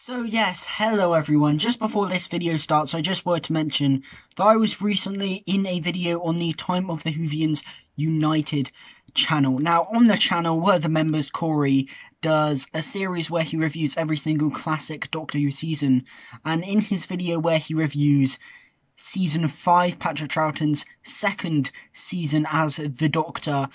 So yes, hello everyone. Just before this video starts, I just wanted to mention that I was recently in a video on the Time of the Whovians United channel. Now, on the channel, one of the members, Corey, does a series where he reviews every single classic Doctor Who season. And in his video where he reviews Season 5, Patrick Troughton's second season as the Doctor,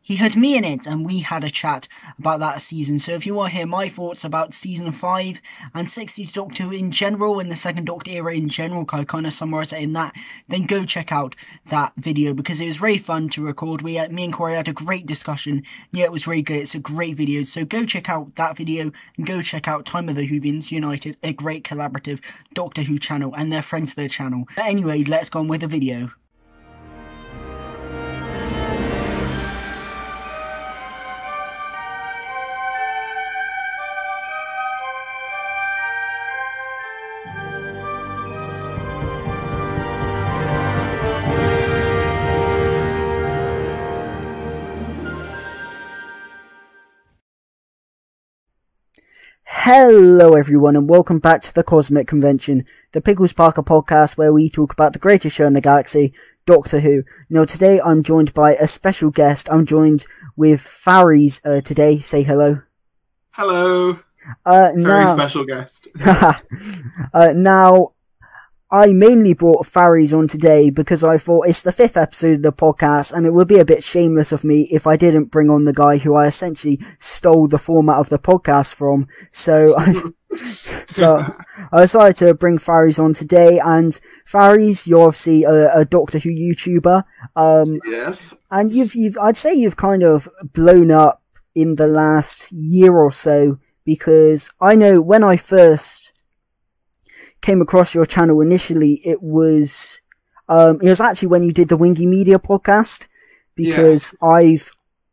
he had me in it, and we had a chat about that season. So if you want to hear my thoughts about Season 5 and 60th Doctor in general, and the second Doctor era in general, I kind of summarise it in that, then go check out that video, because it was very fun to record. Me and Corey had a great discussion. Yeah, it was very good. It's a great video, so go check out that video, and go check out Time of the Whovians United, a great collaborative Doctor Who channel, and they're friends of the channel. But anyway, let's go on with the video. Hello everyone and welcome back to the Cosmic Convention, the Pickles Parker podcast where we talk about the greatest show in the galaxy, Doctor Who. Now today I'm joined by a special guest. I'm joined with Faris today. Say hello. Hello. Very special guest. Now, I mainly brought Faris on today because I thought it's the 5th episode of the podcast and it would be a bit shameless of me if I didn't bring on the guy who I essentially stole the format of the podcast from. So I decided to bring Faris on today. And Faris, you're obviously a Doctor Who YouTuber. Yes. And I'd say you've kind of blown up in the last year or so, because I know when I first came across your channel initially, it was actually when you did the Wingy Media podcast, because yeah.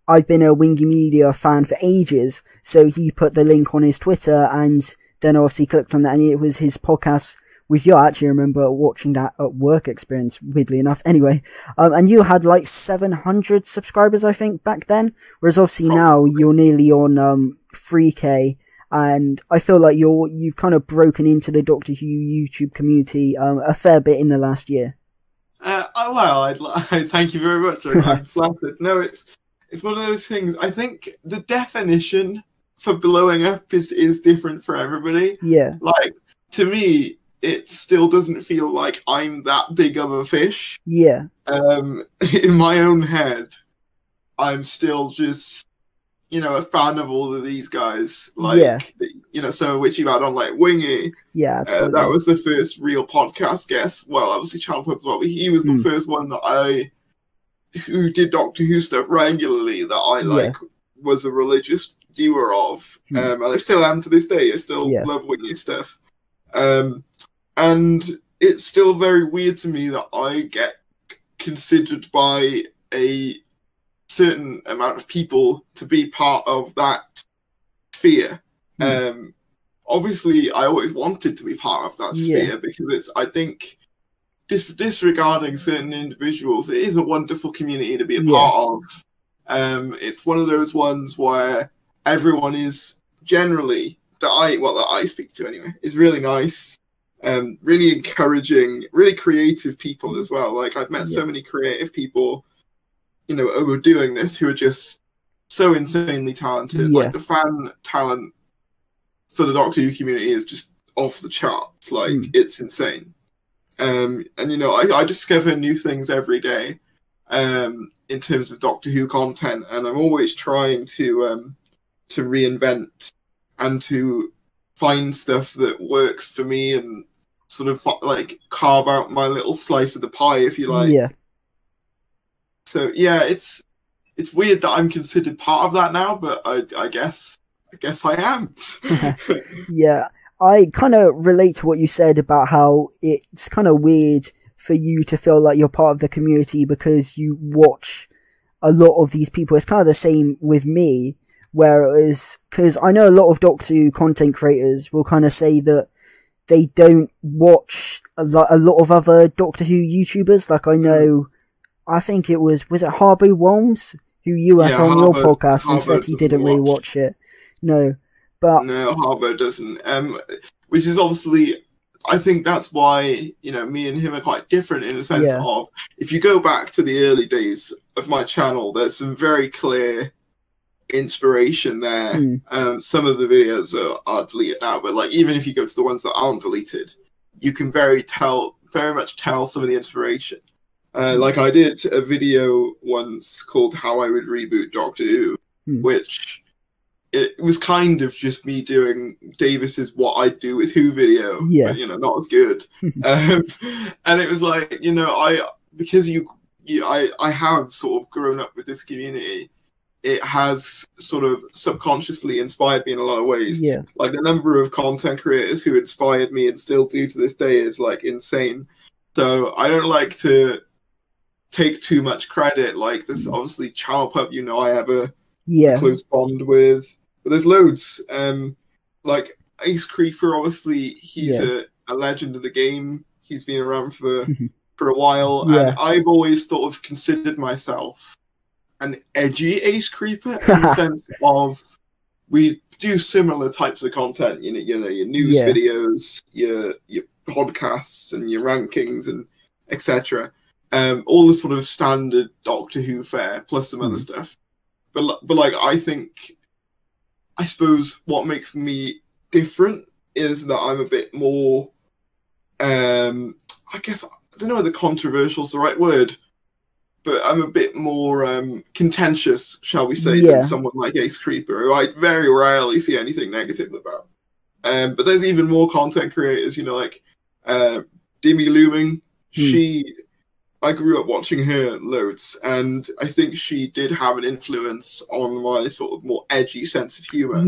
I've been a Wingy Media fan for ages, so he put the link on his Twitter, and then obviously clicked on that, and it was his podcast with you. I actually remember watching that at work experience, weirdly enough. Anyway, and you had like 700 subscribers, I think, back then, whereas obviously now you're nearly on 3K. And I feel like you've kind of broken into the Doctor Who YouTube community a fair bit in the last year. I thank you very much. I'm flattered. No, it's one of those things. I think the definition for blowing up is different for everybody. Yeah. Like, to me, it still doesn't feel like I'm that big of a fish. Yeah. In my own head, I'm still just, a fan of all of these guys, so which you had on like Wingy. Yeah, absolutely. That was the first real podcast guest. Well, obviously Channel Pub as well, but he was the first one who did Doctor Who stuff regularly that I was a religious viewer of. And I still am to this day. I still love Wingy stuff. And it's still very weird to me that I get considered by a certain amount of people to be part of that sphere. Obviously I always wanted to be part of that sphere, because I think disregarding certain individuals, it is a wonderful community to be a part of. It's one of those ones where everyone is generally, that I speak to anyway, is really nice, really encouraging, really creative people as well. Like, I've met so many creative people who are doing this, who are just so insanely talented. Like, the fan talent for the Doctor Who community is just off the charts. Like, it's insane. And I discover new things every day in terms of Doctor Who content, and I'm always trying to reinvent and to find stuff that works for me, and sort of like carve out my little slice of the pie, if you like. Yeah. So yeah, it's weird that I'm considered part of that now, but I guess I am. Yeah, I kind of relate to what you said about how it's kind of weird for you to feel like you're part of the community because you watch a lot of these people. It's kind of the same with me, whereas, because I know a lot of Doctor Who content creators will kind of say that they don't watch a lot of other Doctor Who YouTubers. Like, I know, I think it was it Harvey Walms who you had on your podcast and said he didn't really watch it. No, But no, Harbo doesn't. Which is obviously, I think that's why, you know, me and him are quite different in the sense of, if you go back to the early days of my channel, there's some very clear inspiration there. Some of the videos are deleted now, but like, even if you go to the ones that aren't deleted, you can very much tell some of the inspiration. Like, I did a video once called How I Would Reboot Doctor Who, which it was kind of just me doing Davis's What I Do with Who video, but, you know, not as good. And it was like, you know, I have sort of grown up with this community. It has sort of subconsciously inspired me in a lot of ways. Yeah. Like, the number of content creators who inspired me and still do to this day is like insane. So I don't like to take too much credit. Like, there's obviously Chowpup, you know, I have a close bond with. But there's loads. Like Ace Creeper, obviously, he's a legend of the game. He's been around for a while, and I've always sort of considered myself an edgy Ace Creeper in the sense of, we do similar types of content. You know, your news videos, your podcasts, and your rankings, and etc. All the sort of standard Doctor Who fare, plus some other stuff. But like, I suppose what makes me different is that I'm a bit more, I guess, I don't know whether controversial is the right word, but I'm a bit more contentious, shall we say, than someone like Ace Creeper, who I very rarely see anything negative about. But there's even more content creators, you know, like Demi Looming. I grew up watching her loads, and I think she did have an influence on my sort of more edgy sense of humor.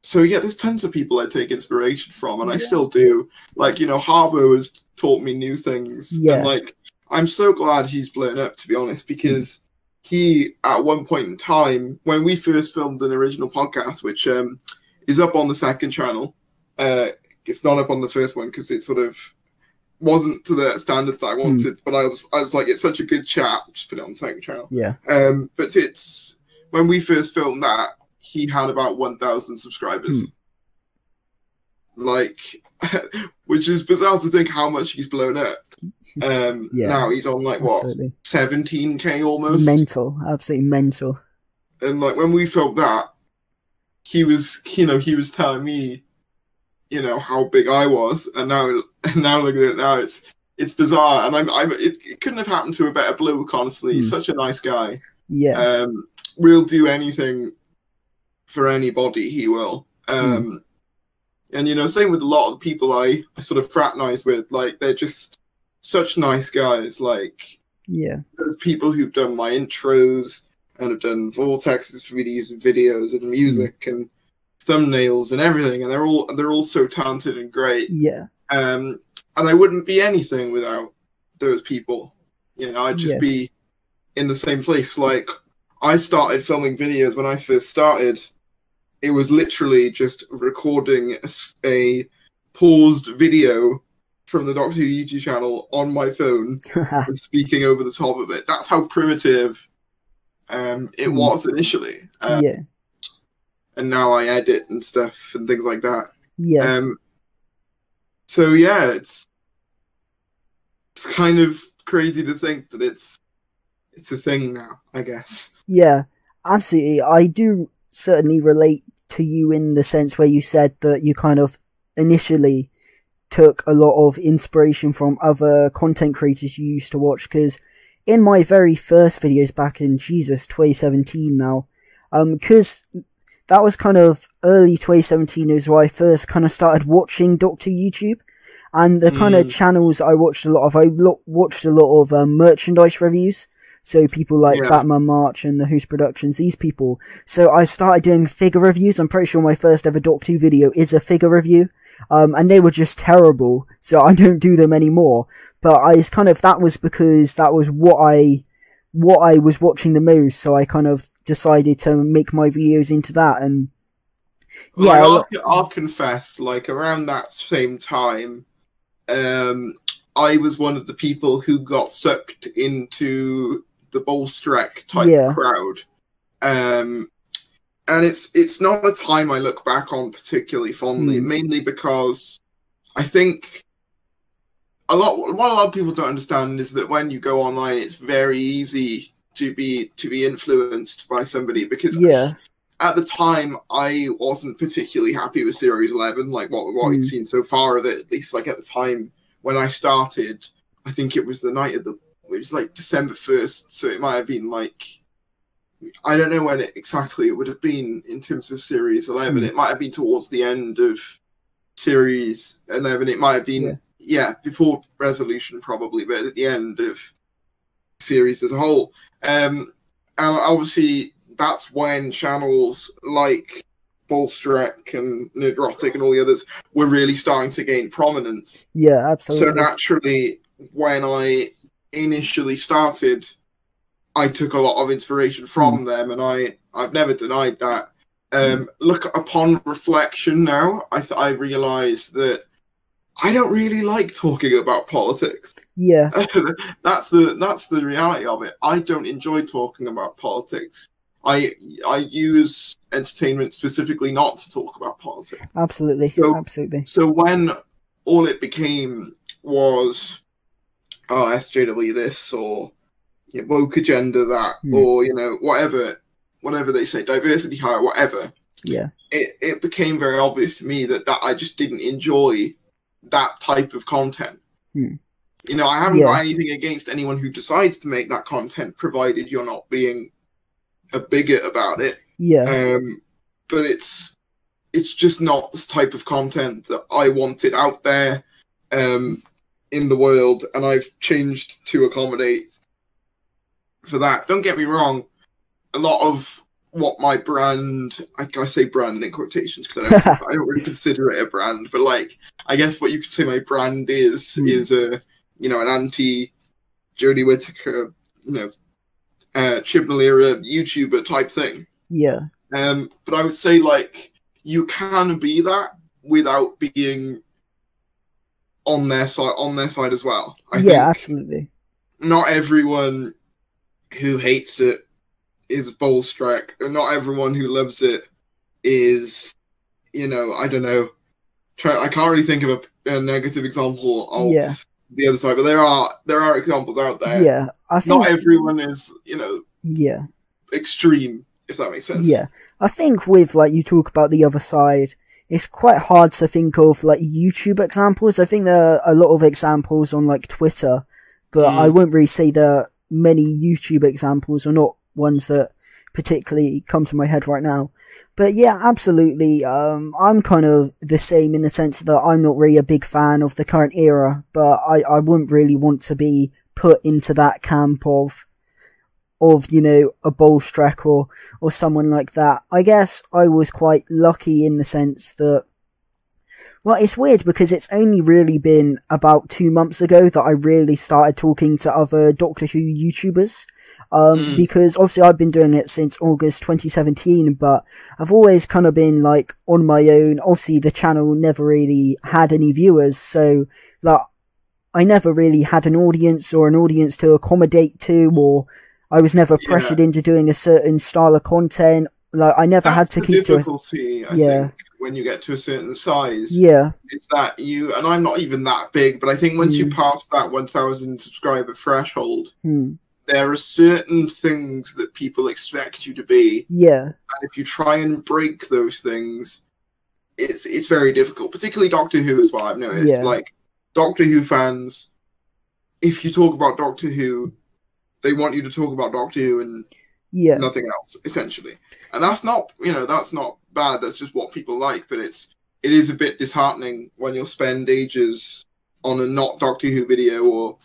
So yeah, there's tons of people I take inspiration from, and I still do. Like, you know, Harbo has taught me new things, and like, I'm so glad he's blown up, to be honest, because he, at one point in time, when we first filmed an original podcast, which is up on the second channel, it's not up on the first one because it sort of wasn't to the standards that I wanted, but I was like, it's such a good chat, just put it on the second channel. But it's, when we first filmed that, he had about 1,000 subscribers. Like, which is bizarre to think how much he's blown up. Now he's on like, what, 17k almost? Mental, absolutely mental. And like, when we filmed that, he was telling me, you know, how big I was, and now look at it now, it's bizarre, and it couldn't have happened to a better bloke, honestly. He's such a nice guy. Will do anything for anybody, he will. And, you know, same with a lot of the people I sort of fraternize with, like, they're just such nice guys. Like, there's people who've done my intros and have done Vortexes for me to use in videos and music and thumbnails and everything, and they're all so talented and great. And I wouldn't be anything without those people. You know, I'd just be in the same place. Like, I started filming videos when I first started. It was literally just recording a paused video from the Doctor Who YouTube channel on my phone and speaking over the top of it. That's how primitive it was initially. And now I edit and stuff and things like that. So yeah, it's kind of crazy to think that it's a thing now, I guess. Yeah, absolutely. I do certainly relate to you in the sense where you said that you kind of initially took a lot of inspiration from other content creators you used to watch, because in my very first videos back in 2017 now, because that was kind of early 2017 is where I first kind of started watching Doctor YouTube, and the kind of channels I watched a lot of, watched a lot of merchandise reviews. So people like Batman March and the Who's Productions, these people. So I started doing figure reviews. I'm pretty sure my first ever Doctor Who video is a figure review. And they were just terrible, so I don't do them anymore. But that was because that was what I was watching the most, so I kind of decided to make my videos into that. And yeah, like, I'll confess, like, around that same time, I was one of the people who got sucked into the Bolstrek type crowd. and it's not a time I look back on particularly fondly, mainly because I think what a lot of people don't understand is that when you go online, it's very easy to be influenced by somebody, because at the time I wasn't particularly happy with Series 11, like what we'd seen so far of it, at least like at the time when I started. I think it was the night of it was like December 1st, so it might have been like, I don't know when exactly it would have been in terms of Series 11. It might have been towards the end of Series 11. It might have been, before Resolution probably, but at the end of series as a whole. And obviously that's when channels like Bolstrek and Nerdrotic and all the others were really starting to gain prominence. Yeah, absolutely. So naturally, when I initially started, I took a lot of inspiration from them, and I've never denied that. Look, upon reflection now, I realise that I don't really like talking about politics. Yeah. That's the reality of it. I don't enjoy talking about politics. I use entertainment specifically not to talk about politics. Absolutely. Absolutely. So when all it became was, SJW this, or woke agenda that, or whatever they say, diversity hire, whatever. Yeah. It became very obvious to me that I just didn't enjoy that type of content. I haven't got anything against anyone who decides to make that content, provided you're not being a bigot about it. But it's just not this type of content that I wanted out there in the world, and I've changed to accommodate for that. Don't get me wrong, a lot of what my brand, I say brand in quotations because I don't really consider it a brand, but like, I guess what you could say my brand is an anti Jodie Whittaker, Chibnall era YouTuber type thing. Yeah. But I would say, like, you can be that without being on their side as well. I think absolutely. Not everyone who hates it is Bolstrek, and not everyone who loves it is, I don't know. I can't really think of a negative example of the other side, but there are examples out there. Yeah, I think not everyone is, extreme, if that makes sense. Yeah, I think with, like, you talk about the other side, it's quite hard to think of, like, YouTube examples. I think there are a lot of examples on, like, Twitter, but I won't really say there are many YouTube examples, or not ones that particularly come to my head right now. But yeah, absolutely, I'm kind of the same in the sense that I'm not really a big fan of the current era, but I wouldn't really want to be put into that camp of a Bolstrek or someone like that. I guess I was quite lucky in the sense that, well, it's weird because it's only really been about 2 months ago that I really started talking to other Doctor Who YouTubers. Because obviously I've been doing it since August 2017, but I've always kind of been, like, on my own. Obviously the channel never really had any viewers, so that I never really had an audience to accommodate to, or I was never pressured into doing a certain style of content. Like, I never had to keep to a difficulty, I think, when you get to a certain size. Yeah. It's that and I'm not even that big, but I think once you pass that 1,000 subscriber threshold, there are certain things that people expect you to be. Yeah. And if you try and break those things, it's very difficult, particularly Doctor Who as well, I've noticed. Yeah. Like, Doctor Who fans, if you talk about Doctor Who, they want you to talk about Doctor Who and nothing else, essentially. And that's not, that's not bad, that's just what people like, but it is a bit disheartening when you'll spend ages on a not Doctor Who video, or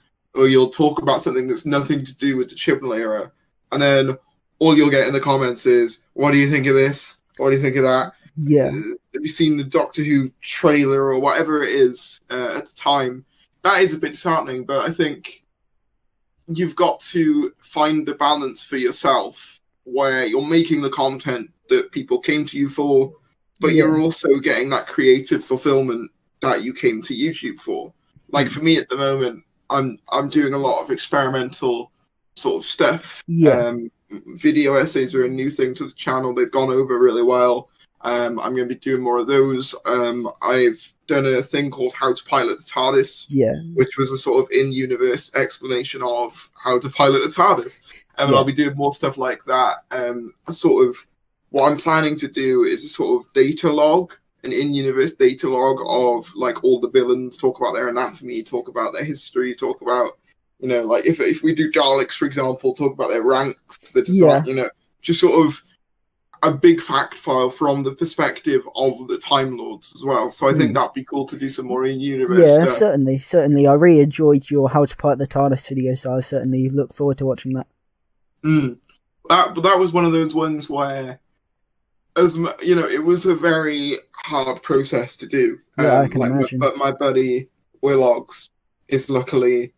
you'll talk about something that's nothing to do with the Chibnall era, and then all you'll get in the comments is, what do you think of this? What do you think of that? Yeah. Have you seen the Doctor Who trailer or whatever it is at the time? That is a bit disheartening, but I think you've got to find the balance for yourself where you're making the content that people came to you for, but you're also getting that creative fulfillment that you came to YouTube for. Like, for me at the moment, I'm doing a lot of experimental sort of stuff. video essays are a new thing to the channel. They've gone over really well. I'm going to be doing more of those. I've done a thing called How to Pilot the TARDIS, which was a sort of in-universe explanation of how to pilot the TARDIS. And I'll be doing more stuff like that. A sort of what I'm planning to do is a sort of data log, an in-universe data log of like all the villains, talk about their anatomy, talk about their history, talk about, you know, like if we do Daleks, for example, talk about their ranks, the design, you know, just sort of a big fact file from the perspective of the Time Lords as well. So I think that'd be cool to do some more in-universe stuff. Certainly. I really enjoyed your How to Pilot the TARDIS video, so I certainly look forward to watching that. That was one of those ones where, as you know, it was a very hard process to do. I can imagine. But my buddy Willox is luckily,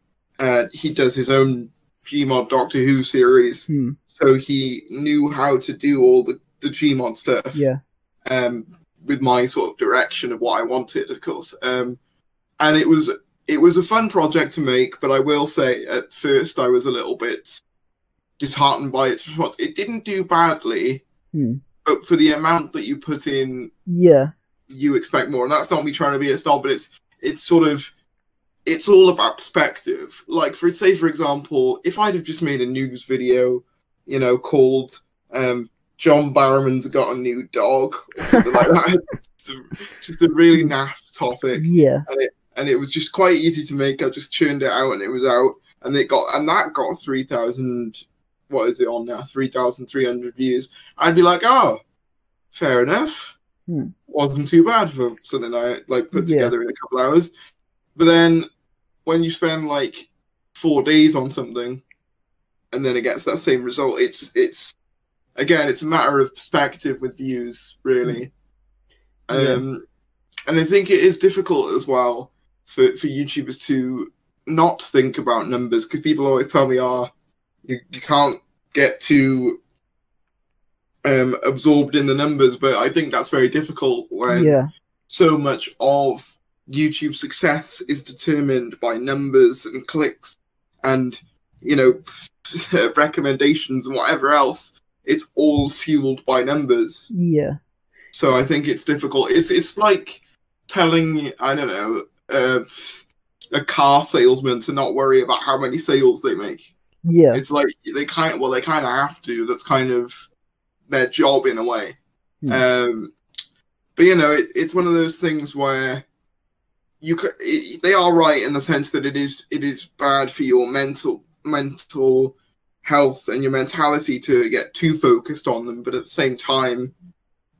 he does his own Gmod Doctor Who series, so he knew how to do all the Gmod stuff. With my sort of direction of what I wanted, of course. And it was a fun project to make, but I will say at first I was a little bit disheartened by its response. It didn't do badly, but for the amount that you put in, you expect more. And that's not me trying to be a snob, but it's sort of, it's all about perspective. Like, for example, if I'd have just made a news video, you know, called John Barrowman's got a new dog, or something like that, just a really naff topic. And it was just quite easy to make. I just churned it out, and it was out, and that got 3,000. What is it on now? 3,300 views. I'd be like, oh, fair enough. Wasn't too bad for something I like put together in a couple hours. But then when you spend like 4 days on something, and then it gets that same result, it's again, it's a matter of perspective with views, really. And I think it is difficult as well for YouTubers to not think about numbers, because people always tell me, you can't get too absorbed in the numbers, but I think that's very difficult when so much of YouTube success is determined by numbers and clicks and, you know, recommendations and whatever else. It's all fueled by numbers. So I think it's difficult. It's like telling, I don't know, a car salesman to not worry about how many sales they make. It's like they kind of have to. That's kind of their job in a way. But you know, it's one of those things where they are right in the sense that it is bad for your mental health and your mentality to get too focused on them, but at the same time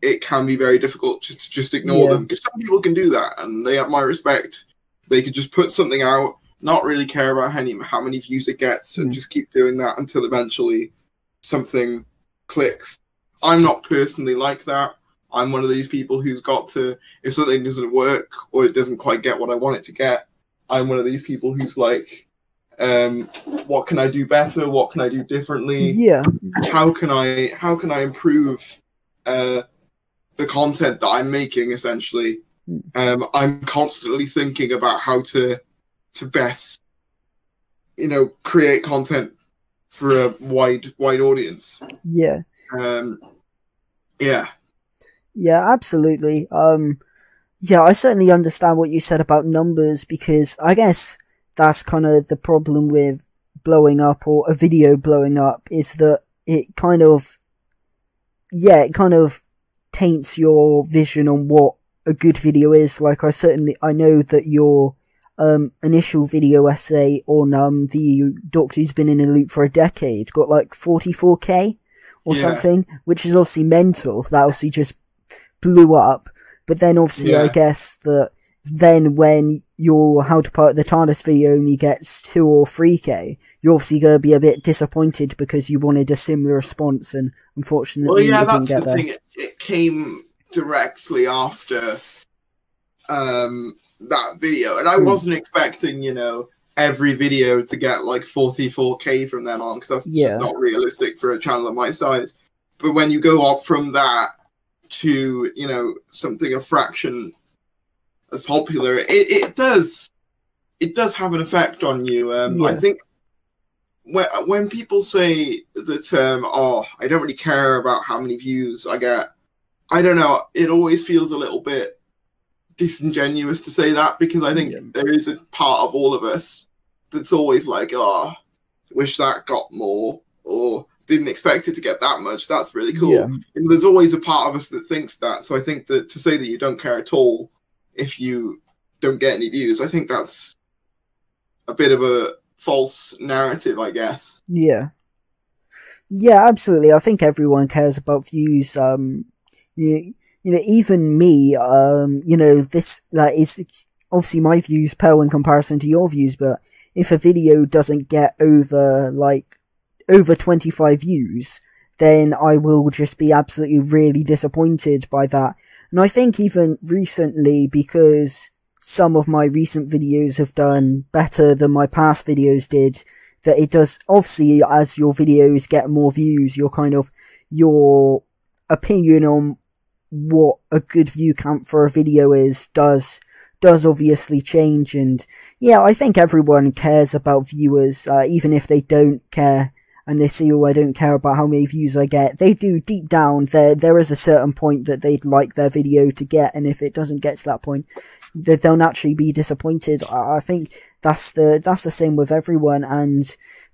it can be very difficult just to ignore them, because some people can do that and they have my respect. They could just put something out, not really care about how many views it gets, and just keep doing that until eventually something clicks. I'm not personally like that. I'm one of these people who's got to, if something doesn't work or it doesn't quite get what I want it to get, I'm one of these people who's like, what can I do better? What can I do differently? How can I improve the content that I'm making, essentially? I'm constantly thinking about how to best, you know, create content for a wide audience. Absolutely. I certainly understand what you said about numbers, because I guess that's kind of the problem with blowing up, or a video blowing up, is that it kind of taints your vision on what a good video is. Like, I know that your initial video essay on the Doctor Who's been in a loop for a decade got like 44k or something, which is obviously mental. That obviously just blew up. But then obviously I guess that then when your How to Pilot the TARDIS video only gets 2 or 3k, you're obviously going to be a bit disappointed because you wanted a similar response, and unfortunately you didn't get there. It came directly after that video, and I wasn't expecting, you know, every video to get like 44k from then on, because that's just not realistic for a channel of my size. But when you go up from that to, you know, something a fraction as popular, it does have an effect on you. I think when people say that, oh, I don't really care about how many views I get, I don't know, it always feels a little bit disingenuous to say that, because I think there is a part of all of us that's always like, oh, wish that got more, or didn't expect it to get that much. That's really cool. Yeah. And there's always a part of us that thinks that. So I think that to say that you don't care at all if you don't get any views, I think that's a bit of a false narrative, I guess. Yeah. Yeah, absolutely. I think everyone cares about views. You know, even me, you know, that is obviously my views pale in comparison to your views, but if a video doesn't get over 25 views, then I will just be absolutely really disappointed by that. And I think even recently, because some of my recent videos have done better than my past videos did, that it does, obviously, as your videos get more views, your opinion on what a good view count for a video is does obviously change. And yeah, I think everyone cares about viewers, even if they don't care and they say, oh, I don't care about how many views I get. They do deep down. There is a certain point that they'd like their video to get, and if it doesn't get to that point, they'll naturally be disappointed. I think that's the same with everyone. And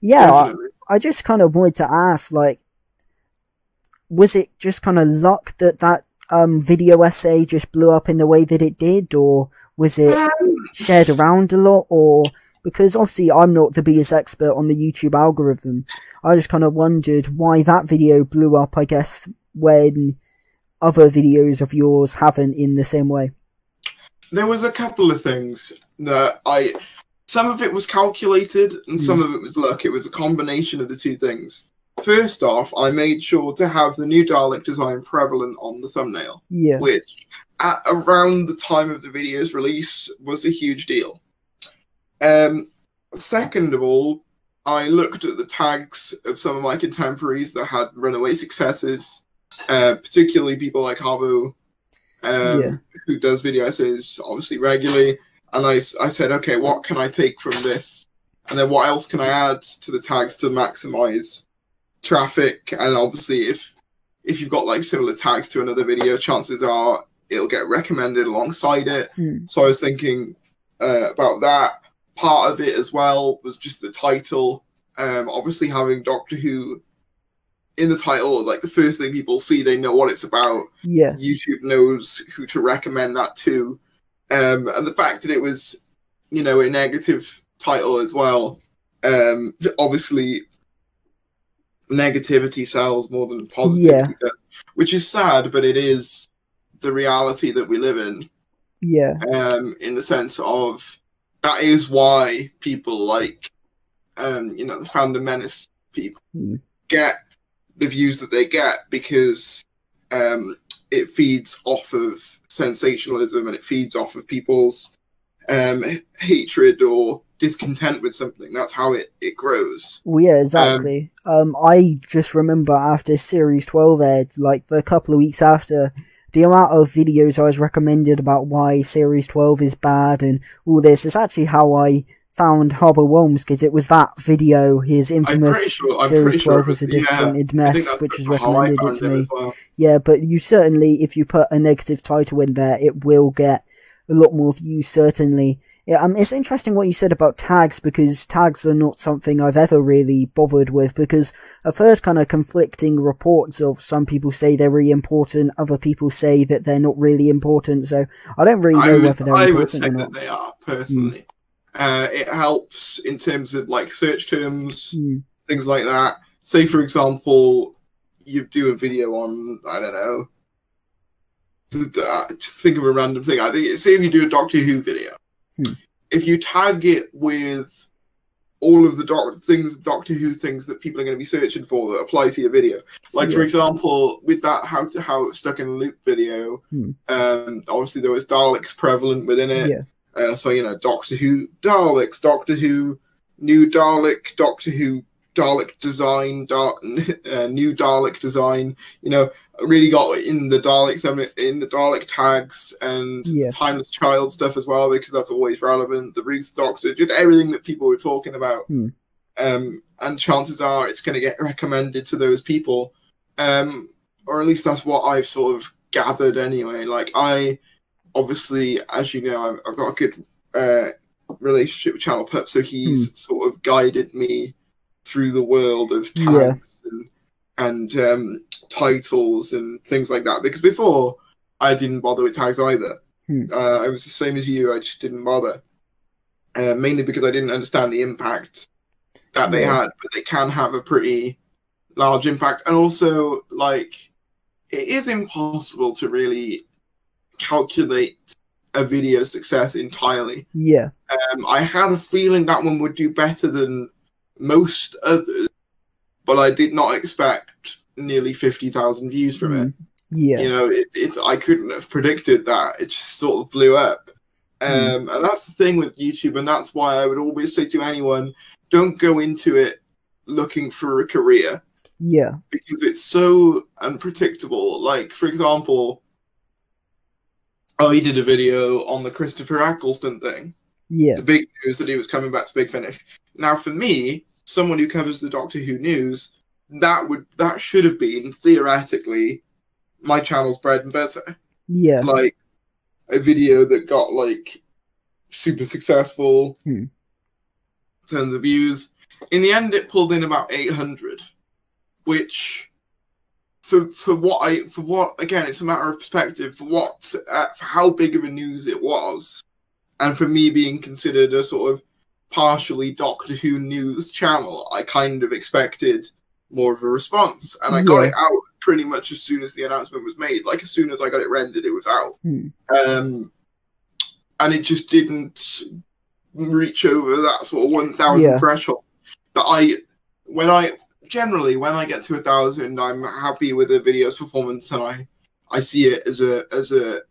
yeah, I just kind of wanted to ask, like, was it just kind of luck that video essay just blew up in the way that it did, or was it shared around a lot? Or because obviously I'm not the biggest expert on the YouTube algorithm, I just kind of wondered why that video blew up, I guess, when other videos of yours haven't in the same way. There was a couple of things that some of it was calculated and some of it was luck. It was a combination of the two things. First off, I made sure to have the new Dalek design prevalent on the thumbnail, which at around the time of the video's release was a huge deal. Second of all, I looked at the tags of some of my contemporaries that had runaway successes, particularly people like Habu, who does video essays obviously regularly, and I said, okay, what can I take from this? And then what else can I add to the tags to maximize traffic? And obviously if you've got like similar tags to another video, chances are it'll get recommended alongside it. So I was thinking about that. Part of it as well was just the title. Obviously having Doctor Who in the title, like the first thing people see, they know what it's about. YouTube knows who to recommend that to. And the fact that it was, you know, a negative title as well. Obviously negativity sells more than positivity does, which is sad, but it is the reality that we live in. In the sense of that is why people like, you know, the Fandom Menace people get the views that they get, because it feeds off of sensationalism and it feeds off of people's hatred or discontent with something. That's how it grows. Well, yeah, exactly. I just remember after Series 12 aired, like a couple of weeks after, the amount of videos I was recommended about why Series 12 is bad and all this is actually how I found Harbour Worms, because it was that video, his infamous Series 12 is a disjointed mess, which was recommended it to me. Yeah, but you certainly, if you put a negative title in there, it will get a lot more views, certainly. Yeah, it's interesting what you said about tags, because tags are not something I've ever really bothered with, because I've heard kind of conflicting reports of some people say they're really important, other people say that they're not really important, so I don't really know whether they're important or not. I would say that they are, personally. It helps in terms of like search terms, things like that. Say, for example, you do a video on, I don't know, think of a random thing. I think, say if you do a Doctor Who video, if you tag it with all of the Doctor Who things that people are going to be searching for that apply to your video, like for example, with that how stuck in a loop video, obviously there was Daleks prevalent within it. So, you know, Doctor Who Daleks, Doctor Who new Dalek, Doctor Who Dalek design, new Dalek design, you know, really got in the Dalek tags, and Timeless Child stuff as well, because that's always relevant. The Ruth Doctor, just everything that people were talking about. and chances are it's going to get recommended to those people, or at least that's what I've sort of gathered anyway. Like, I obviously, as you know, I've got a good relationship with Channel Pup, so he's sort of guided me through the world of tags and titles and things like that, because before I didn't bother with tags either. I was the same as you. I just didn't bother, mainly because I didn't understand the impact that they had, but they can have a pretty large impact. And also, like, it is impossible to really calculate a video success entirely. I had a feeling that one would do better than most others, but I did not expect nearly 50,000 views from it. You know, I couldn't have predicted that. It just sort of blew up. And that's the thing with YouTube, and that's why I would always say to anyone, don't go into it looking for a career. Because it's so unpredictable. Like, for example, I did a video on the Christopher Eccleston thing. The big news that he was coming back to Big Finish. Now, for me, someone who covers the Doctor Who news, that should have been, theoretically, my channel's bread and butter. Like, a video that got, like, super successful, tons of views. In the end, it pulled in about 800, which, for what again, it's a matter of perspective. For how big of a news it was, and for me being considered a sort of partially Doctor Who news channel, I kind of expected more of a response, and I got it out pretty much as soon as the announcement was made. Like, as soon as I got it rendered, it was out. And it just didn't reach over that sort of 1,000 threshold. That when I get to 1,000, I'm happy with the video's performance, and I see it as a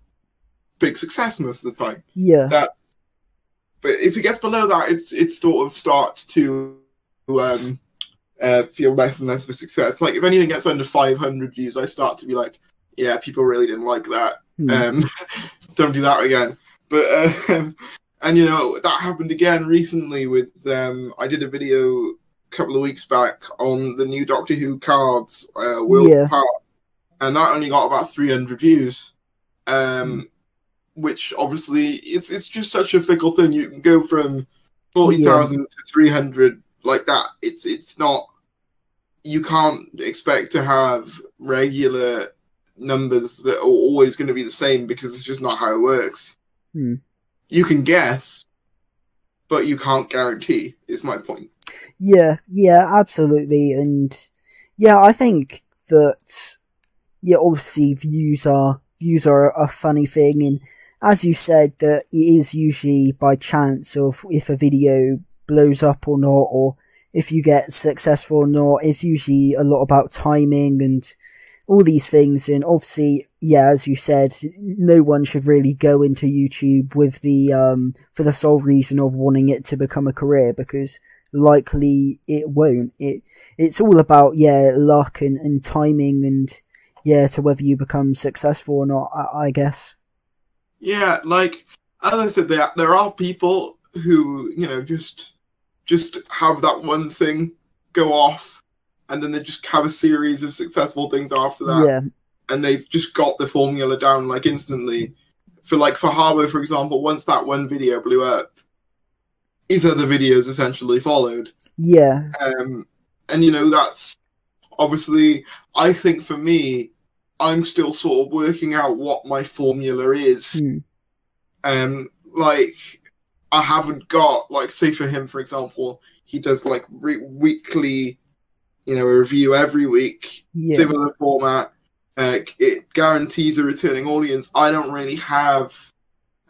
big success most of the time. But if it gets below that, it sort of starts to feel less and less of a success. Like, if anything gets under 500 views, I start to be like, yeah, people really didn't like that. Don't do that again. But and you know, that happened again recently with I did a video a couple of weeks back on the new Doctor Who cards, World Power, and that only got about 300 views. Which obviously it's just such a fickle thing. You can go from 40,000 to 300 like that. It's not. You can't expect to have regular numbers that are always going to be the same, because it's just not how it works. You can guess, but you can't guarantee, is my point. Yeah, absolutely. And I think that obviously views are a funny thing, and as you said, that it is usually by chance of if a video blows up or not, or if you get successful or not. It's usually a lot about timing and all these things. And obviously, as you said, no one should really go into YouTube with the for the sole reason of wanting it to become a career, because likely it won't. It's all about luck and timing, and to whether you become successful or not, I guess. Yeah, like, as I said, there are people who, you know, just have that one thing go off, and then they just have a series of successful things after that. And they've just got the formula down, like, instantly. For Harbo, for example, once that one video blew up, his other videos essentially followed. And, you know, that's obviously, I think for me, I'm still sort of working out what my formula is. Like, I haven't got, like, say for him, for example, he does, like, weekly, you know, a review every week, similar format. It guarantees a returning audience. I don't really have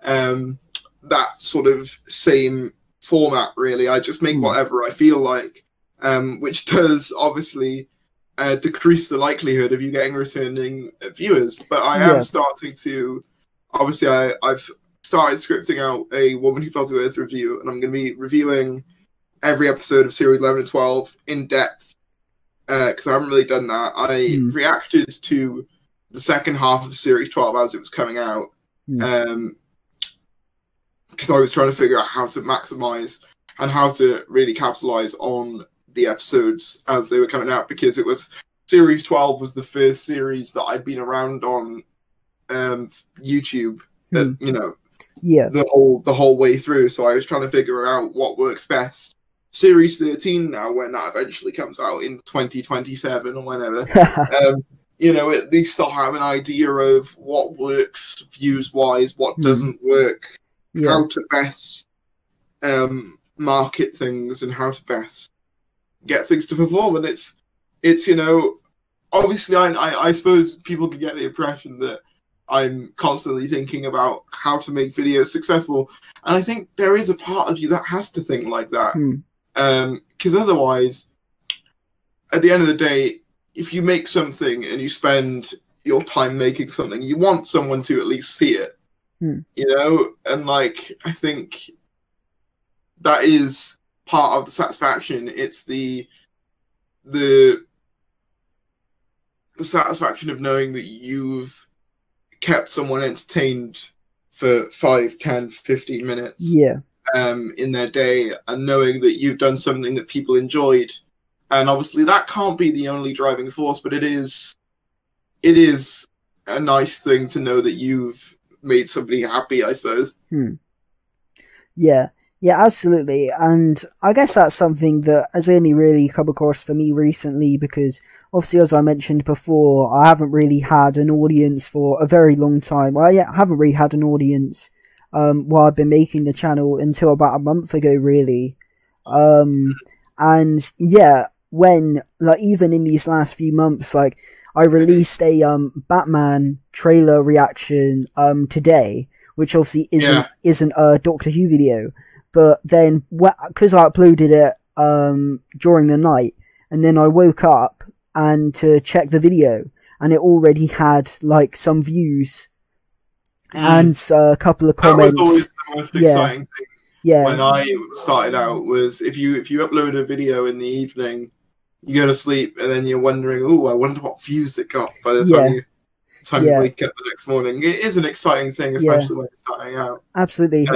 that sort of same format, really. I just make whatever I feel like, which does, obviously, decrease the likelihood of you getting returning viewers. But I am starting to, obviously, I've started scripting out a Woman Who Fell to Earth review, and I'm going to be reviewing every episode of Series 11 and 12 in depth, because I haven't really done that. I reacted to the second half of Series 12 as it was coming out, because I was trying to figure out how to maximize and how to really capitalize on the episodes as they were coming out, because it was Series 12 was the first series that I'd been around on YouTube, that, you know, the whole way through. So I was trying to figure out what works best. Series 13 now, when that eventually comes out in 2027 or whenever, you know, at least I'll have an idea of what works views-wise, what doesn't work, how to best market things, and how to best get things to perform. And it's you know, obviously I suppose people can get the impression that I'm constantly thinking about how to make videos successful, and I think there is a part of you that has to think like that, because otherwise, at the end of the day, if you make something and you spend your time making something, you want someone to at least see it, you know? And, like, I think that is part of the satisfaction. It's the satisfaction of knowing that you've kept someone entertained for 5, 10, 15 minutes in their day, and knowing that you've done something that people enjoyed. And obviously that can't be the only driving force, but it is a nice thing to know that you've made somebody happy, I suppose. Yeah, absolutely. And I guess that's something that has only really come across for me recently, because obviously, as I mentioned before, I haven't really had an audience for a very long time. I haven't really had an audience while I've been making the channel until about a month ago, really. And yeah, when, like, even in these last few months, like, I released a Batman trailer reaction today, which obviously isn't a Doctor Who video, but then because I uploaded it during the night, and then I woke up and to check the video, and it already had like some views and a couple of comments. That was always the most exciting thing. When I started out, was if you upload a video in the evening, you go to sleep, and then you're wondering, oh, I wonder what views it got by the time you wake up the next morning. It is an exciting thing, especially when you're starting out. Absolutely.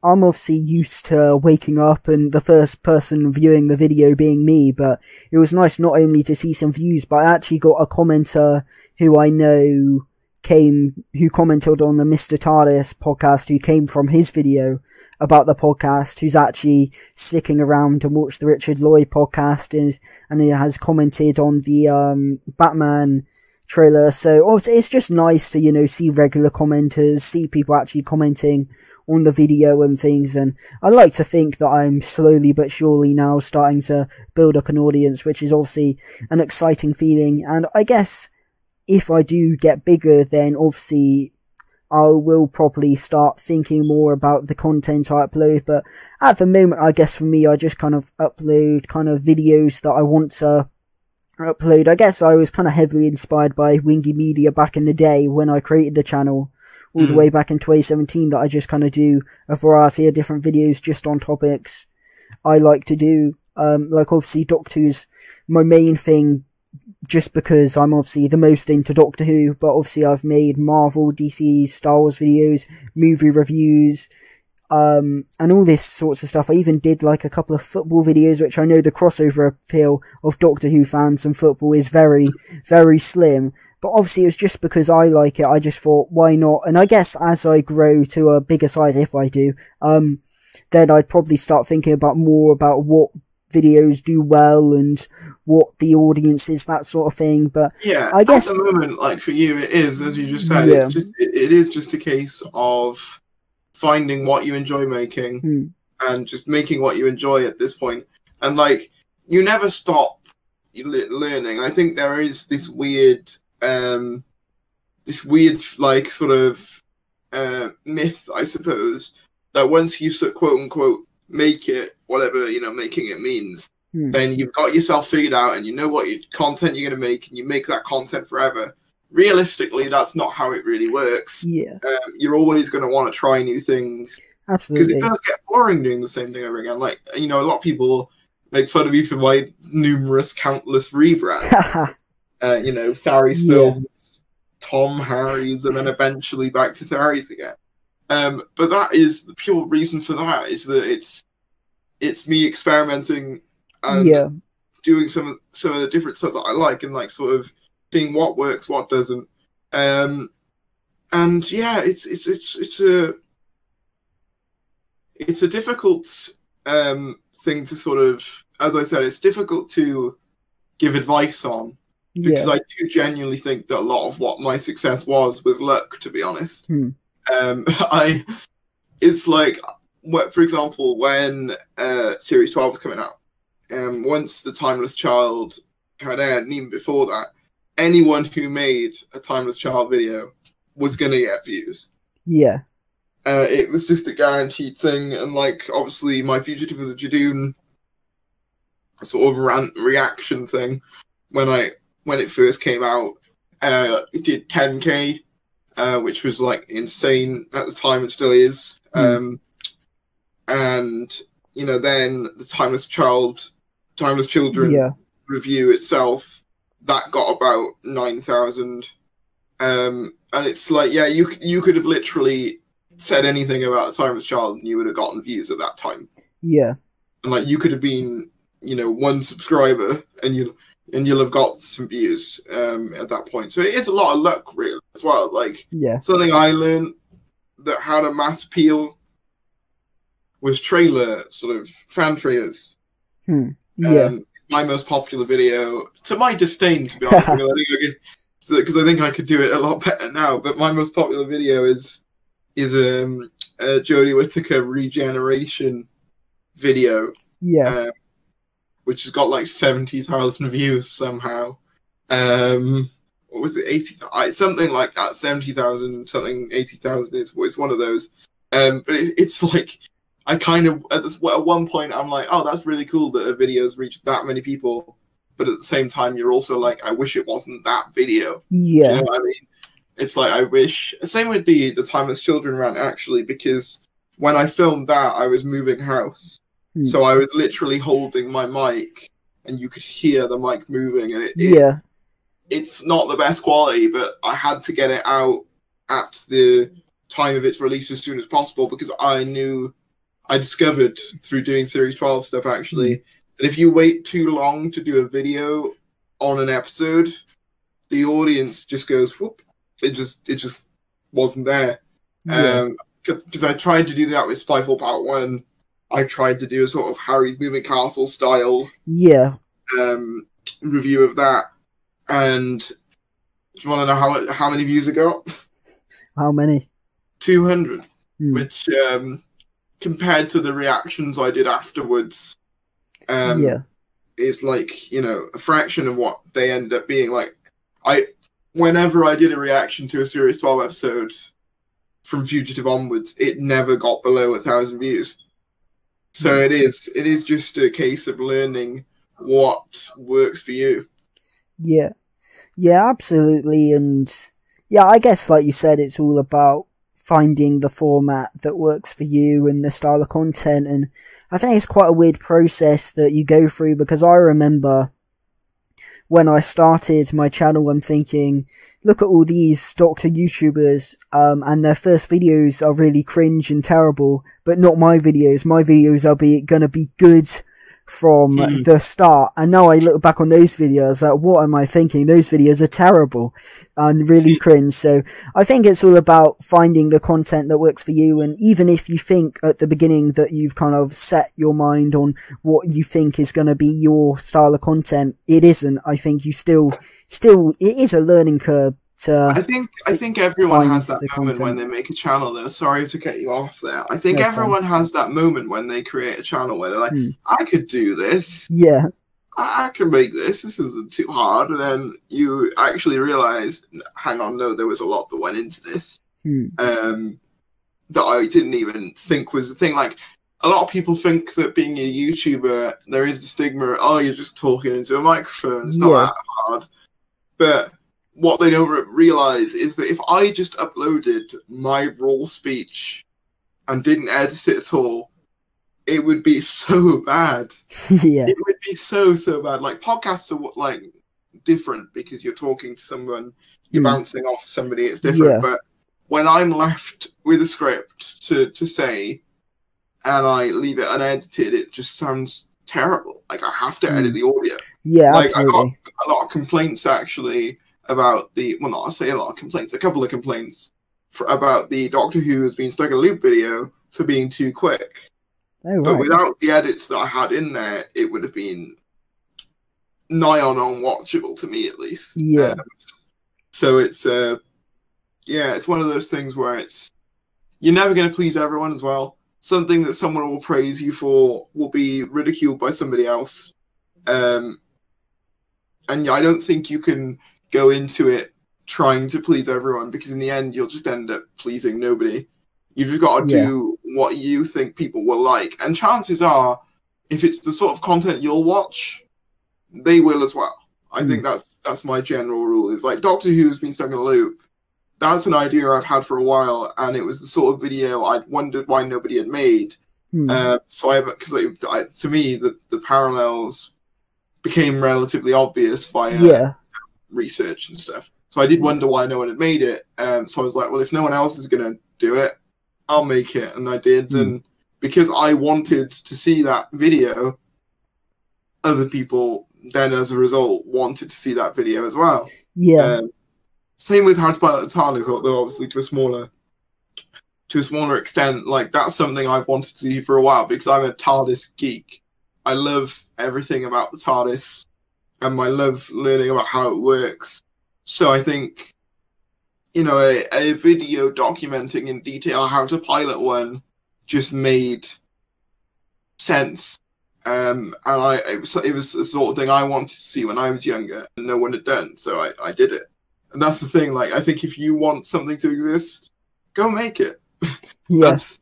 I'm obviously used to waking up and the first person viewing the video being me, but it was nice not only to see some views, but I actually got a commenter who I know who commented on the Mr. TARDIS podcast, who came from his video about the podcast, who's actually sticking around to watch the Richard Lloyd podcast, and he has commented on the Batman trailer. So obviously it's just nice to, you know, see regular commenters, see people actually commenting on the video and things, and I like to think that I'm slowly but surely now starting to build up an audience, which is obviously an exciting feeling. And I guess if I do get bigger, then obviously I will probably start thinking more about the content I upload. But at the moment, I guess for me, I just kind of upload kind of videos that I want to upload. I guess I was kind of heavily inspired by Wingy Media back in the day when I created the channel, all the way back in 2017, that I just kind of do a variety of different videos just on topics I like to do. Like obviously Doctor Who's my main thing, just because I'm obviously the most into Doctor Who, but obviously I've made Marvel, DC, Star Wars videos, movie reviews, and all this sorts of stuff. I even did like a couple of football videos, which I know the crossover appeal of Doctor Who fans and football is very, very slim. But obviously it was just because I like it, I just thought, why not? And I guess as I grow to a bigger size, if I do, then I'd probably start thinking more about what videos do well and what the audience is, that sort of thing. But yeah, I guess at the moment, like for you, it is, as you just said, it is just a case of finding what you enjoy making and just making what you enjoy at this point. And like, you never stop learning. I think there is this weird like sort of myth, I suppose, that once you quote unquote make it, whatever, you know, making it means, then you've got yourself figured out and you know what content you're going to make, and you make that content forever. Realistically, that's not how it really works. You're always going to want to try new things. Absolutely. Because it does get boring doing the same thing over again. Like, you know, a lot of people make fun of me for my countless rebrands. You know, Thary's films, Tom Harry's, and then eventually back to Thary's again. But that is the pure reason for that, is that it's me experimenting and doing some of the different stuff that I like, and like sort of seeing what works, what doesn't. And yeah, it's a difficult thing to sort of, as I said, it's difficult to give advice on, because I do genuinely think that a lot of what my success was luck, to be honest. It's like, for example, when Series 12 was coming out, once the Timeless Child had aired, and even before that, anyone who made a Timeless Child video was going to get views. Yeah. It was just a guaranteed thing, and like, obviously, my Fugitive of the Judoon sort of reaction thing, when it first came out, it did 10K, which was like insane at the time, and still is. And you know, then the Timeless Children review itself, that got about 9,000. And it's like, yeah, you could have literally said anything about the Timeless Child and you would have gotten views at that time. Yeah. And like, you could have been, you know, 1 subscriber and you'll have got some views at that point. So it is a lot of luck, really, as well. Like, something I learned that had a mass appeal was fan trailers. My most popular video, to my disdain, to be honest with you, because I think I could do it a lot better now. But my most popular video is a Jodie Whittaker regeneration video. Which has got like 70,000 views somehow. What was it? 80,000, something like that. 70,000, something 80,000. It's one of those. But it's like, I kind of at one point I'm like, oh, that's really cool that a video's reached that many people. But at the same time, you're also like, I wish it wasn't that video. Yeah. You know what I mean? It's like, I wish. Same with the Timeless Children rant, actually, because when I filmed that, I was moving house. So I was literally holding my mic, and you could hear the mic moving, and it's not the best quality, but I had to get it out at the time of its release as soon as possible, because I discovered through doing Series 12 stuff, actually, that if you wait too long to do a video on an episode, the audience just goes, whoop, it just wasn't there. Because I tried to do that with Spyfall Part 1. I tried to do a sort of Harry's Moving Castle style review of that. And do you want to know how many views I got? How many? 200. Which, compared to the reactions I did afterwards, is like, you know, a fraction of what they end up being. Like, whenever I did a reaction to a Series 12 episode from Fugitive onwards, it never got below 1,000 views. So it is just a case of learning what works for you. Yeah, absolutely. And yeah, I guess, like you said, it's all about finding the format that works for you and the style of content. And I think it's quite a weird process that you go through, because I remember when I started my channel, I'm thinking, look at all these doctor YouTubers, and their first videos are really cringe and terrible, but not my videos. My videos are gonna be good from the start. And now I look back on those videos, like, what am I thinking? Those videos are terrible and really cringe. So I think it's all about finding the content that works for you. And even if you think at the beginning that you've kind of set your mind on what you think is going to be your style of content, it isn't. I think you still, it is a learning curve. I think everyone has that moment when they make a channel, though. Sorry to cut you off there. I think everyone has that moment when they create a channel where they're like, I could do this. Yeah. I can make this. This isn't too hard. And then you actually realize, hang on, no, there was a lot that went into this. That I didn't even think was the thing. Like, a lot of people think that being a YouTuber, there is the stigma, oh, you're just talking into a microphone. It's not that hard. But what they don't realize is that if I just uploaded my raw speech and didn't edit it at all, it would be so bad. It would be so bad. Like, podcasts are like different because you're talking to someone, you're bouncing off somebody, it's different. But when I'm left with a script to say, and I leave it unedited, it just sounds terrible. Like, I have to edit the audio. Yeah, like, absolutely. I got a lot of complaints, actually, about the... Well, not I say a lot of complaints. A couple of complaints about the Doctor Who has been stuck in a loop video for being too quick. Oh, right. But without the edits that I had in there, it would have been nigh on unwatchable to me, at least. Yeah. So it's it's one of those things where it's... You're never going to please everyone as well. Something that someone will praise you for will be ridiculed by somebody else. And I don't think you can go into it trying to please everyone, because in the end, you'll just end up pleasing nobody. You've just got to do what you think people will like. And chances are, if it's the sort of content you'll watch, they will as well. I think that's my general rule. Is like, Doctor Who's been stuck in a loop. That's an idea I've had for a while, and it was the sort of video I'd wondered why nobody had made. Because to me, the parallels became relatively obvious via research and stuff. So I did wonder why no one had made it. So I was like, well, if no one else is going to do it, I'll make it. And I did. And because I wanted to see that video, other people then, as a result, wanted to see that video as well. Yeah. Same with How to Pilot the TARDIS, although obviously to a smaller extent. Like, that's something I've wanted to see for a while, because I'm a TARDIS geek. I love everything about the TARDIS, and I love learning about how it works. So I think, you know, a video documenting in detail how to pilot one just made sense. And it was the sort of thing I wanted to see when I was younger, and no one had done, so I did it. And that's the thing, like, I think if you want something to exist, go make it. Yes.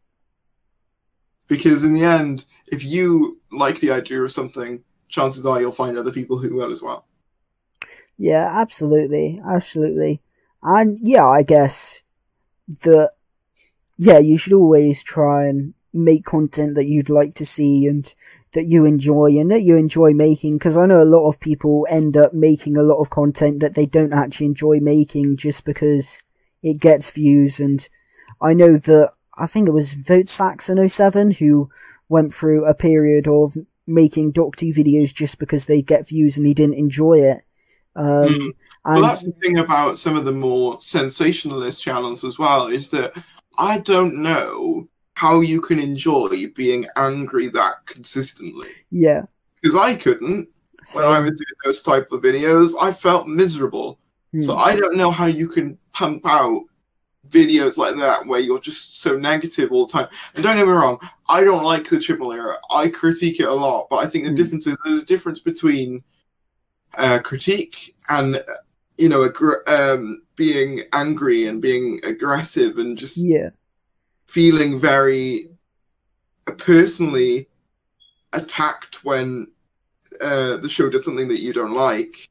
Because in the end, if you like the idea of something, chances are you'll find other people who will as well. Yeah, absolutely. Absolutely. And yeah, I guess that, you should always try and make content that you'd like to see and that you enjoy making, because I know a lot of people end up making a lot of content that they don't actually enjoy making just because it gets views. And I know that, I think it was Vote Saxon 07 who went through a period of making Doctor Who videos just because they get views and he didn't enjoy it. Well, that's the thing about some of the more sensationalist channels as well, is that I don't know how you can enjoy being angry that consistently. Yeah. Because I couldn't. When I was doing those type of videos, I felt miserable. So I don't know how you can pump out videos like that where you're just so negative all the time. And don't get me wrong, I don't like the Triple Era. I critique it a lot, but I think the difference is there's a difference between critique and, you know, being angry and being aggressive and just feeling very personally attacked when the show does something that you don't like.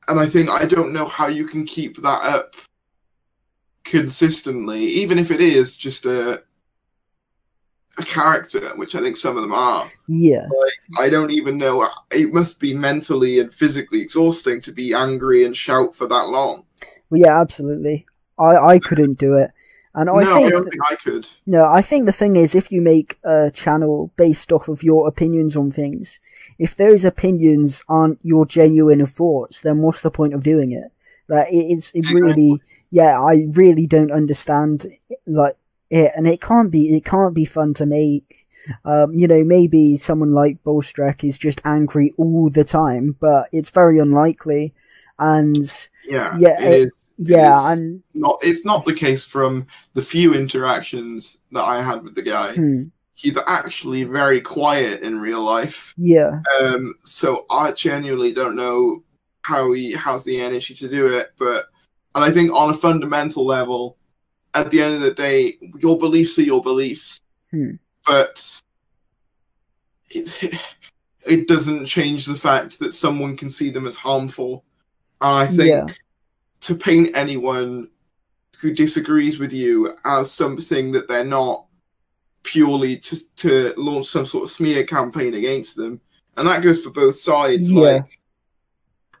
And I think I don't know how you can keep that up consistently, even if it is just a character, which I think some of them are. Yeah. Like, I don't even know. It must be mentally and physically exhausting to be angry and shout for that long. Well, yeah, absolutely. I couldn't do it. And I don't think I could. No, I think the thing is, if you make a channel based off of your opinions on things, if those opinions aren't your genuine thoughts, then what's the point of doing it? Like, I really don't understand, like, it, and it can't be fun to make. You know, maybe someone like Bolstrek is just angry all the time, but it's very unlikely. And it is. Yeah, and it's not the case from the few interactions that I had with the guy. He's actually very quiet in real life. Yeah. So I genuinely don't know how he has the energy to do it, and I think on a fundamental level, at the end of the day, your beliefs are your beliefs. But it doesn't change the fact that someone can see them as harmful. And I think to paint anyone who disagrees with you as something that they're not, purely to launch some sort of smear campaign against them, and that goes for both sides. Like,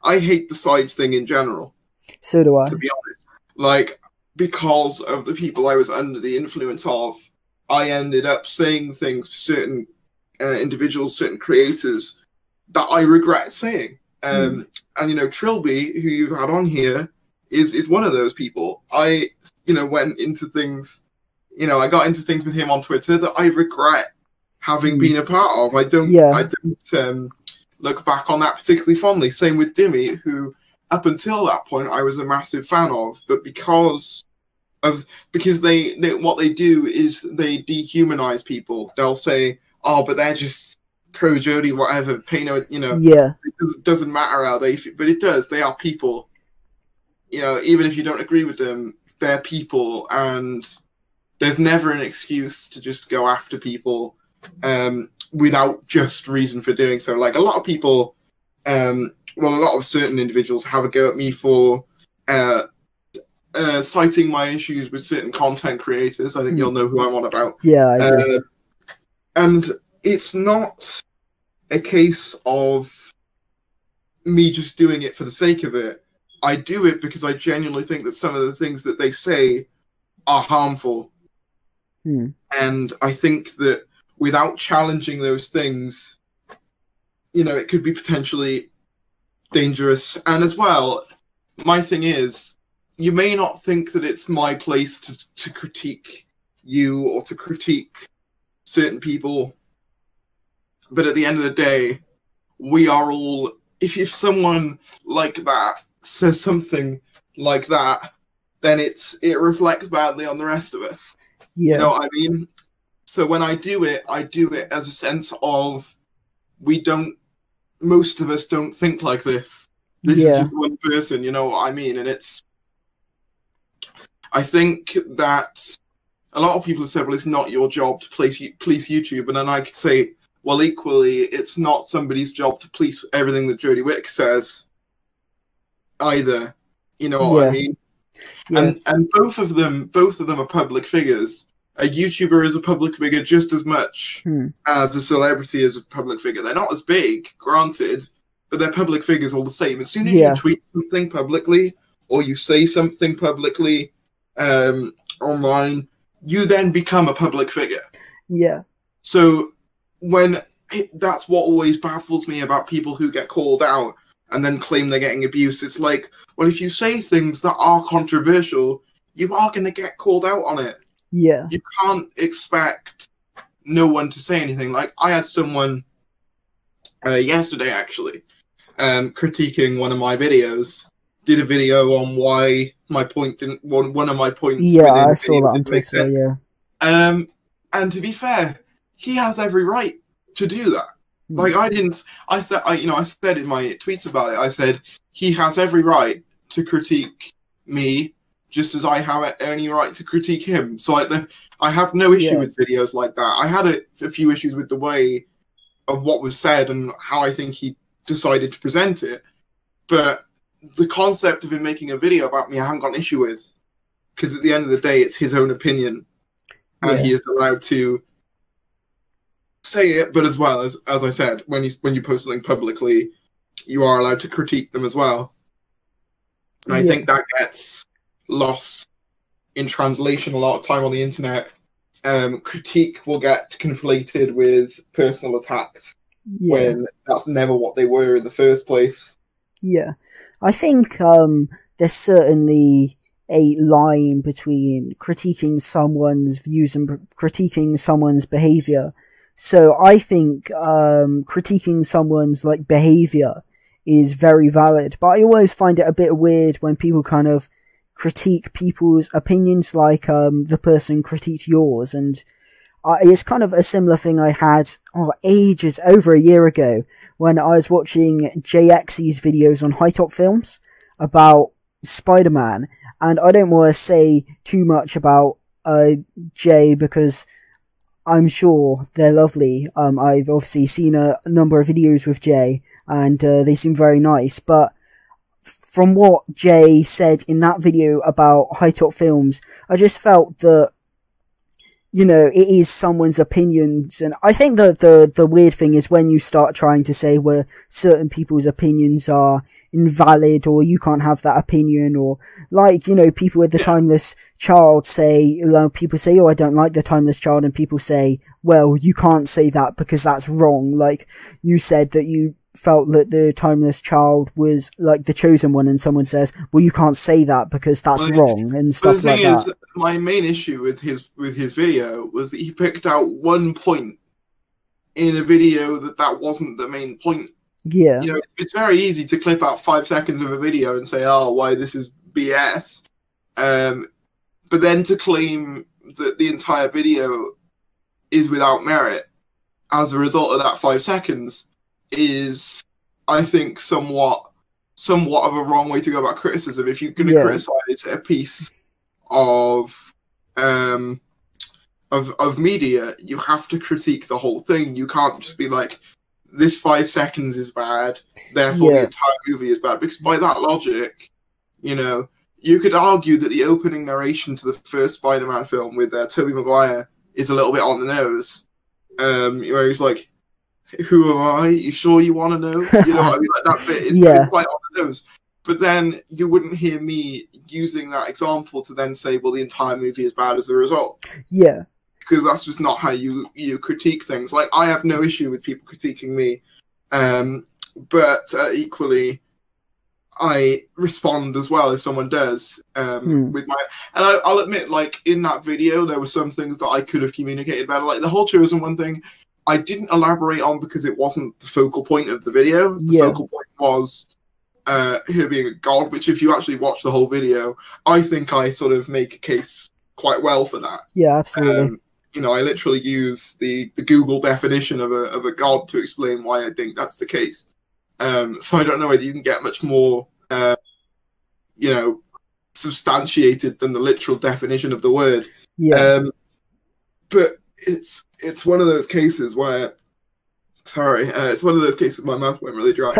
I hate the sides thing in general. So do I. To be honest. Like, because of the people I was under the influence of, I ended up saying things to certain individuals, certain creators that I regret saying. And, you know, Trilby, who you've had on here, is one of those people. I, you know, went into things, you know, I got into things with him on Twitter that I regret having been a part of. I don't look back on that particularly fondly. Same with Dimmy, who up until that point I was a massive fan of, but because they what they do is they dehumanize people. They'll say, oh, but they're just pro Jody, whatever, pay no, you know, it doesn't matter how they feel, but it does. They are people. You know, even if you don't agree with them, they're people, and there's never an excuse to just go after people without just reason for doing so. Like, a lot of people, a lot of certain individuals have a go at me for citing my issues with certain content creators. I think you'll know who I'm on about. Yeah, I do. And it's not a case of me just doing it for the sake of it. I do it because I genuinely think that some of the things that they say are harmful. And I think that without challenging those things, you know, it could be potentially dangerous. And as well, my thing is, you may not think that it's my place to critique you or to critique certain people, but at the end of the day, we are all, if someone like that says something like that, then it reflects badly on the rest of us. You know what I mean? So when I do it as a sense of, most of us don't think like this. This is just one person, you know what I mean? And I think that a lot of people have said, well, it's not your job to police YouTube. And then I could say, well, equally, it's not somebody's job to police everything that Jodie Whittaker says either. You know what I mean? Yeah. And both of them are public figures. A YouTuber is a public figure just as much as a celebrity is a public figure. They're not as big, granted, but they're public figures all the same. As soon as you tweet something publicly or you say something publicly online, you then become a public figure. Yeah. So that's what always baffles me about people who get called out and then claim they're getting abuse. It's like, well, if you say things that are controversial, you are going to get called out on it. Yeah. You can't expect no one to say anything. Like, I had someone yesterday, actually, critiquing one of my videos, did a video on why my point didn't, one of my points. Yeah, I saw that on Twitter, yeah. And to be fair, he has every right to do that. Like, I said in my tweets about it, I said, he has every right to critique me, just as I have any right to critique him. So I have no issue with videos like that. I had a few issues with the way of what was said and how I think he decided to present it. But the concept of him making a video about me, I haven't got an issue with. Because at the end of the day, it's his own opinion. And he is allowed to say it, but as well, as I said, when you post something publicly, you are allowed to critique them as well. And I think that gets lost in translation a lot of time on the internet. Critique will get conflated with personal attacks when that's never what they were in the first place. Yeah. I think there's certainly a line between critiquing someone's views and critiquing someone's behavior. So I think critiquing someone's behavior is very valid, but I always find it a bit weird when people kind of critique people's opinions, like the person critiqued yours, and it's kind of a similar thing I had over a year ago when I was watching JX's videos on High Top Films about Spider-Man, and I don't want to say too much about Jay because I'm sure they're lovely. I've obviously seen a number of videos with Jay, and they seem very nice, but from what Jay said in that video about High Top Films, I just felt that you know, it is someone's opinions. And I think that the weird thing is when you start trying to say where certain people's opinions are invalid, or you can't have that opinion, or like, you know, people with the Timeless Child say, people say, oh, I don't like the Timeless Child, and people say, well, you can't say that because that's wrong. Like, you said that you felt that the Timeless Child was like the chosen one, and someone says, well, you can't say that because that's wrong, and stuff like that. My main issue with his video was that he picked out one point in a video that wasn't the main point. Yeah. You know, it's very easy to clip out 5 seconds of a video and say, oh, why this is BS. But then to claim that the entire video is without merit as a result of that 5 seconds is, I think, somewhat of a wrong way to go about criticism. If you're going to criticize a piece of media, you have to critique the whole thing. You can't just be like, this 5 seconds is bad, therefore the entire movie is bad. Because by that logic, you know, you could argue that the opening narration to the first Spider-Man film with Tobey Maguire is a little bit on the nose. Where he's like, who am I? You sure you want to know? You know what I mean? Like, that bit is quite on the nose. But then you wouldn't hear me using that example to then say, well, the entire movie is bad as a result. Yeah. Because that's just not how you critique things. Like, I have no issue with people critiquing me, but equally, I respond as well if someone does. With my, and I'll admit, like, in that video, there were some things that I could have communicated better. Like the whole Chosen One thing, I didn't elaborate on because it wasn't the focal point of the video. The focal point was her being a god, which if you actually watch the whole video, I think I sort of make a case quite well for that. Yeah, absolutely. You know, I literally use the Google definition of a god to explain why I think that's the case. So I don't know whether you can get much more, you know, substantiated than the literal definition of the word. Yeah. But it's one of those cases where, it's one of those cases. My mouth went really dry.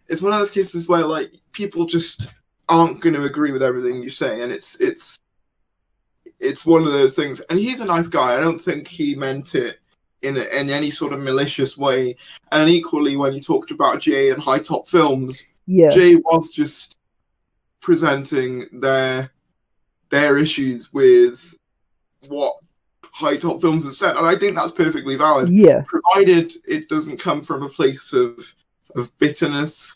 It's one of those cases where, like, people just aren't going to agree with everything you say, and it's one of those things. And he's a nice guy. I don't think he meant it in any sort of malicious way. And equally, when you talked about Jay and High Top Films, Jay was just presenting their issues with what High Top Films has said, and I think that's perfectly valid. Yeah, provided it doesn't come from a place of bitterness,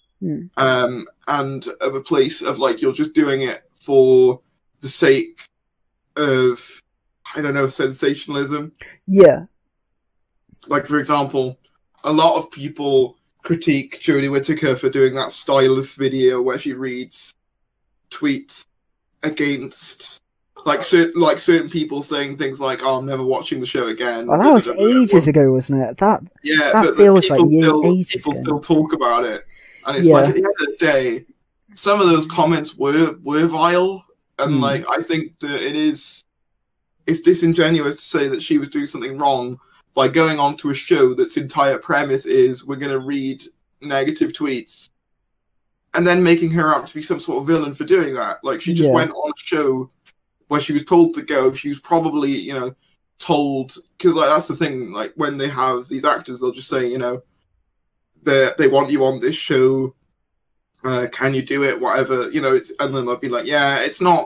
and of a place of, like, you're just doing it for the sake of, I don't know, sensationalism. Yeah. Like, for example, a lot of people critique Jodie Whittaker for doing that stylist video where she reads tweets against, like certain people saying things like, "Oh, I'm never watching the show again." Oh, that was ages ago, wasn't it? That feels like ages ago. People still talk about it, and it's like, at the end of the day, some of those comments were vile, and like, I think that it's disingenuous to say that she was doing something wrong by going on to a show that's entire premise is we're going to read negative tweets, and then making her out to be some sort of villain for doing that. Like, she just went on a show where she was told to go. She was probably, you know, told, because, like, that's the thing, like, when they have these actors, they'll just say, you know, they want you on this show, can you do it, whatever, you know, and then they'll be like, yeah, it's not,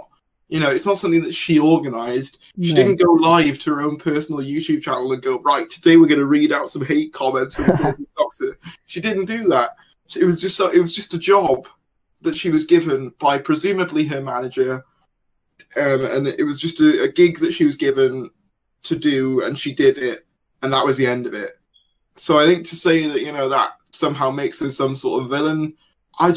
you know, it's not something that she organised. She didn't go live to her own personal YouTube channel and go, right, today we're going to read out some hate comments from the Doctor. She didn't do that. It was just a job that she was given by presumably her manager, and it was just a gig that she was given to do, and she did it, and that was the end of it. So I think to say that, you know, that somehow makes her some sort of villain, I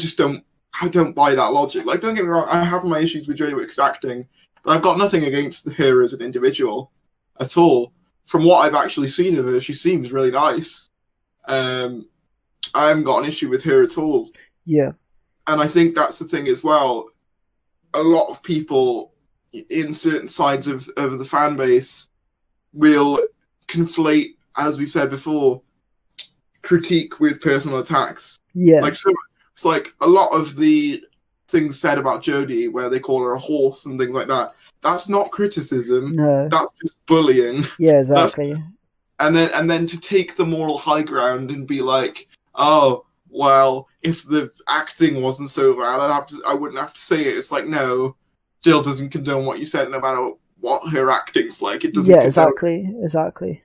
don't buy that logic. Like, don't get me wrong, I have my issues with Jodie Whittaker's acting, but I've got nothing against her as an individual at all. From what I've actually seen of her, she seems really nice. I haven't got an issue with her at all. Yeah. And I think that's the thing as well. A lot of people in certain sides of the fan base will conflate, as we've said before, critique with personal attacks. Yeah. Like, so it's like a lot of the things said about Jodie where they call her a horse and things like that. That's not criticism. No. That's just bullying. Yeah, exactly. And then to take the moral high ground and be like, oh, well, if the acting wasn't so bad, I wouldn't have to say it. It's like, no, Jill doesn't condone what you said, no matter what her acting's like. It doesn't. Yeah, exactly.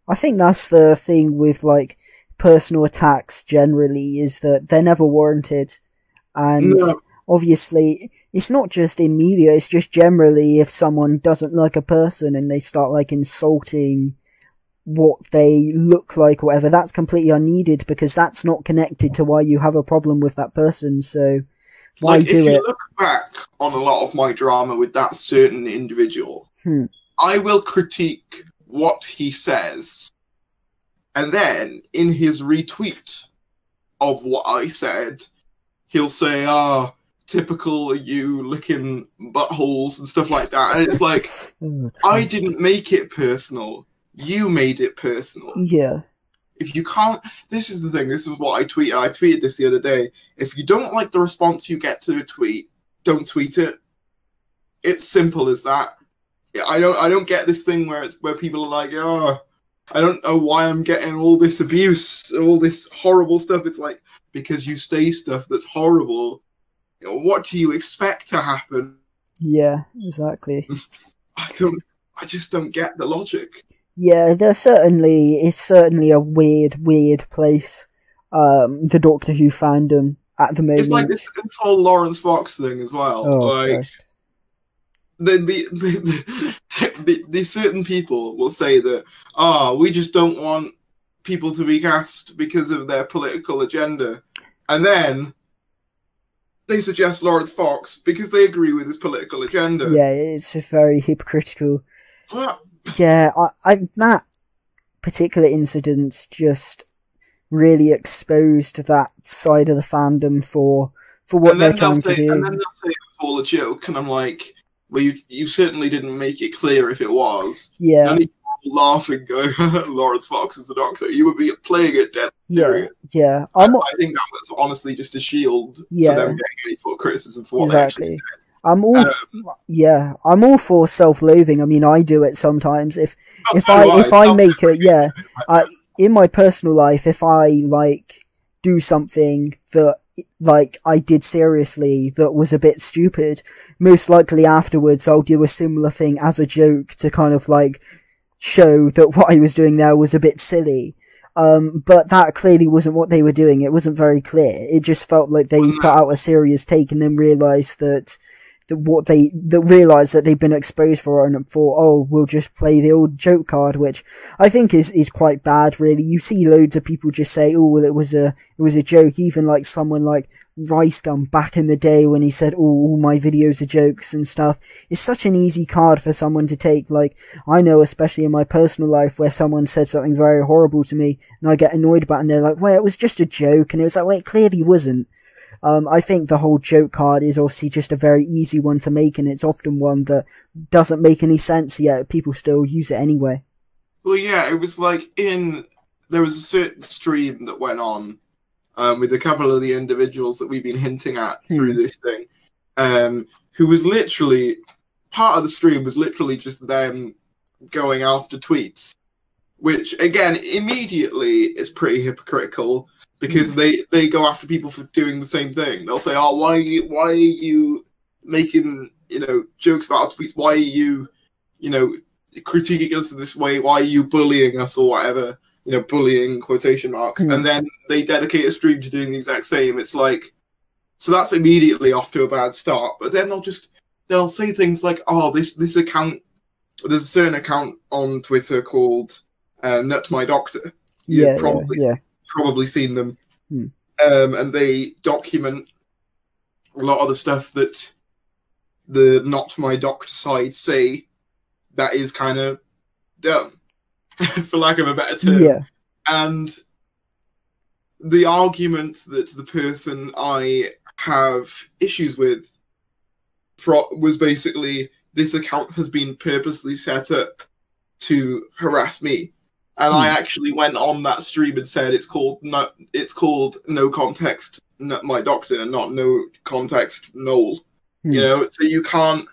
I think that's the thing with like personal attacks generally, is that they're never warranted, and obviously it's not just in media. It's just generally if someone doesn't like a person and they start like insulting what they look like or whatever, that's completely unneeded, because that's not connected to why you have a problem with that person, so why like, do it? If you look back on a lot of my drama with that certain individual, I will critique what he says, and then in his retweet of what I said, he'll say, typical you licking buttholes and stuff like that, and it's like, I didn't make it personal. You made it personal. Yeah. If you can't... This is the thing. This is what I tweeted. I tweeted this the other day. If you don't like the response you get to a tweet, don't tweet it. It's simple as that. I don't get this thing where people are like, I don't know why I'm getting all this abuse, all this horrible stuff. It's like, because you say stuff that's horrible. What do you expect to happen? Yeah, exactly. I just don't get the logic. Yeah, it's certainly a weird place, the Doctor Who fandom at the moment. It's like this whole Lawrence Fox thing as well. Oh, like, Christ. The certain people will say that, we just don't want people to be cast because of their political agenda. And then they suggest Lawrence Fox because they agree with his political agenda. Yeah, it's very hypocritical. What? Yeah, that particular incident just really exposed that side of the fandom for what they're trying to do. And then they'll say it was all a joke, and I'm like, well, you certainly didn't make it clear if it was. Yeah. And people laughing, going, Lawrence Fox is the Doctor. You would be playing it dead serious. Yeah. I think that was honestly just a shield to them getting any sort of criticism for what they actually said. I'm all for self-loathing. I mean, I do it sometimes. If I make it, in my personal life, if I like do something that like I did seriously that was a bit stupid, most likely afterwards I'll do a similar thing as a joke to kind of like show that what I was doing there was a bit silly. But that clearly wasn't what they were doing. It wasn't very clear. It just felt like they put out a serious take and then realised that realised that they've been exposed for and thought, we'll just play the old joke card, which I think is quite bad, really. You see loads of people just say, it was a joke, even like someone like Rice Gum back in the day when he said, all my videos are jokes and stuff. It's such an easy card for someone to take. Like, I know, especially in my personal life, where someone said something very horrible to me and I get annoyed about it and they're like, well, it was just a joke, and it was like, well, it clearly wasn't. I think the whole joke card is obviously just a very easy one to make, and it's often one that doesn't make any sense, yet people still use it anyway. Well, yeah, it was like there was a certain stream that went on with a couple of the individuals that we've been hinting at through this thing, who was literally, part of the stream was literally just them going after tweets, which, again, immediately is pretty hypocritical. Because they go after people for doing the same thing. They'll say, why are you making, jokes about our tweets? Why are you, critiquing us this way? Why are you bullying us or whatever? Bullying quotation marks. And then they dedicate a stream to doing the exact same. It's like, so that's immediately off to a bad start. But then they'll say things like, this account, there's a certain account on Twitter called Nut My Doctor. Probably seen them, and they document a lot of the stuff that the Not My Doctor side say that is kind of dumb, for lack of a better term. Yeah. And the argument that the person I have issues with was basically, this account has been purposely set up to harass me. And I actually went on that stream and said it's called No Context my doctor, not no context null. You know, so you can't,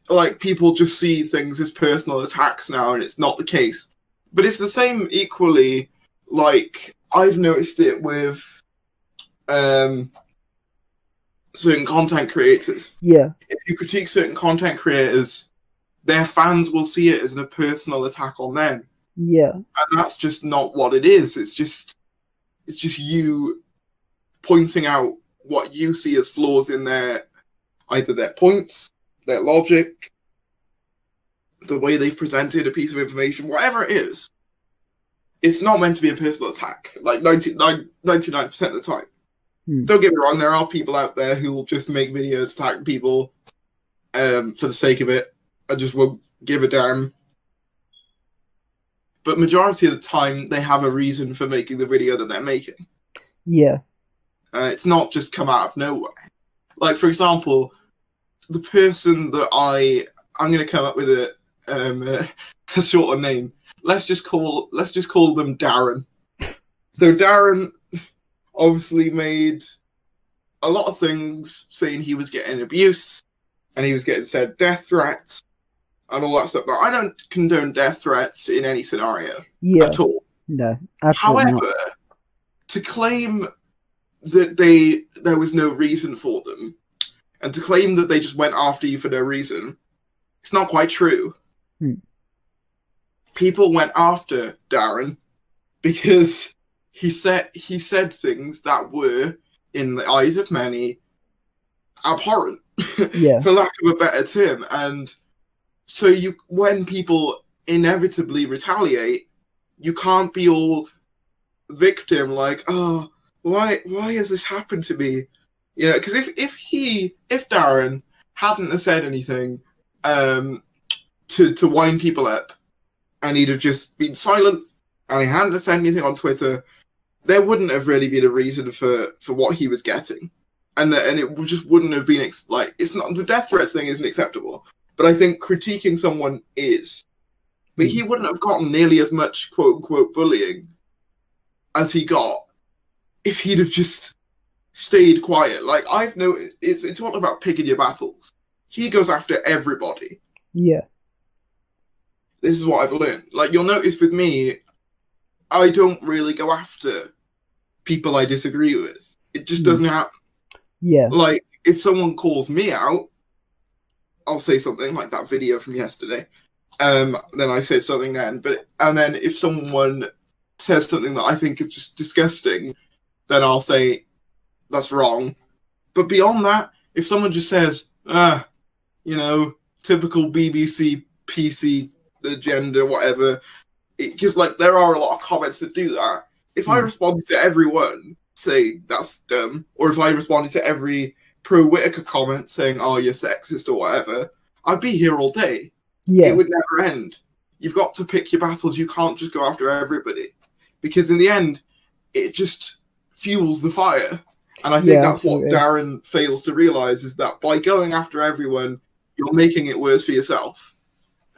like, people just see things as personal attacks now, and it's not the case. But it's the same equally, like, I've noticed it with certain content creators. Yeah. If you critique certain content creators, their fans will see it as a personal attack on them. Yeah. And that's just not what it is. It's just you pointing out what you see as flaws in either their points, their logic, the way they've presented a piece of information, whatever it is. It's not meant to be a personal attack, like 99% of the time. Don't get me wrong, there are people out there who will just make videos attacking people for the sake of it. I just won't give a damn. But majority of the time, they have a reason for making the video that they're making. Yeah. It's not just come out of nowhere. Like, for example, the person that I'm going to come up with a shorter name. Let's just call them Darren. So Darren obviously made a lot of things saying he was getting abuse and he was getting said death threats and all that stuff. But I don't condone death threats in any scenario at all. No, absolutely However, not. To claim that there was no reason for them, and to claim that they just went after you for no reason, it's not quite true. People went after Darren because he said things that were, in the eyes of many, abhorrent, for lack of a better term. And so when people inevitably retaliate, you can't be all victim, like, oh, why has this happened to me? Yeah, because if Darren hadn't said anything to wind people up, and he'd have just been silent, and he hadn't said anything on Twitter, there wouldn't have really been a reason for what he was getting, and it just wouldn't have been like, it's not, the death threats thing isn't acceptable, but I think critiquing someone is. But he wouldn't have gotten nearly as much quote unquote bullying as he got if he'd have just stayed quiet. Like, I've noticed, it's all about picking your battles. He goes after everybody. Yeah. This is what I've learned. Like, you'll notice with me, I don't really go after people I disagree with. It just doesn't happen. Yeah. Like, if someone calls me out, I'll say something like that video from yesterday. Then I said something then. And then if someone says something that I think is just disgusting, then I'll say, that's wrong. But beyond that, if someone just says, typical BBC, PC, agenda, whatever, because, like, there are a lot of comments that do that. If I responded to everyone, say, that's dumb, or if I responded to every pro-Whittaker comment saying, oh, you're sexist or whatever, I'd be here all day. Yeah. It would never end. You've got to pick your battles. You can't just go after everybody. Because in the end, it just fuels the fire. And I think that's what Darren fails to realise, is that by going after everyone, you're making it worse for yourself.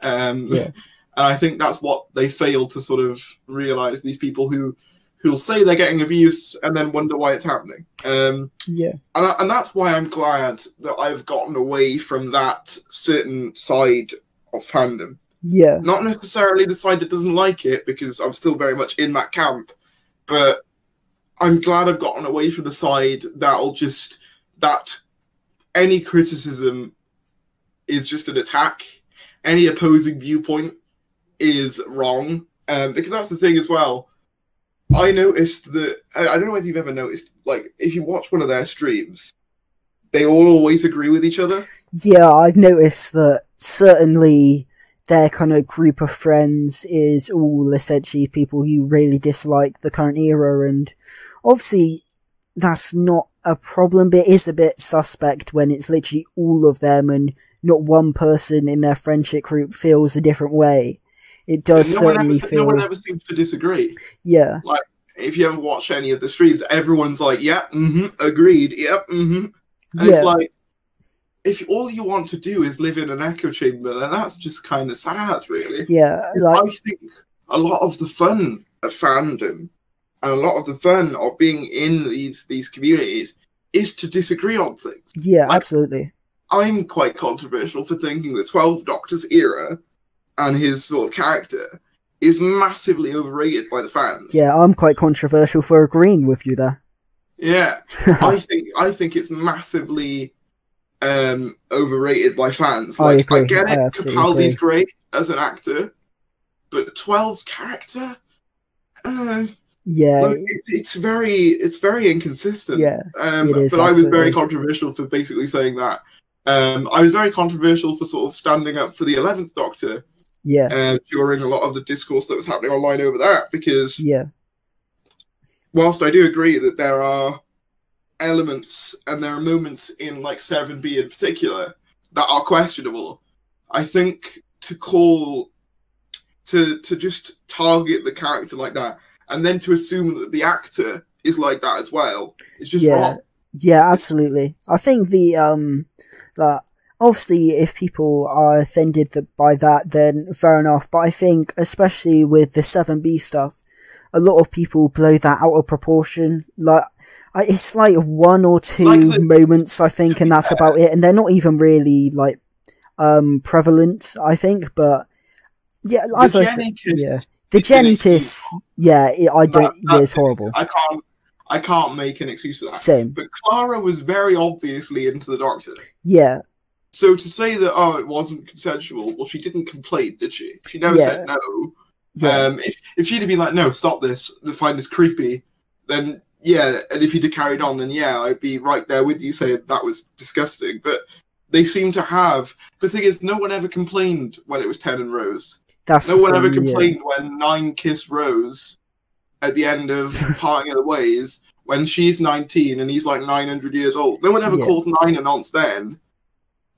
And I think that's what they fail to sort of realise, these people who'll say they're getting abuse and then wonder why it's happening. And that's why I'm glad that I've gotten away from that certain side of fandom. Yeah. Not necessarily the side that doesn't like it, because I'm still very much in that camp, but I'm glad I've gotten away from the side that any criticism is just an attack. Any opposing viewpoint is wrong. Because that's the thing as well. I noticed that, I don't know whether you've ever noticed, like, if you watch one of their streams, they all always agree with each other. Yeah, I've noticed that certainly their kind of group of friends is all essentially people who really dislike the current era, and obviously that's not a problem, but it is a bit suspect when it's literally all of them and not one person in their friendship group feels a different way. It does certainly feel... No one ever seems to disagree. Yeah. Like, if you ever watch any of the streams, everyone's like, yeah, agreed, yep, And it's like, if all you want to do is live in an echo chamber, then that's just kind of sad, really. Yeah. I think a lot of the fun of fandom and a lot of the fun of being in these communities is to disagree on things. Yeah, like, absolutely. I'm quite controversial for thinking the 12th Doctor's era and his sort of character is massively overrated by the fans. Yeah, I'm quite controversial for agreeing with you there. Yeah, I think it's massively overrated by fans. Like, I get it, Capaldi's great as an actor, but 12's character, yeah, like, it's very inconsistent. Yeah, it is, but I was very controversial for basically saying that. I was very controversial for sort of standing up for the 11th Doctor. Yeah. During a lot of the discourse that was happening online over that, because yeah, whilst I do agree that there are elements and there are moments in like 7B in particular that are questionable, I think to just target the character like that and then to assume that the actor is like that as well is just wrong. Yeah, absolutely. I think that obviously if people are offended by that, then fair enough, but I think especially with the 7B stuff, a lot of people blow that out of proportion. Like, it's like one or two moments, I think, and that's about it. And they're not even really like prevalent, I think. But yeah, as I said, the Jenny kiss, it's horrible. I can't make an excuse for that. Same. But Clara was very obviously into the Doctor. Yeah. So to say that it wasn't consensual, well, she didn't complain, did she? She never said no. Yeah. If she'd have been like, no, stop this, I find this creepy, then yeah, and if he'd have carried on, then yeah, I'd be right there with you saying that was disgusting. But they seem to have. The thing is, no one ever complained when it was 10 and Rose. No one ever complained when 9 kissed Rose at the end of Parting of the Ways, when she's 19 and he's like 900 years old. No one ever calls 9 a nonce then.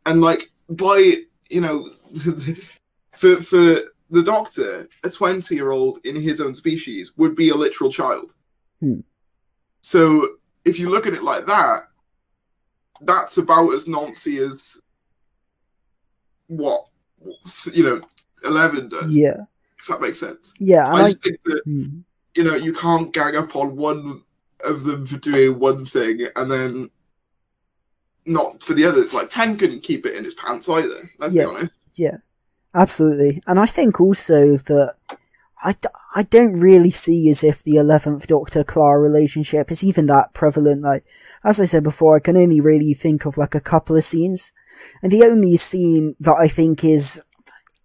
And like, by, you know, for the Doctor, a 20-year-old in his own species would be a literal child. So if you look at it like that, that's about as noncy as what, you know, 11 does. Yeah. If that makes sense. Yeah. I just think that, you know, you can't gang up on one of them for doing one thing and then not for the others. Like, 10 couldn't keep it in his pants either, let's be honest. Yeah, absolutely. And I think also that I don't really see as if the 11th Doctor Clara relationship is even that prevalent. Like, as I said before, I can only really think of like a couple of scenes. And the only scene that I think is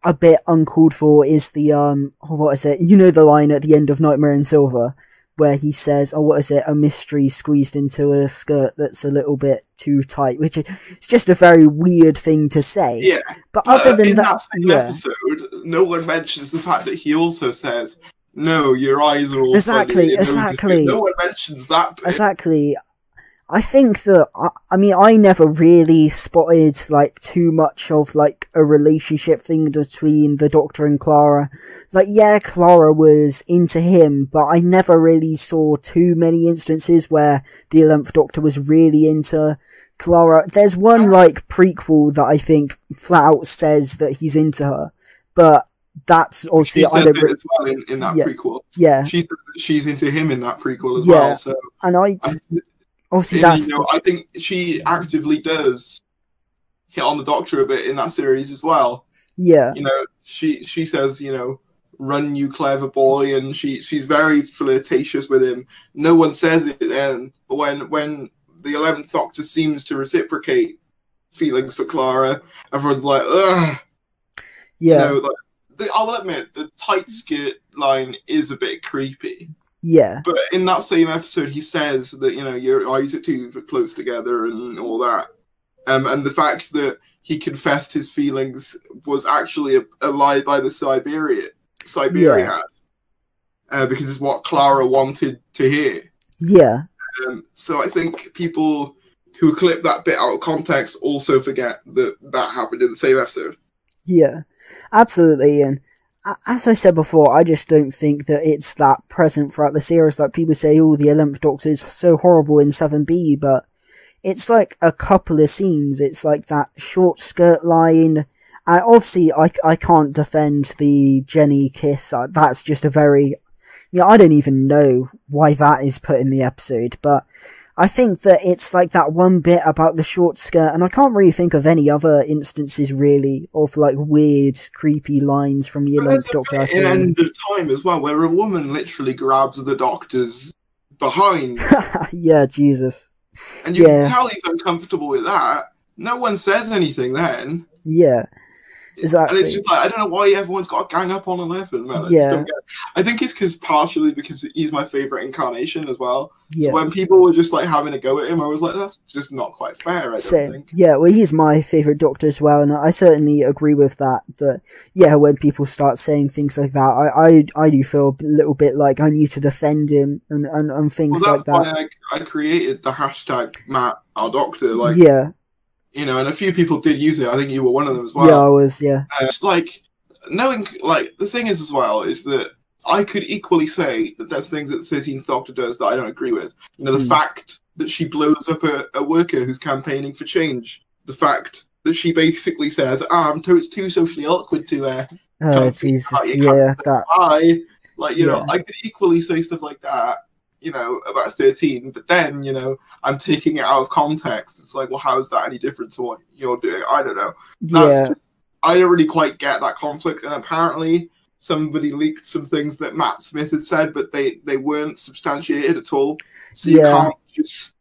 a bit uncalled for is the, what is it? You know the line at the end of Nightmare in Silver, where he says, what is it? A mystery squeezed into a skirt that's a little bit too tight, which is just a very weird thing to say. Yeah. But other than in that episode, no one mentions the fact that he also says, no, your eyes are all Exactly. No one mentions that bit. Exactly. I think that, I mean, I never really spotted, like, too much of, like, a relationship thing between the Doctor and Clara. Like, yeah, Clara was into him, but I never really saw too many instances where the 11th Doctor was really into Clara. There's one, like, prequel that I think flat out says that he's into her, but that's obviously... I don't as well in that prequel. Yeah. She says that she's into him in that prequel as well, so... And obviously, that's... You know, I think she actively does hit on the Doctor a bit in that series as well. Yeah. You know, she says, you know, run you clever boy, and she's very flirtatious with him. No one says it then, but when the 11th Doctor seems to reciprocate feelings for Clara, everyone's like, ugh. Yeah. You know, like, I'll admit, the tight skirt line is a bit creepy. Yeah. But in that same episode, he says that, you know, your eyes are too close together and all that. And the fact that he confessed his feelings was actually a lie by the Siberia because it's what Clara wanted to hear. Yeah. So I think people who clip that bit out of context also forget that happened in the same episode. Yeah, absolutely. And as I said before, I just don't think that it's that present throughout the series. Like, people say, oh, the 11th Doctor is so horrible in 7B, but it's like a couple of scenes. It's like that short skirt line. And obviously, I can't defend the Jenny kiss. That's just a very Yeah, I don't even know why that is put in the episode, but I think that it's like that one bit about the short skirt, and I can't really think of any other instances really of like weird, creepy lines from the 11th Doctor. In End of Time as well, where a woman literally grabs the Doctor's behind. Yeah, Jesus. And you can tell he's uncomfortable with that. No one says anything then. Yeah. Exactly. And it's just like, I don't know why everyone's got to gang up on 11, man. I think it's partially because he's my favourite incarnation as well. Yeah. So when people were just like having a go at him, I was like, that's just not quite fair, I don't think. Yeah, well, he's my favourite Doctor as well, and I certainly agree with that. That, yeah, when people start saying things like that, I do feel a little bit like I need to defend him and things like that. That's why I created the hashtag Matt, our Doctor. Like, yeah. You know, and a few people did use it. I think you were one of them as well. Yeah, I was, yeah. It's like, knowing, like, the thing is as well, is that I could equally say that there's things that the 13th Doctor does that I don't agree with. You know, the fact that she blows up a worker who's campaigning for change. The fact that she basically says, it's too socially awkward to, oh, Jesus, yeah, that. Like, you know, I could equally say stuff like that, you know, about 13, but then, you know, I'm taking it out of context. It's like, well, how is that any different to what you're doing? I don't know. I don't really quite get that conflict, and apparently somebody leaked some things that Matt Smith had said, but they weren't substantiated at all. So you can't just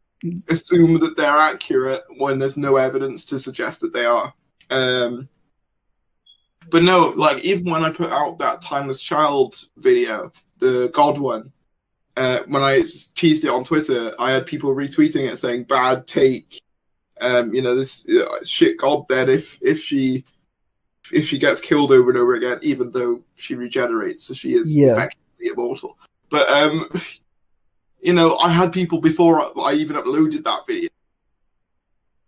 assume that they're accurate when there's no evidence to suggest that they are. But no, like, even when I put out that Timeless Child video, the God one, when I teased it on Twitter, I had people retweeting it saying, bad take, you know, this shit God dead if she gets killed over and over again, even though she regenerates, so she is effectively immortal. But, you know, I had people before I even uploaded that video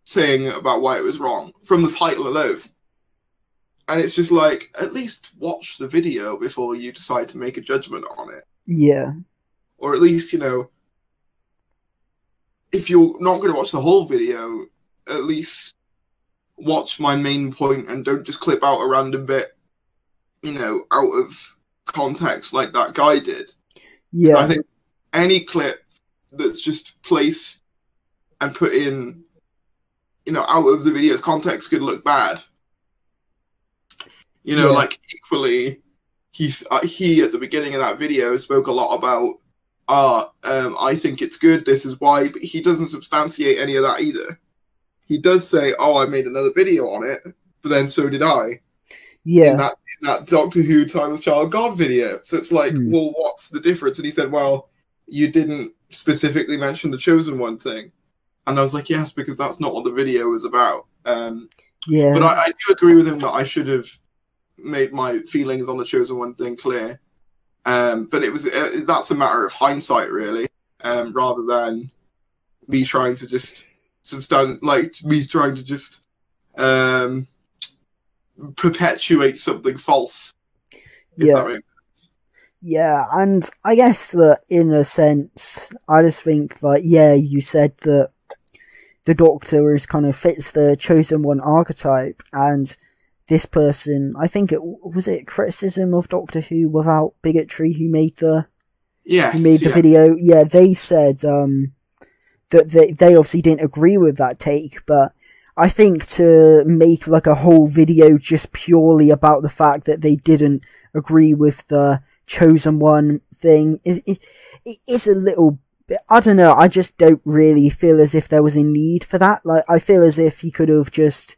saying about why it was wrong, from the title alone. And it's just like, at least watch the video before you decide to make a judgment on it. Yeah. Or at least, you know, if you're not going to watch the whole video, at least watch my main point and don't just clip out a random bit, you know, out of context like that guy did. Yeah. I think any clip that's just placed and put in, you know, out of the video's context could look bad. You know, like, equally, he at the beginning of that video spoke a lot about, I think it's good, this is why, but he doesn't substantiate any of that either. He does say, I made another video on it, but then so did I. Yeah. In that Doctor Who Timeless Child God video. So it's like, well, what's the difference? And he said, well, you didn't specifically mention the Chosen One thing. And I was like, yes, because that's not what the video was about. Yeah. But I do agree with him that I should have made my feelings on the Chosen One thing clear. But it was that's a matter of hindsight, really, rather than me trying to just perpetuate something false. Yeah. Yeah, and I guess that in a sense, I just think like, you said that the Doctor fits the Chosen One archetype, and this person, I think it criticism of Doctor Who Without Bigotry who made the video. Yeah, they said that they obviously didn't agree with that take, but I think to make like a whole video just purely about the fact that they didn't agree with the Chosen One thing is a little bit, I don't know, I just don't really feel as if there was a need for that. Like, I feel as if he could have just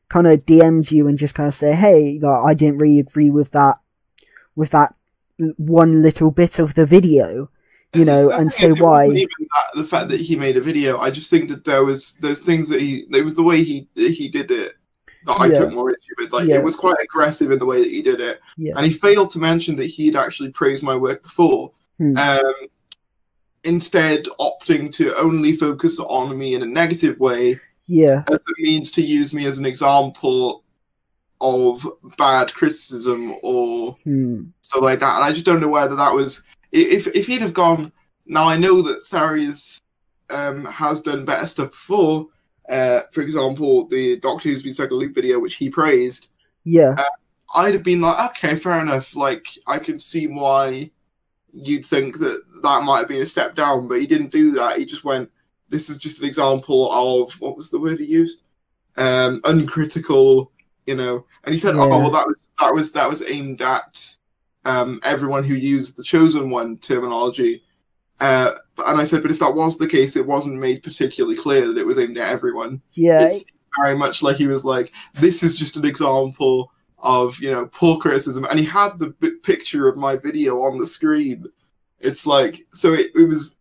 kind of DM'd you and just kind of say, hey, like, I didn't really agree with that one little bit of the video, you know, and say why. Even the fact that he made a video, I just think that there's things that it was the way he did it that I took more issue with. Like, it was quite aggressive in the way that he did it, and he failed to mention that he'd actually praised my work before. Instead, opting to only focus on me in a negative way. Yeah. As a means to use me as an example of bad criticism or stuff like that. And I just don't know whether that was... If he'd have gone... Now, I know that Tharius has done better stuff before. For example, the Doctor Who's Been Stuck in a Loop video, which he praised. Yeah. I'd have been like, okay, fair enough. Like, I can see why you'd think that that might have been a step down, but he didn't do that. He just went, this is just an example of, what was the word he used? Uncritical, you know. And he said, oh, well, that was aimed at everyone who used the Chosen One terminology. And I said, but if that was the case, it wasn't made particularly clear that it was aimed at everyone. Yeah. It's very much like he was like, this is just an example of, you know, poor criticism. And he had the picture of my video on the screen. It's like, so it was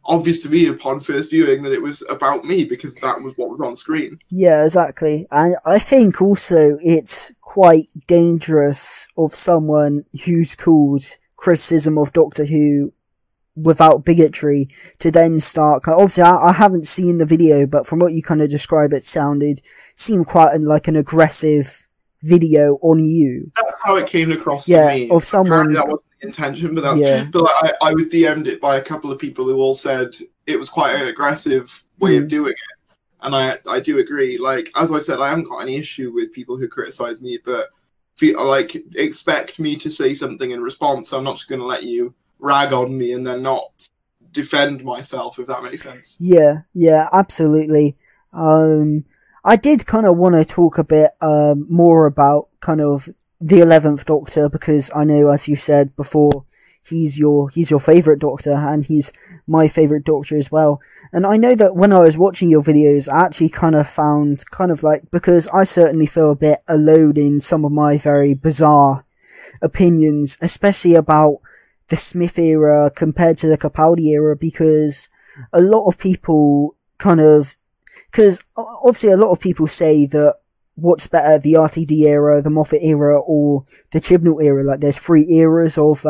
obvious to me upon first viewing that it was about me, because that was what was on screen. Yeah, exactly. And I think also it's quite dangerous of someone who's called criticism of Doctor Who without bigotry to then start obviously I haven't seen the video, but from what you kind of described, it seemed quite like an aggressive video on you. That's how it came across to me. Of someone. Apparently that wasn't the intention, but that's but like, I was DM'd it by a couple of people who all said it was quite an aggressive way of doing it, and I do agree. Like, as I've said, I haven't got any issue with people who criticise me, but like, expect me to say something in response. I'm not just going to let you rag on me and then not defend myself, if that makes sense. Yeah, absolutely. I did kind of want to talk a bit more about kind of the 11th Doctor, because I know, as you said before, he's your favourite Doctor, and he's my favourite Doctor as well. And I know that when I was watching your videos, I actually kind of found because I certainly feel a bit alone in some of my very bizarre opinions, especially about the Smith era compared to the Capaldi era, because a lot of people because obviously a lot of people say that what's better, the RTD era, the Moffat era, or the Chibnall era. Like, there's 3 eras of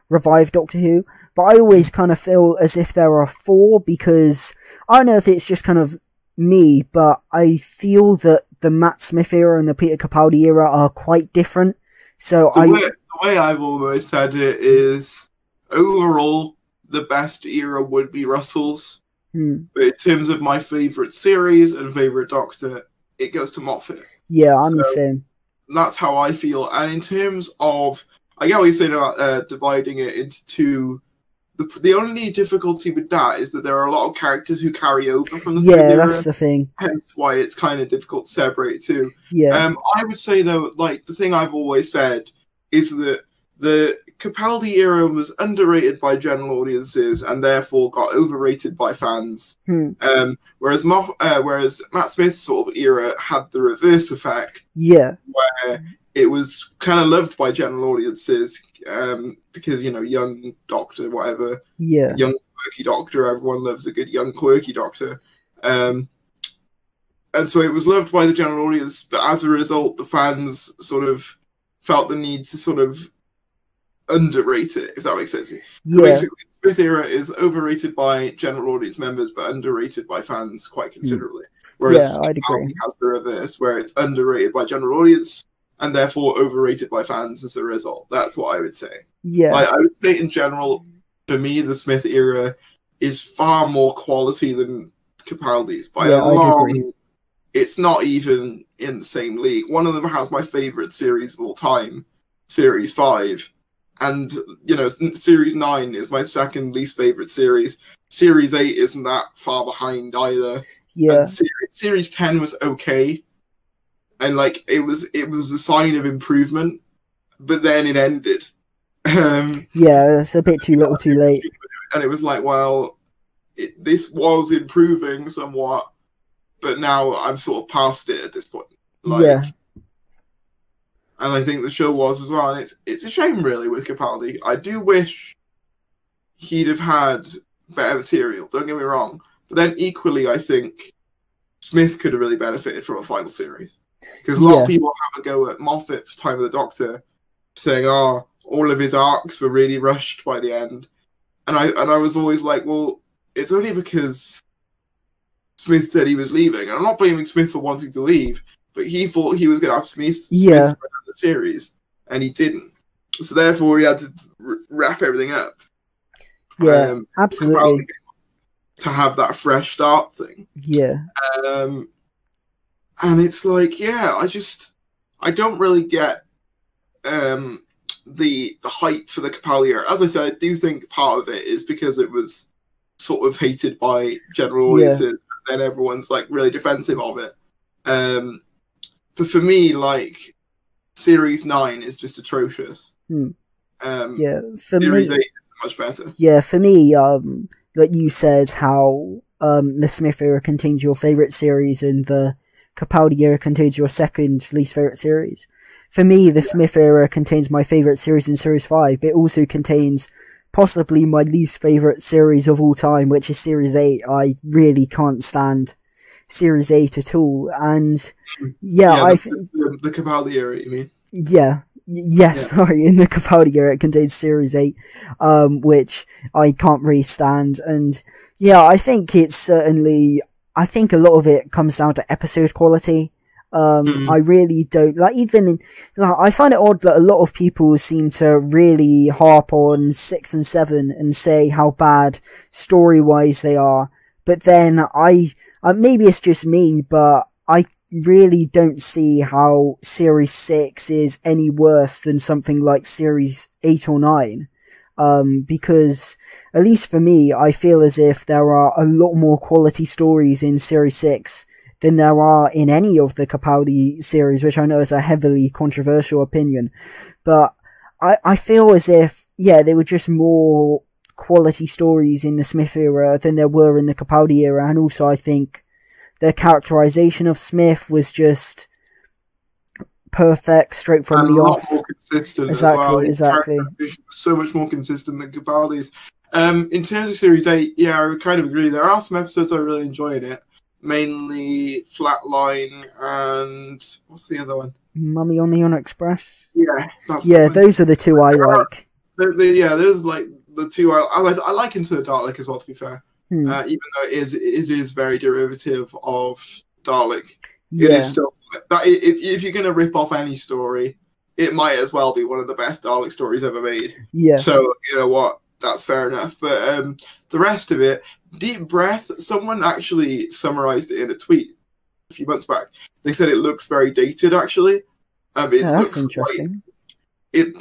revived Doctor Who, but I always kind of feel as if there are 4, because I don't know if it's just kind of me, but I feel that the Matt Smith era and the Peter Capaldi era are quite different. So the way I've always said it is, overall, the best era would be Russell's. But in terms of my favourite series and favourite Doctor, it goes to Moffat. Yeah, I'm the same. That's how I feel. And in terms of, I get what you're saying about dividing it into 2. The only difficulty with that is that there are a lot of characters who carry over from the era. That's the thing. Hence why it's kind of difficult to separate 2. Yeah. I would say, though, like, the thing I've always said is that the Capaldi era was underrated by general audiences and therefore got overrated by fans. Whereas Matt Smith's sort of era had the reverse effect. Yeah. Where it was kind of loved by general audiences because, you know, young Doctor, whatever. Yeah. Young quirky Doctor. Everyone loves a good young quirky Doctor. And so it was loved by the general audience, but as a result, the fans sort of felt the need to sort of underrate it, if that makes sense. So basically, the Smith era is overrated by general audience members, but underrated by fans quite considerably. Whereas I'd agree. has the reverse, where it's underrated by general audience and therefore overrated by fans as a result. That's what I would say. Yeah. I would say in general, for me, the Smith era is far more quality than Capaldi's. By a long, it's not even in the same league. One of them has my favourite series of all time, Series 5. And, you know, Series 9 is my second least favourite series. Series 8 isn't that far behind either. Yeah. And series 10 was okay. And, like, it was a sign of improvement. But then it ended. It's a bit too little too late. And it was like, well, this was improving somewhat. But now I'm sort of past it at this point. And I think the show was as well. And it's a shame, really, with Capaldi. I do wish he'd have had better material, don't get me wrong. But then equally, I think Smith could have really benefited from a final series. Because a lot of people have a go at Moffat for Time of the Doctor, saying, all of his arcs were really rushed by the end. And I was always like, well, it's only because Smith said he was leaving. And I'm not blaming Smith for wanting to leave, but he thought he was going to have Smith for another series, and he didn't. So therefore, he had to wrap everything up. Yeah, absolutely. To have that fresh start thing. Yeah. And it's like, I don't really get the hype for the Capaldi era. As I said, I do think part of it is because it was sort of hated by general audiences, and then everyone's like really defensive of it. But for me, like, Series 9 is just atrocious. For Series me, 8 is much better. Yeah, for me, like you said, how the Smith era contains your favourite series and the Capaldi era contains your second least favourite series. For me, the Smith era contains my favourite series in Series 5, but it also contains possibly my least favourite series of all time, which is Series 8. I really can't stand Series 8 at all, and the Capaldi era, you mean? Sorry, in the Capaldi era it contains Series 8, which I can't really stand, and I think it's certainly, I think a lot of it comes down to episode quality. I really don't, like, I find it odd that a lot of people seem to really harp on 6 and 7 and say how bad story-wise they are, but then maybe it's just me, but I really don't see how Series 6 is any worse than something like Series 8 or 9. Because, at least for me, I feel as if there are a lot more quality stories in Series 6 than there are in any of the Capaldi series, which I know is a heavily controversial opinion. But I feel as if, there were just more quality stories in the Smith era than there were in the Capaldi era, and also I think the characterization of Smith was just perfect, straight from the off. More consistent exactly. So much more consistent than Capaldi's. In terms of Series 8, I would kind of agree. There are some episodes I really enjoy in it. Mainly Flatline and what's the other one? Mummy on the Orient Express. Yeah, those are the two I like. There's like the two I like Into the Dalek as well, to be fair. Even though it is very derivative of Dalek. It is still that if you're gonna rip off any story, it might as well be one of the best Dalek stories ever made. So you know what? That's fair enough. But the rest of it, Deep Breath, someone actually summarized it in a tweet a few months back. They said it looks very dated, actually. That's interesting. And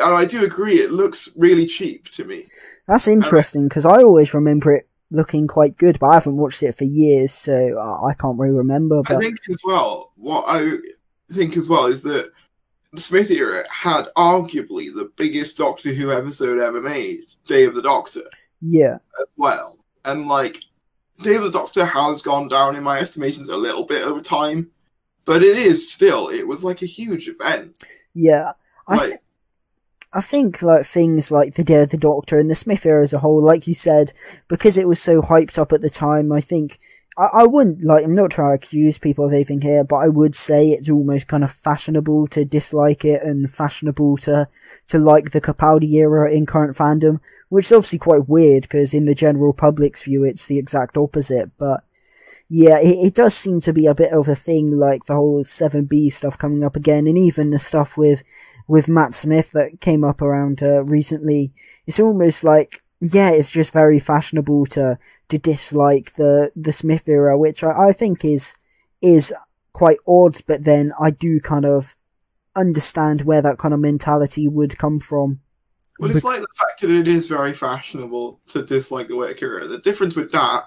I do agree, it looks really cheap to me. That's interesting, because I always remember it looking quite good, but I haven't watched it for years, so I can't really remember. But... I think as well, is that the Smith era had arguably the biggest Doctor Who episode ever made, Day of the Doctor. As well. And, like, Day of the Doctor has gone down, in my estimations, a little bit over time, but it was, like, a huge event. I think, like, things like the Day of the Doctor and the Smith era as a whole, like you said, because it was so hyped up at the time, I think, I wouldn't, like, I'm not trying to accuse people of anything here, but I would say it's almost kind of fashionable to dislike it and fashionable to like the Capaldi era in current fandom, which is obviously quite weird, because in the general public's view, it's the exact opposite, but it does seem to be a bit of a thing, like the whole 7B stuff coming up again, and even the stuff with Matt Smith that came up around recently. It's almost like, it's just very fashionable to dislike the Smith era, which I think is quite odd, but then I do kind of understand where that kind of mentality would come from. Well, it's like the fact that it is very fashionable to dislike the Whittaker era. The difference with that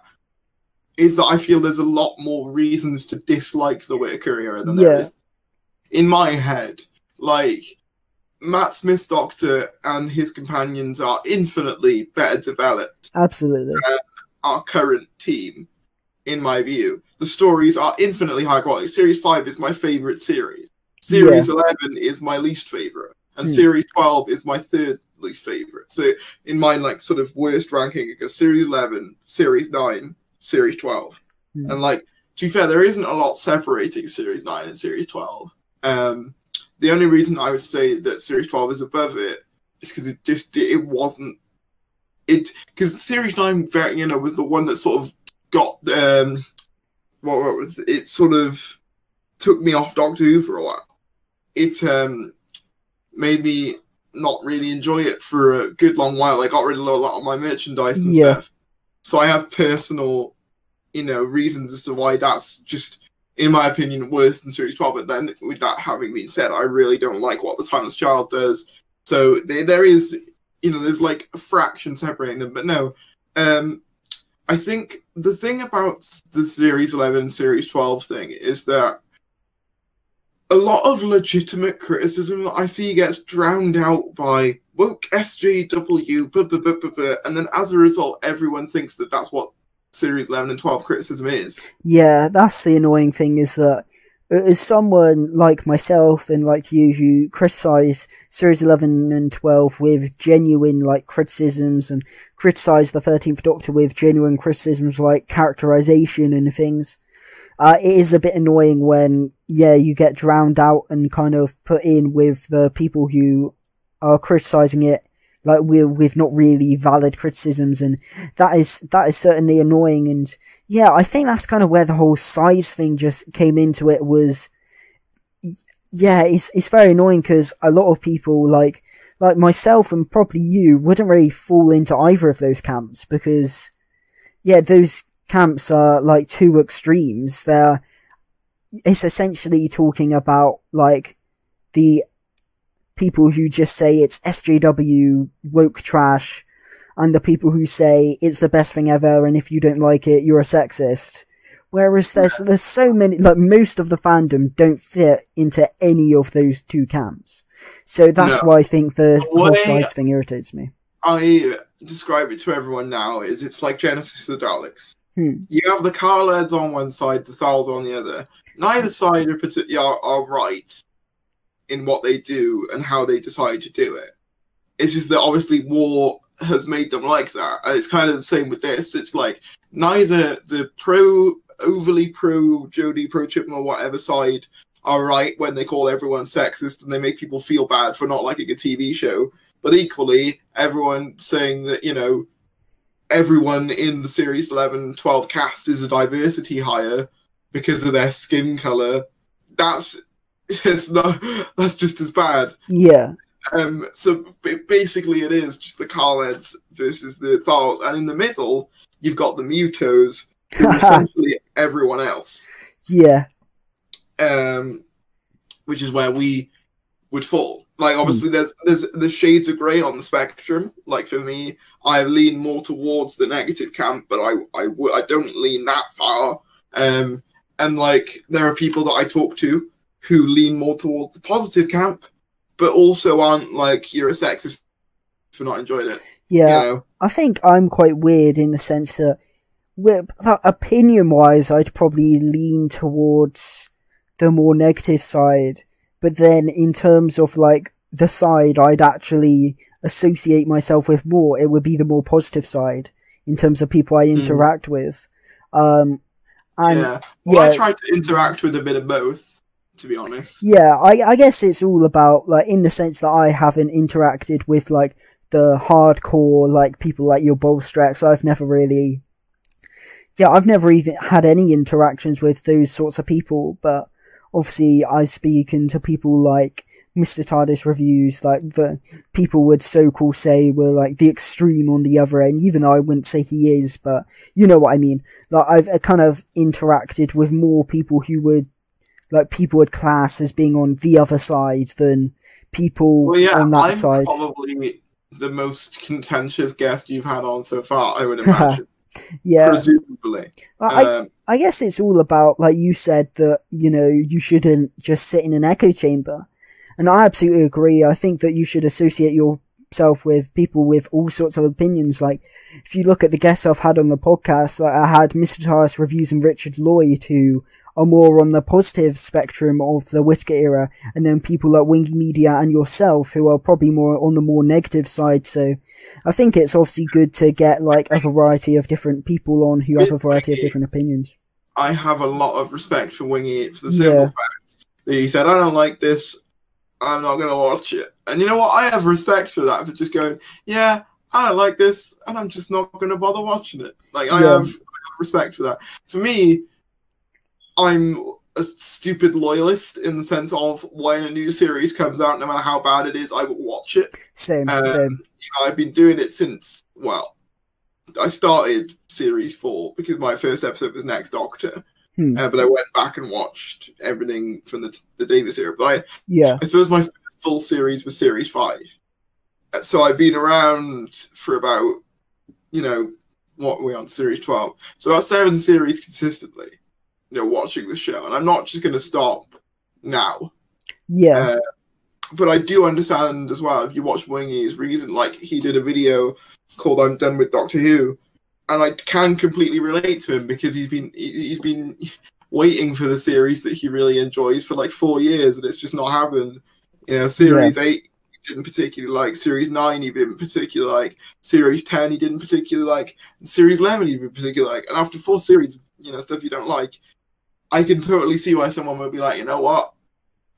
is that I feel there's a lot more reasons to dislike the Whittaker era than there is in my head. Like, Matt Smith's Doctor and his companions are infinitely better developed. Absolutely. Than our current team, in my view. The stories are infinitely high quality. Series 5 is my favourite series. Series 11 is my least favourite. And Series 12 is my third least favourite. So, in my, like, sort of worst ranking, it goes Series 11, Series 9, Series 12. And, like, to be fair, there isn't a lot separating Series 9 and Series 12. The only reason I would say that Series 12 is above it is because because Series 9 was the one that sort of got it sort of took me off Doctor Who for a while. It made me not really enjoy it for a good long while. I got rid of a lot of my merchandise and stuff. So I have personal, reasons as to why that's just, in my opinion, worse than Series 12. But then, with that having been said, I really don't like what The Timeless Child does. So there is, there's like a fraction separating them. But no, I think the thing about the Series 11, Series 12 thing is that a lot of legitimate criticism that I see gets drowned out by woke SJW, and then as a result, everyone thinks that that's what Series 11 and 12 criticism is. Yeah, that's the annoying thing, is that as someone like myself and like you who criticise Series 11 and 12 with genuine like criticisms, and criticise the 13th Doctor with genuine criticisms like characterisation and things, it is a bit annoying when, you get drowned out and kind of put in with the people who are criticising it like with not really valid criticisms, and that is certainly annoying. And I think that's kind of where the whole size thing just came into it. Was it's very annoying because a lot of people like myself and probably you wouldn't really fall into either of those camps, because those camps are like two extremes. It's essentially talking about like the people who just say it's SJW woke trash, and the people who say it's the best thing ever, and if you don't like it, you're a sexist. Whereas there's so many, like most of the fandom don't fit into any of those two camps. So that's why I think the whole sides thing irritates me. I describe it to everyone now is it's like Genesis of the Daleks. You have the Carleds on one side, the Thals on the other. Neither side are right in what they do and how they decide to do it. It's just that obviously war has made them like that. And it's kind of the same with this. It's like neither the overly pro Jodie, pro Chibnall, or whatever side are right when they call everyone sexist and they make people feel bad for not liking a TV show. But equally, everyone saying that, everyone in the Series 11, 12 cast is a diversity hire because of their skin colour. That's just as bad. Yeah. So basically it is just the Carleds versus the Thals, and in the middle, you've got the Mutos, who are essentially everyone else. Yeah. Which is where we would fall. Like, obviously, there's shades of grey on the spectrum. Like, for me, I lean more towards the negative camp, but I don't lean that far. And, like, there are people that I talk to who lean more towards the positive camp, but also aren't like, you're a sexist for not enjoying it. Yeah, I think I'm quite weird in the sense that, opinion-wise, I'd probably lean towards the more negative side, but then in terms of, like, the side I'd actually associate myself with more, it would be the more positive side, in terms of people I interact with. I try to interact with a bit of both, to be honest. Yeah, I guess it's all about, like, in the sense that I haven't interacted with, like, the hardcore, like, people like your Bolstrax. I've never even had any interactions with those sorts of people, but obviously I've spoken to people like Mr. TARDIS reviews, like, the people would so-called say were, like, the extreme on the other end, even though I wouldn't say he is, but you know what I mean. Like, I've kind of interacted with more people who would, like, people would class as being on the other side than people on that side. Probably the most contentious guest you've had on so far, I would imagine. Yeah. Presumably. I guess it's all about, like you said, that, you shouldn't just sit in an echo chamber. And I absolutely agree. I think that you should associate yourself with people with all sorts of opinions. Like, if you look at the guests I've had on the podcast, like, I had Mr. TARDIS Reviews and Richard Lloyd, who are more on the positive spectrum of the Whittaker era, and then people like Wingy Media and yourself, who are probably more on the more negative side. So I think it's obviously good to get, like, a variety of different people on who have a variety of different opinions. I have a lot of respect for Wingy for the simple fact that he said, I don't like this, I'm not going to watch it. And you know what? I have respect for that, for just going, I don't like this, and I'm just not going to bother watching it. Like, I have respect for that. For me, I'm a stupid loyalist in the sense of when a new series comes out, no matter how bad it is, I will watch it. Same. I've been doing it since, I started Series 4 because my first episode was Next Doctor. But I went back and watched everything from the Davis era. But I suppose my full series was Series 5. so I've been around for about, what are we on, series 12? So about 7 series consistently, watching the show. And I'm not just going to stop now. Yeah. But I do understand as well, if you watch Wingy's reason, like he did a video called I'm Done with Doctor Who, and I can completely relate to him because he's been waiting for the series that he really enjoys for like 4 years, and it's just not happened. Series 8 he didn't particularly like, Series 9 he didn't particularly like, Series 10 he didn't particularly like, and Series 11 he didn't particularly like. And after 4 series, stuff you don't like, I can totally see why someone would be like, you know what?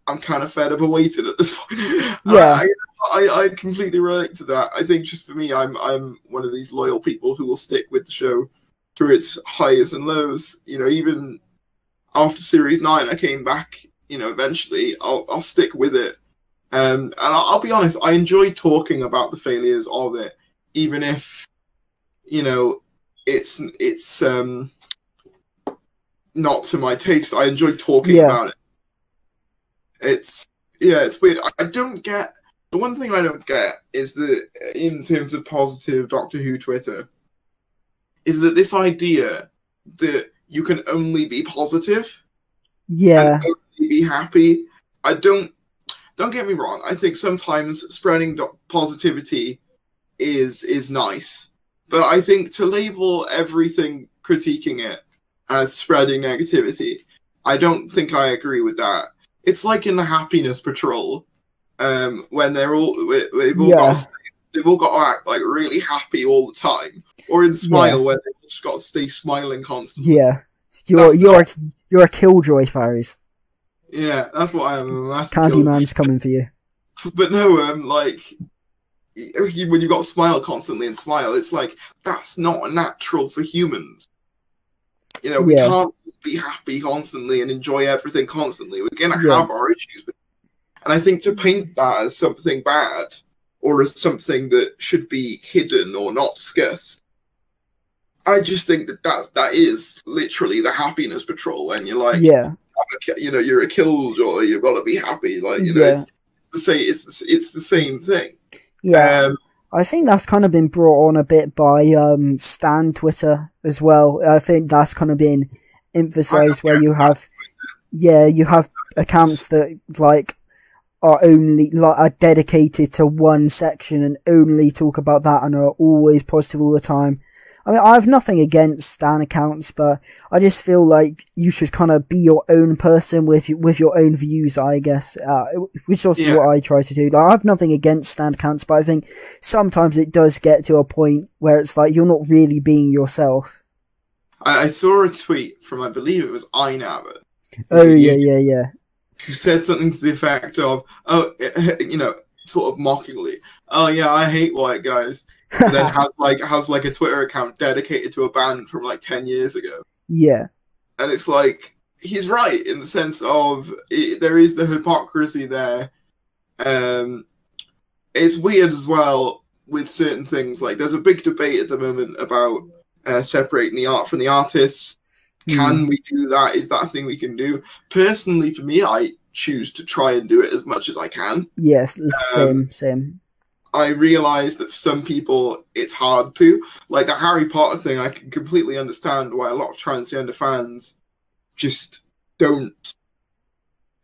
I'm kind of fed up of waiting at this point. Yeah. I completely relate to that. I think just for me, I'm one of these loyal people who will stick with the show through its highs and lows. Even after Series 9, I came back. Eventually, I'll stick with it. And I'll be honest, I enjoy talking about the failures of it, even if it's not to my taste. I enjoy talking about it. It's weird. I don't get, the one thing I don't get is that in terms of positive Doctor Who Twitter, is that this idea that you can only be positive, and only be happy. Don't get me wrong. I think sometimes spreading positivity is nice, but I think to label everything critiquing it as spreading negativity, I don't think I agree with that. It's like in the Happiness Patrol, when they've all got to act like really happy all the time, or in Smile where they've just got to stay smiling constantly. Yeah, you're a killjoy, Faris. Yeah, that's what I am. Candyman's coming for you. But no, when you got to smile constantly and smile, it's like that's not natural for humans. We can't be happy constantly and enjoy everything constantly. We're going to have our issues with it. And I think to paint that as something bad or as something that should be hidden or not discussed, I just think that is literally the Happiness Patrol when you're like, you're a killjoy, you've got to be happy. It's the same thing. Yeah. I think that's kind of been brought on a bit by Stan Twitter as well. I think that's kind of been emphasized where you have accounts that are dedicated to one section and only talk about that and are always positive all the time. I mean, I have nothing against Stan accounts, but I just feel like you should kind of be your own person with your own views, I guess, which is also what I try to do. I have nothing against Stan accounts, but I think sometimes it does get to a point where it's like you're not really being yourself. I saw a tweet from, I believe it was Einabber. Oh, yeah. Who said something to the effect of, sort of mockingly, oh yeah, I hate white guys. And then has a Twitter account dedicated to a band from 10 years ago. Yeah. And it's like, he's right in the sense of there is the hypocrisy there. It's weird as well with certain things. There's a big debate at the moment about separating the art from the artist. Can we do that? Is that a thing we can do? Personally, for me, I choose to try and do it as much as I can. Yes, same. I realise that for some people it's hard to. Like the Harry Potter thing, I can completely understand why a lot of transgender fans just don't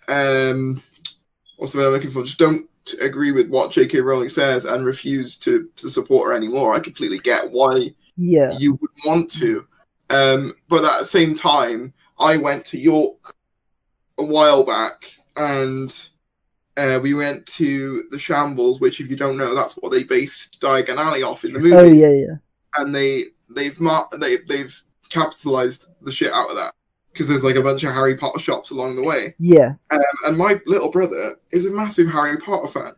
what's the word I'm looking for? Just don't agree with what J.K. Rowling says and refuse to support her anymore. I completely get why you would want to. But at the same time, I went to York a while back and we went to the Shambles, which, if you don't know, that's what they based Diagon Alley off in the movie. Oh yeah. And they've capitalized the shit out of that because there's a bunch of Harry Potter shops along the way. Yeah. And my little brother is a massive Harry Potter fan.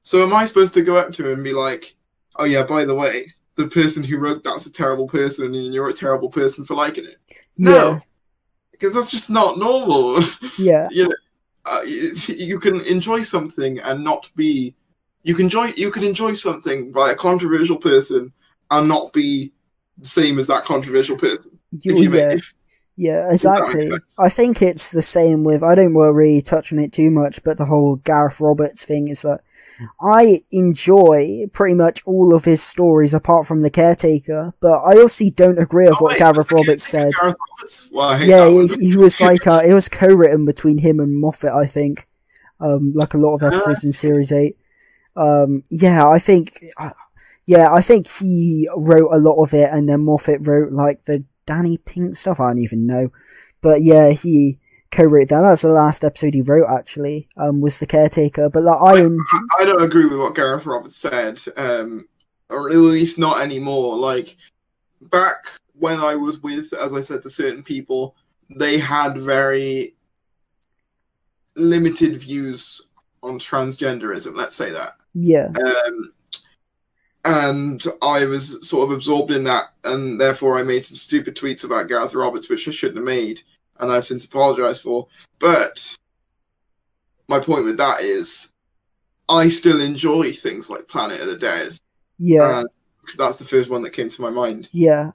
So am I supposed to go up to him and be like, "Oh yeah, by the way, the person who wrote that's a terrible person, and you're a terrible person for liking it"? Yeah. No, because that's just not normal. Yeah. You can enjoy something and not be. You can enjoy something by a controversial person and not be the same as that controversial person. Yeah, exactly. I think it's the same with, I don't want to really touch on it too much, but the whole Gareth Roberts thing is that I enjoy pretty much all of his stories apart from The Caretaker, but I obviously don't agree with what Gareth Roberts said. Well, he was like, it was co-written between him and Moffat, I think, like a lot of episodes in Series 8. I think he wrote a lot of it, and then Moffat wrote like the Danny Pink stuff. I don't even know, but yeah, he co-wrote that. That's the last episode he wrote, actually. Was The Caretaker, but like I don't agree with what Gareth Roberts said, or at least not anymore. Like back when I was with, as I said, the certain people, they had very limited views on transgenderism. Let's say that. Yeah. And I was sort of absorbed in that, and therefore I made some stupid tweets about Gareth Roberts, which I shouldn't have made, and I've since apologised for. But my point with that is, I still enjoy things like Planet of the Dead. Yeah. Because that's the first one that came to my mind. Yeah.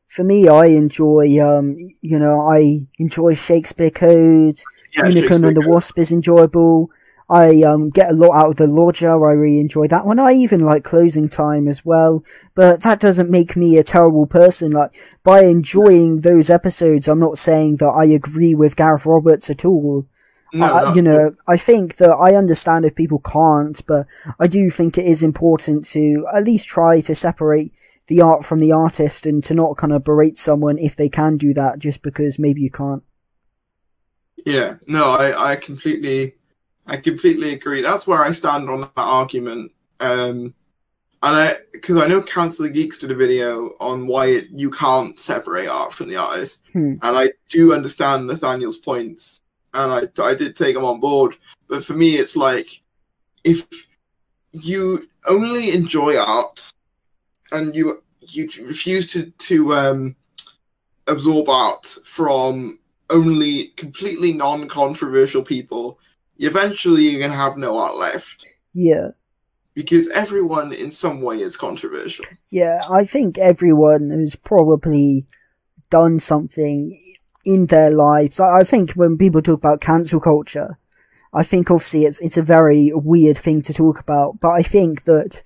For me, I enjoy, I enjoy Shakespeare Code. Yeah, Unicorn and the Wasp is enjoyable. I get a lot out of The Lodger. I really enjoy that one. I even like Closing Time as well. But that doesn't make me a terrible person. Like, by enjoying those episodes, I'm not saying that I agree with Gareth Roberts at all. No, I think that I understand if people can't, but I do think it is important to at least try to separate the art from the artist, and to not kind of berate someone if they can do that just because maybe you can't. Yeah, no, I completely agree. That's where I stand on that argument. Because I know Council of Geeks did a video on why you can't separate art from the artist, and I do understand Nathaniel's points, and I did take them on board. But for me, it's like, if you only enjoy art and you refuse to absorb art from only completely non-controversial people, eventually you're going to have no art left. Yeah. Because everyone in some way is controversial. Yeah, I think everyone has probably done something in their lives. I think when people talk about cancel culture, I think obviously it's a very weird thing to talk about, but I think that,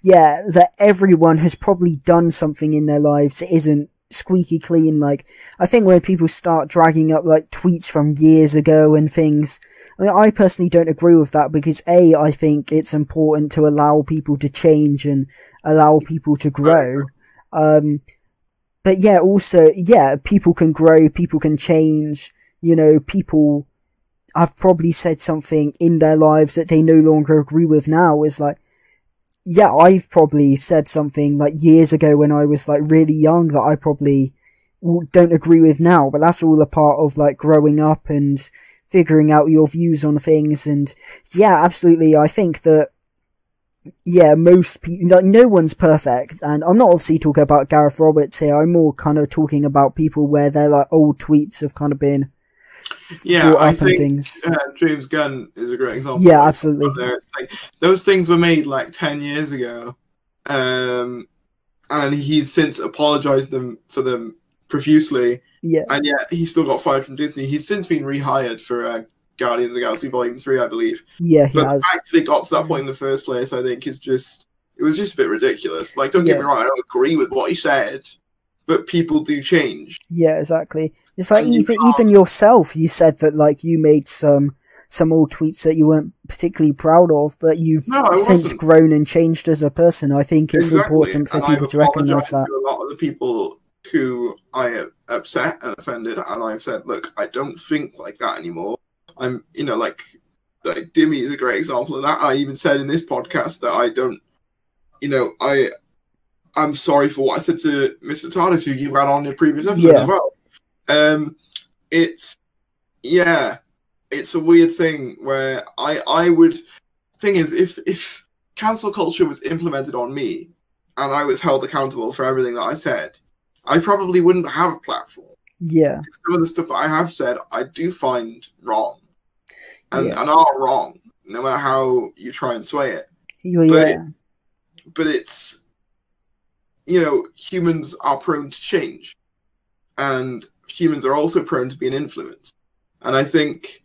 yeah, that everyone has probably done something in their lives that isn't squeaky clean. Like, I think when people start dragging up like tweets from years ago and things, I mean, I personally don't agree with that, because I think it's important to allow people to change and allow people to grow. But yeah, also, yeah, people can grow, people can change, people have probably said something in their lives that they no longer agree with now. Is like, yeah, I've probably said something like years ago when I was like really young that I probably don't agree with now, but that's all a part of like growing up and figuring out your views on things. And yeah, absolutely, I think that, yeah, most people, like, no one's perfect, and I'm not obviously talking about Gareth Roberts here, I'm more kind of talking about people where their like old tweets have kind of been brought up and things. James Gunn is a great example. Yeah, absolutely. Like, those things were made like 10 years ago, and he's since apologized for them profusely. Yeah. And yet he still got fired from Disney. He's since been rehired for Guardians of the Galaxy Volume 3, I believe. Yeah, he but has. Actually got to that point in the first place, I think, it was just a bit ridiculous. Like, don't get me wrong, I don't agree with what he said, but people do change. Yeah, exactly. It's like, even yourself, you said that, like, you made some old tweets that you weren't particularly proud of, but you've since grown and changed as a person. I think it's important for people to recognise that. To a lot of the people who I upset and offended, and I've said, look, I don't think like that anymore. I'm, like Dimmy is a great example of that. I even said in this podcast that I don't, I'm sorry for what I said to Mr. TARDIS, who you had on the previous episode as well. It's a weird thing where I would, thing is, if cancel culture was implemented on me and I was held accountable for everything that I said, I probably wouldn't have a platform. Yeah. Some of the stuff that I have said, I do find wrong. And are wrong, no matter how you try and sway it. But it's, humans are prone to change. And humans are also prone to being influenced. And I think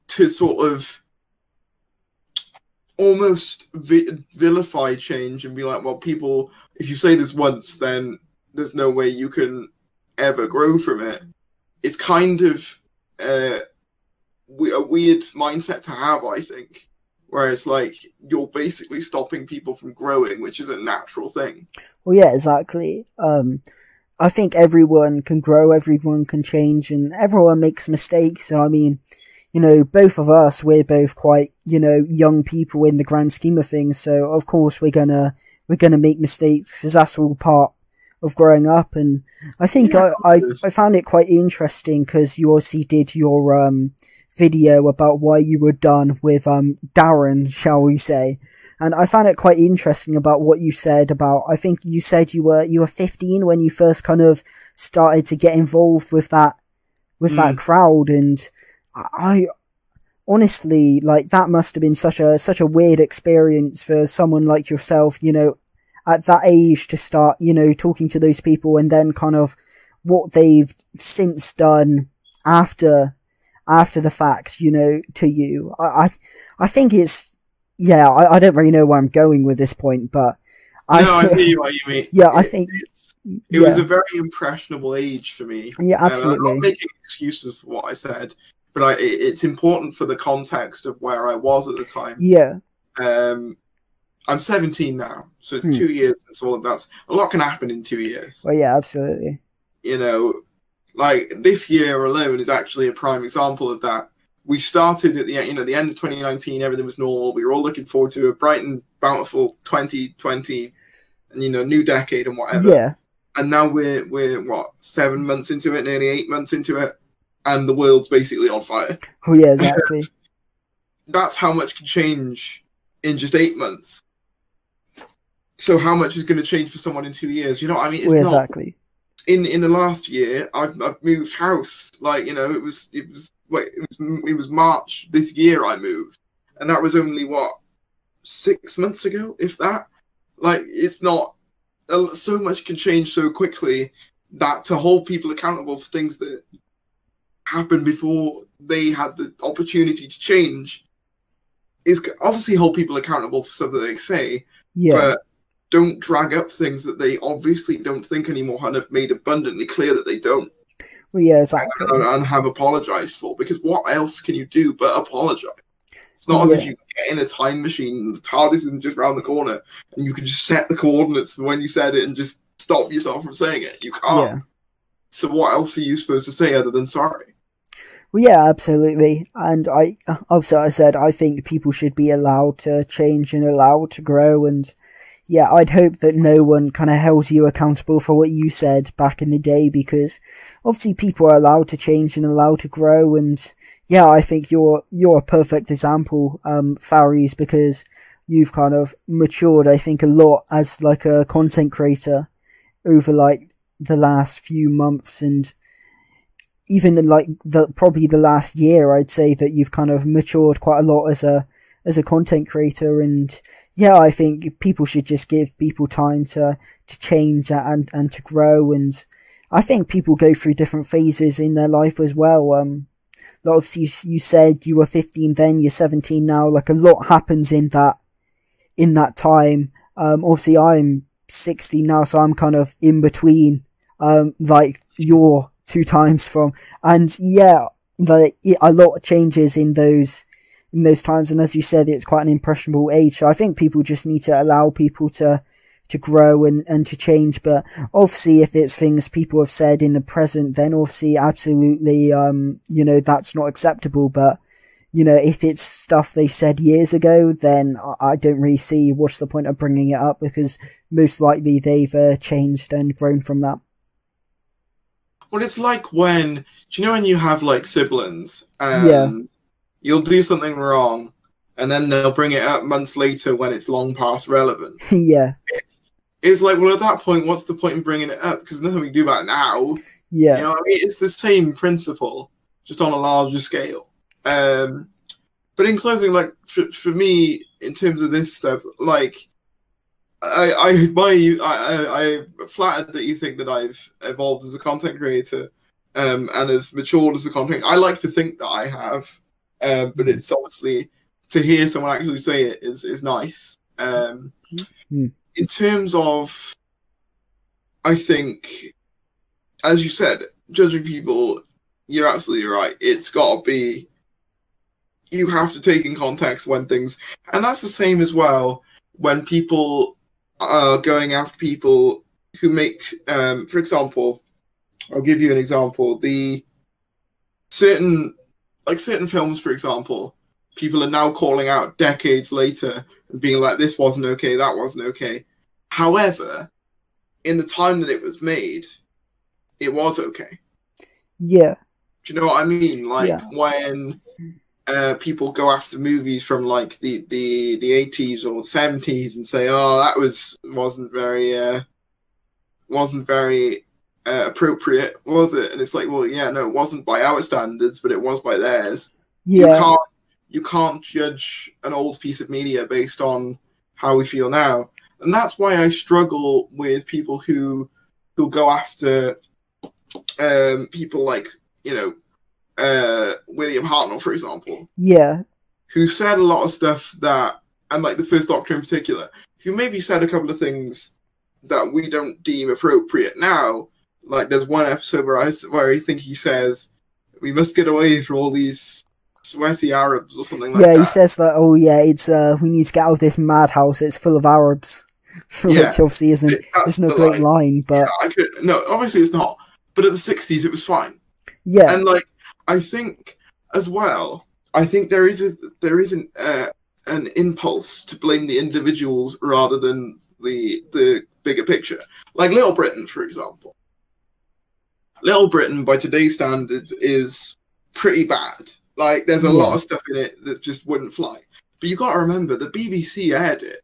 to sort of almost vilify change and be like, well, people, if you say this once, then there's no way you can ever grow from it. It's kind of a weird mindset to have, I think, where it's like you're basically stopping people from growing, which is a natural thing. Well, yeah, exactly. I think everyone can grow, everyone can change, and everyone makes mistakes. So, I mean, you know, both of us, we're both quite, you know, young people in the grand scheme of things. So, of course, we're gonna make mistakes, because that's all part of growing up. And I think I found it quite interesting, because you obviously did your video about why you were done with Darren, shall we say. And I found it quite interesting about what you said about, I think you said you were 15 when you first kind of started to get involved with that crowd. And I honestly, like, that must have been such a weird experience for someone like yourself, you know, at that age, to start, you know, talking to those people, and then kind of what they've since done after the fact, you know, to you. I think it's, yeah, I don't really know where I'm going with this point, but I see what you mean. Yeah, I think it was a very impressionable age for me. Yeah, absolutely. I'm not making excuses for what I said, but it's important for the context of where I was at the time. Yeah. I'm 17 now, so it's 2 years since all of that. A lot can happen in 2 years. Well, yeah, absolutely. You know, like, this year alone is actually a prime example of that. We started at the end of 2019, everything was normal. We were all looking forward to a bright and bountiful 2020, and, you know, new decade and whatever. Yeah. And now we're what, 7 months into it, nearly 8 months into it, and the world's basically on fire. Oh yeah, exactly. That's how much can change in just 8 months. So how much is going to change for someone in 2 years? You know what I mean? It's exactly. In the last year, I've moved house. Like, you know, it was March this year I moved, and that was only what, 6 months ago, if that. Like, it's not, so much can change so quickly that to hold people accountable for things that happened before they had the opportunity to change is obviously hold people accountable for something they say, but don't drag up things that they obviously don't think anymore and have made abundantly clear that they don't. Well, yeah, exactly. And have apologised for, because what else can you do but apologise? It's not as if you get in a time machine and the TARDIS isn't just around the corner and you can just set the coordinates for when you said it and just stop yourself from saying it. You can't. Yeah. So what else are you supposed to say other than sorry? Well, yeah, absolutely. And I said, I think people should be allowed to change and allowed to grow. And yeah, I'd hope that no one kind of held you accountable for what you said back in the day, because obviously people are allowed to change and allowed to grow. And yeah, I think you're a perfect example, Faris, because you've kind of matured, I think, a lot as like a content creator over like the last few months, and even probably the last year. I'd say that you've kind of matured quite a lot as a content creator. And yeah, I think people should just give people time to change and to grow. And I think people go through different phases in their life as well. Obviously you said you were 15 then, you're 17 now. Like, a lot happens in that time. Obviously I'm 60 now, so I'm kind of in between, like you're 2 times from, and yeah, like, a lot changes in those times. And as you said, it's quite an impressionable age. So I think people just need to allow people to grow and to change. But obviously, if it's things people have said in the present, then obviously, absolutely, you know, that's not acceptable. But, you know, if it's stuff they said years ago, then I don't really see what's the point of bringing it up, because most likely they've changed and grown from that. Well, it's like when, do you know when you have like siblings and you'll do something wrong and then they'll bring it up months later when it's long past relevant? Yeah. It's like, well, at that point, what's the point in bringing it up? Because there's nothing we can do about it now. Yeah. You know what I mean? It's the same principle, just on a larger scale. But in closing, like, for me, in terms of this stuff, like, I'm flattered that you think that I've evolved as a content creator, and have matured as a content. I like to think that I have, but it's obviously to hear someone actually say it is nice. In terms of, I think, as you said, judging people, you're absolutely right. It's got to be, you have to take in context when things, and that's the same as well when people are going after people who make, for example, I'll give you an example. The certain films, for example, people are now calling out decades later and being like, this wasn't okay, that wasn't okay. However, in the time that it was made, it was okay. Yeah. Do you know what I mean? Like when people go after movies from like the 80s or 70s and say, oh, that wasn't very appropriate, was it? And it's like, well, yeah, no, it wasn't by our standards, but it was by theirs. Yeah. You can't judge an old piece of media based on how we feel now. And that's why I struggle with people who go after people like, William Hartnell, for example. Yeah. Who said a lot of stuff that, and like the First Doctor in particular, who maybe said a couple of things that we don't deem appropriate now. Like there's one episode where I think he says, we must get away from all these sweaty Arabs or something like that. Yeah, he says that, oh yeah, it's we need to get out of this madhouse, it's full of Arabs. Which obviously isn't a great line, but... Yeah, no, obviously it's not. But at the 60s it was fine. Yeah. And like, I think as well, there is an impulse to blame the individuals rather than the bigger picture. Like Little Britain, for example. Little Britain, by today's standards, is pretty bad. Like, there's a lot of stuff in it that just wouldn't fly. But you got to remember, the BBC aired it.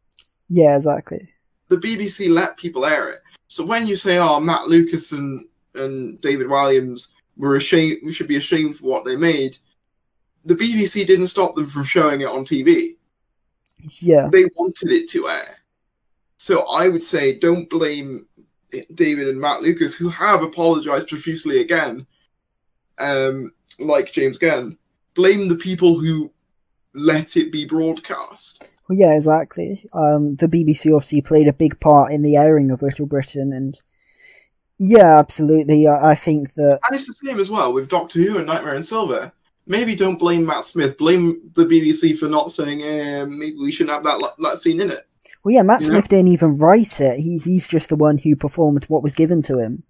Yeah, exactly. The BBC let people air it. So when you say, oh, Matt Lucas and David Walliams were ashamed, we should be ashamed for what they made, the BBC didn't stop them from showing it on TV. Yeah. They wanted it to air. So I would say don't blame David and Matt Lucas, who have apologized profusely again, like James Gunn. Blame the people who let it be broadcast. Well, yeah, exactly. The BBC obviously played a big part in the airing of Little Britain, and yeah, absolutely. I think that... And it's the same as well with Doctor Who and Nightmare in Silver. Maybe don't blame Matt Smith. Blame the BBC for not saying, maybe we shouldn't have that scene in it. Well, yeah, Matt Smith didn't even write it. He's just the one who performed what was given to him.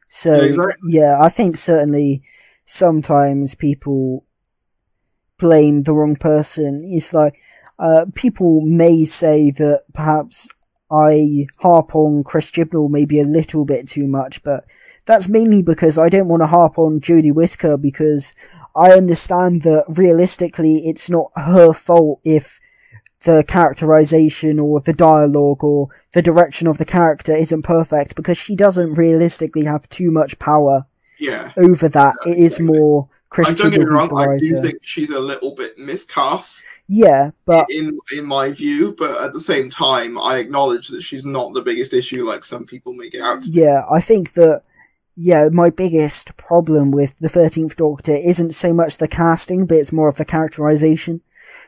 So, yeah, I think certainly sometimes people blame the wrong person. It's like, people may say that perhaps I harp on Chris Chibnall maybe a little bit too much, but that's mainly because I don't want to harp on Jodie Whittaker, because I understand that realistically it's not her fault if the characterization or the dialogue or the direction of the character isn't perfect, because she doesn't realistically have too much power over that. It is more Chris Chibnall who's the writer. I do think she's a little bit miscast. Yeah, but in my view, but at the same time, I acknowledge that she's not the biggest issue like some people make it out to be. Yeah, I think that, my biggest problem with the 13th Doctor isn't so much the casting, but it's more of the characterization.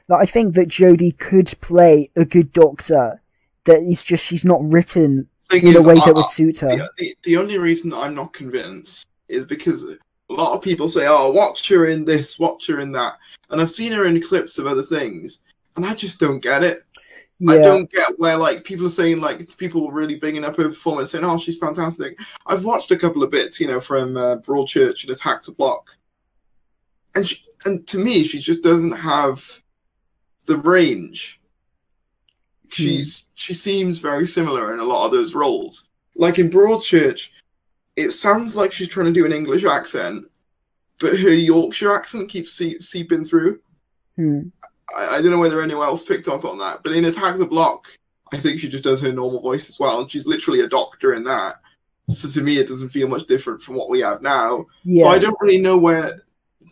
Like, I think that Jodie could play a good Doctor, that it's just she's not written in a way that would suit her. The only reason I'm not convinced is because a lot of people say, oh, watch her in this, watch her in that. And I've seen her in clips of other things, and I just don't get it. Yeah. I don't get where, like, people are saying, like, people were really bigging up her performance, saying, oh, she's fantastic. I've watched a couple of bits, from Broadchurch and Attack the Block. And to me, she just doesn't have the range. She seems very similar in a lot of those roles. Like in Broadchurch, it sounds like she's trying to do an English accent, but her Yorkshire accent keeps seeping through. I don't know whether anyone else picked up on that, but in Attack the Block, I think she just does her normal voice as well, and she's literally a doctor in that. So to me, it doesn't feel much different from what we have now. Yeah. So I don't really know where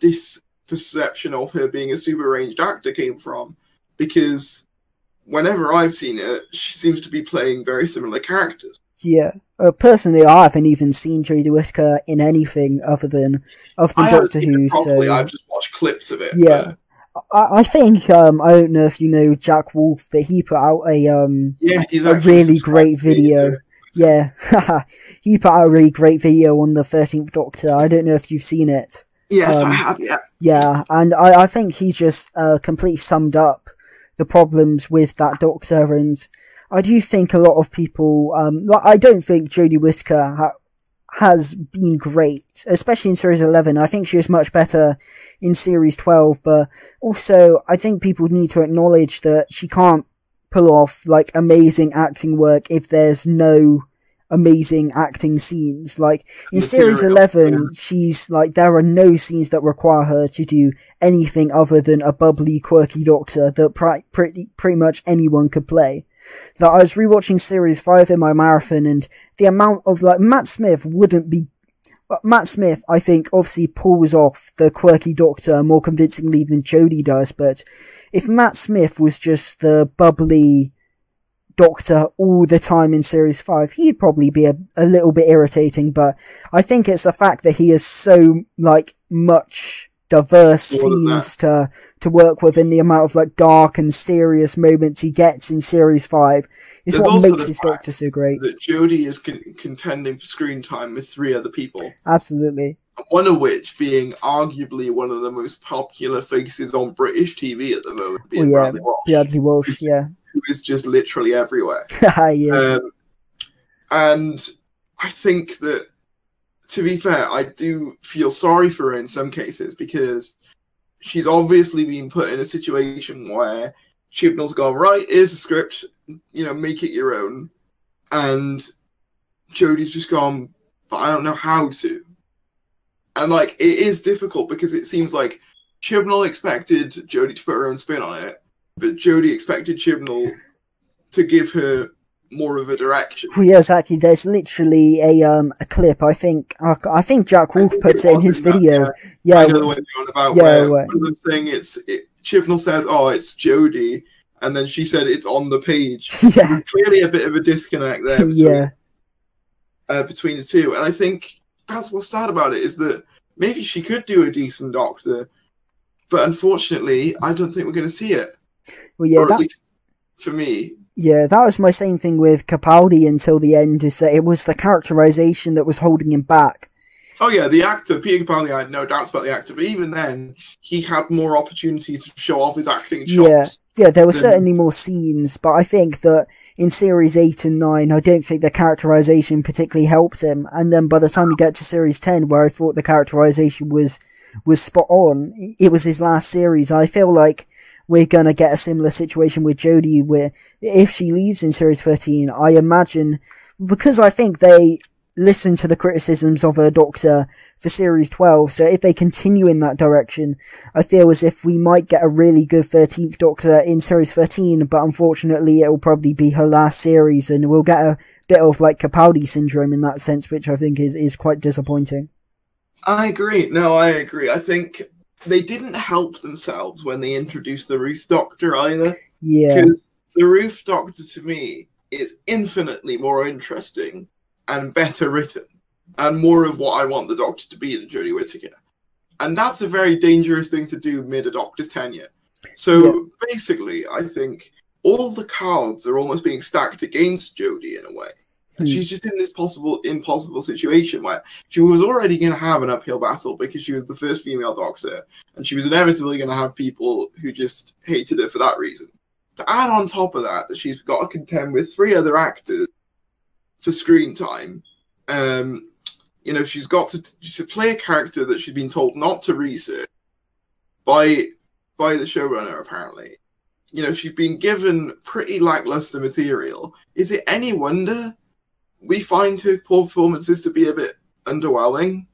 this perception of her being a super ranged actor came from, because whenever I've seen it, she seems to be playing very similar characters. Yeah. personally, I haven't even seen Jodie Whittaker in anything other than Doctor Who. So I've just watched clips of it. Yeah, I think I don't know if you know Jack Wolf, but he put out a really great video. Yeah, he put out a really great video on the 13th Doctor. I don't know if you've seen it. Yes, I have. Yeah. Yeah, and I think he just completely summed up the problems with that Doctor, and I do think a lot of people, I don't think Jodie Whittaker has been great, especially in Series 11. I think she was much better in Series 12, but also I think people need to acknowledge that she can't pull off, like, amazing acting work if there's no amazing acting scenes. Like, in Series 11, she's, like, there are no scenes that require her to do anything other than a bubbly, quirky Doctor that pretty much anyone could play. That I was rewatching Series 5 in my marathon, and the amount of, like, Matt Smith, I think, obviously pulls off the quirky Doctor more convincingly than Jodie does, but if Matt Smith was just the bubbly Doctor all the time in Series 5, he'd probably be a little bit irritating, but I think it's the fact that he has so, like, much diverse scenes to work with, and the amount of, like, dark and serious moments he gets in Series 5 is what makes his Doctor so great. That Jodie is contending for screen time with 3 other people. Absolutely. One of which being arguably one of the most popular faces on British TV at the moment, being Bradley Walsh, yeah. Who is just literally everywhere. Yes. And I think that, to be fair, I do feel sorry for her in some cases, because she's obviously been put in a situation where Chibnall's gone, right, here's a script, make it your own. And Jodie's just gone, but I don't know how to. And, like, it is difficult, because it seems like Chibnall expected Jodie to put her own spin on it, but Jodie expected Chibnall to give her more of a direction. Well, yeah, exactly. There's literally a clip. I think Jack Wolf puts it in his video. Yeah, I know the one you're on about. Yeah, where one of them saying Chibnall says, "Oh, it's Jodie," and then she said it's on the page. Yeah, clearly a bit of a disconnect there. Between the two, and I think that's what's sad about it, is that maybe she could do a decent Doctor, but unfortunately, I don't think we're going to see it. Well, yeah, or at least for me. Yeah, that was my same thing with Capaldi until the end, is that it was the characterization that was holding him back. Oh yeah, the actor, Peter Capaldi, I had no doubts about the actor, but even then, he had more opportunity to show off his acting chops. Yeah, there were certainly more scenes, but I think that in Series 8 and 9, I don't think the characterization particularly helped him, and then by the time you get to Series 10, where I thought the characterization was spot on, it was his last series. I feel like we're gonna get a similar situation with Jodie, where if she leaves in Series 13, I imagine, because I think they listen to the criticisms of her Doctor for Series 12, so if they continue in that direction, I feel as if we might get a really good 13th Doctor in Series 13, but unfortunately it will probably be her last series, and we'll get a bit of, like, Capaldi syndrome in that sense, which I think is quite disappointing. I agree. No, I agree. I think they didn't help themselves when they introduced the Ruth Doctor either. Yeah. Because the Ruth Doctor, to me, is infinitely more interesting and better written, and more of what I want the Doctor to be than Jodie Whittaker. And that's a very dangerous thing to do mid a Doctor's tenure. So basically, I think all the cards are almost being stacked against Jodie in a way. And she's just in this impossible situation where she was already going to have an uphill battle because she was the first female Doctor, and she was inevitably going to have people who just hated her for that reason. To add on top of that she's got to contend with 3 other actors for screen time. She's got to play a character that she's been told not to research by the showrunner, apparently. She's been given pretty lackluster material. Is it any wonder we find her performances to be a bit underwhelming?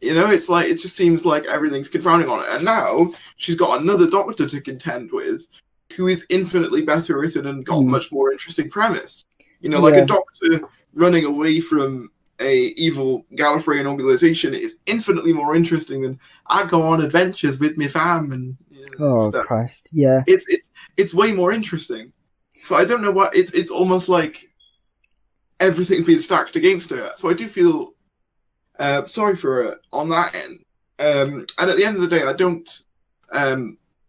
It's like, it just seems like everything's confounding on it. And now she's got another Doctor to contend with who is infinitely better written and got much more interesting premise. A Doctor running away from a evil Gallifreyan organization is infinitely more interesting than I go on adventures with my fam and stuff. Christ, yeah. It's way more interesting. So I don't know what it's almost like everything's been stacked against her. So I do feel sorry for her on that end. And at the end of the day, I don't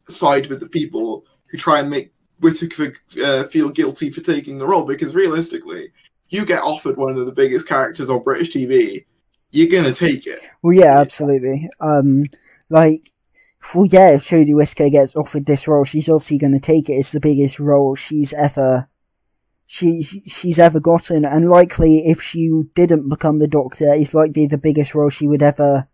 side with the people who try and make Whittaker feel guilty for taking the role, because realistically, you get offered one of the biggest characters on British TV, you're gonna take it. Well, yeah, absolutely. Like, well, yeah, if Jodie Whittaker gets offered this role, she's obviously gonna take it. It's the biggest role she's ever gotten, and likely if she didn't become the Doctor, it's likely the biggest role she would ever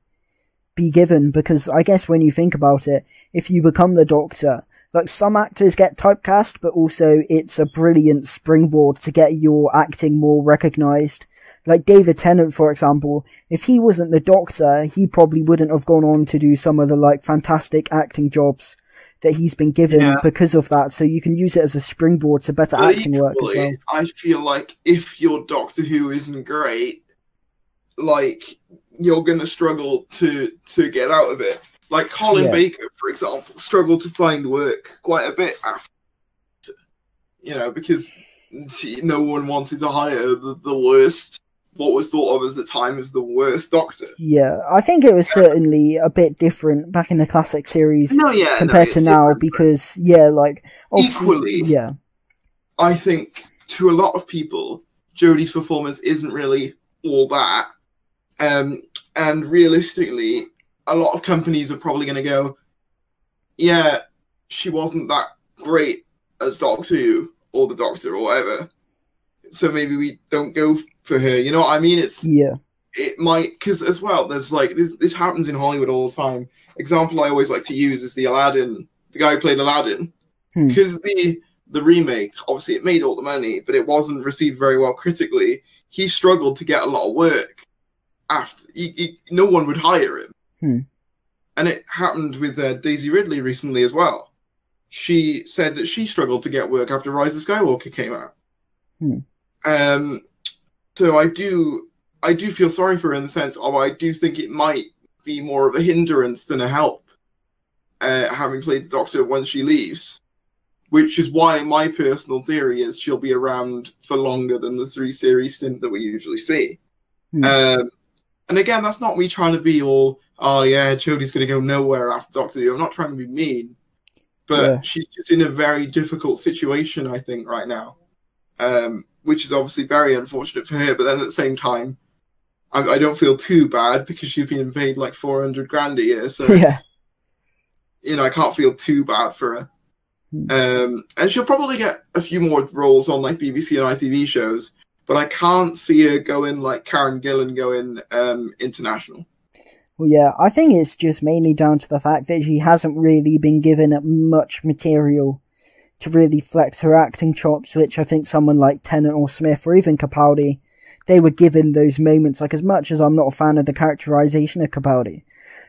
be given, because I guess when you think about it, if you become the Doctor, like, some actors get typecast, but also it's a brilliant springboard to get your acting more recognised. Like David Tennant, for example, if he wasn't the Doctor, he probably wouldn't have gone on to do some of the, like, fantastic acting jobs that he's been given because of that, so you can use it as a springboard to better acting work as well. I feel like if your Doctor Who isn't great, like, you're gonna struggle to get out of it. Like Colin Baker, for example, struggled to find work quite a bit after, because no one wanted to hire the worst, what was thought of as the time as the worst Doctor. Yeah, I think it was certainly a bit different back in the classic series compared to now, because, like, equally, yeah. I think to a lot of people, Jodie's performance isn't really all that. And realistically, a lot of companies are probably going to go, yeah, she wasn't that great as Doctor Who or the Doctor or whatever, so maybe we don't go for her. You know what I mean? It might, because as well, there's like this happens in Hollywood all the time. Example I always like to use is the guy who played Aladdin, because the remake, obviously it made all the money, but it wasn't received very well critically. He struggled to get a lot of work after no one would hire him. And it happened with Daisy Ridley recently as well. She said that she struggled to get work after Rise of Skywalker came out. So I do feel sorry for her in the sense of, I do think it might be more of a hindrance than a help, having played the Doctor when she leaves. Which is why my personal theory is she'll be around for longer than the 3-series stint that we usually see. And again, that's not me trying to be all, oh yeah, Jodie's going to go nowhere after Doctor Who. I'm not trying to be mean. But she's just in a very difficult situation, I think, right now. Which is obviously very unfortunate for her. But then at the same time, I don't feel too bad because she's being paid like 400 grand a year. So, I can't feel too bad for her. And she'll probably get a few more roles on like BBC and ITV shows. But I can't see her going like Karen Gillan going international. Well, yeah, I think it's just mainly down to the fact that she hasn't really been given much material to really flex her acting chops, which I think someone like Tennant or Smith or even Capaldi, they were given those moments. Like, as much as I'm not a fan of the characterization of Capaldi,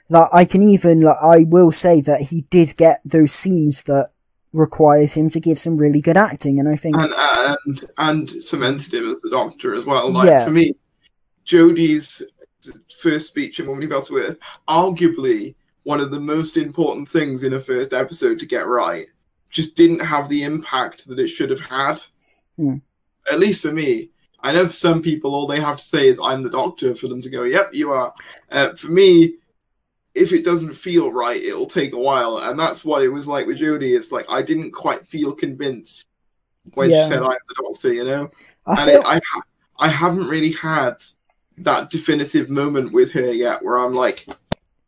that I will say that he did get those scenes that requires him to give some really good acting, and I think and cemented him as the Doctor as well. Like, for me, Jodie's first speech in Woman Who Fell to Earth, arguably one of the most important things in a first episode to get right, just didn't have the impact that it should have had. At least for me. I know for some people all they have to say is I'm the Doctor for them to go, yep, you are. For me, if it doesn't feel right, it'll take a while, and that's what it was like with Jodie. It's like I didn't quite feel convinced when she said I'm the Doctor, I haven't really had that definitive moment with her yet where I'm like,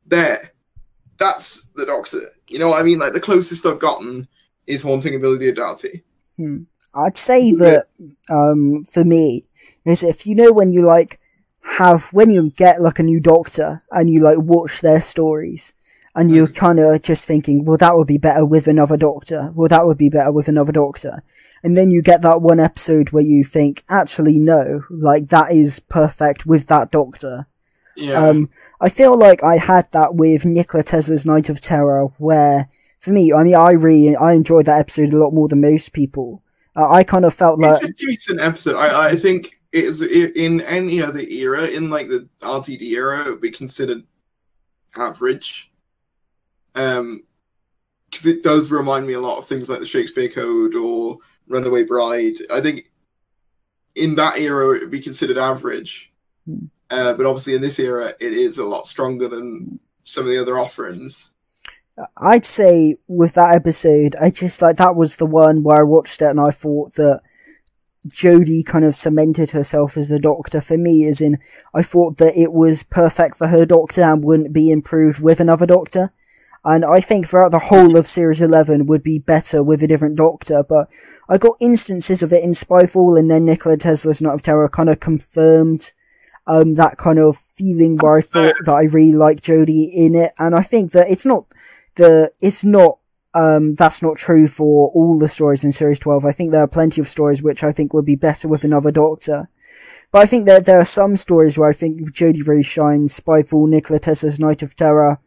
that's the Doctor. You know what I mean? Like, the closest I've gotten is Haunting of Billy Diodati. I'd say that, for me, is if, when you, when you get, a new Doctor, and you, watch their stories, and you're kind of just thinking, well, that would be better with another Doctor, and then you get that one episode where you think, actually, no, that is perfect with that Doctor. I feel like I had that with Nikola Tesla's Night of Terror, where, for me, I enjoyed that episode a lot more than most people. I kind of felt like it's a decent episode. I think it is in any other era, in the RTD era, it would be considered average. Because it does remind me a lot of things like the Shakespeare Code or Runaway Bride. I think in that era, it would be considered average. But obviously in this era, it is a lot stronger than some of the other offerings. I'd say with that episode, I just, like, that was the one where I watched it and I thought that Jodie kind of cemented herself as the Doctor for me, as in, I thought that it was perfect for her Doctor and wouldn't be improved with another Doctor. And I think throughout the whole of Series 11 would be better with a different Doctor, but I got instances of it in Spyfall, and then Nikola Tesla's Night of Terror kind of confirmed that kind of feeling where I thought that I really liked Jodie in it, and I think that that's not true for all the stories in Series 12. I think there are plenty of stories which I think would be better with another Doctor. But I think that there are some stories where I think Jodie really shines. Spyfall, Nikola Tesla's Night of Terror,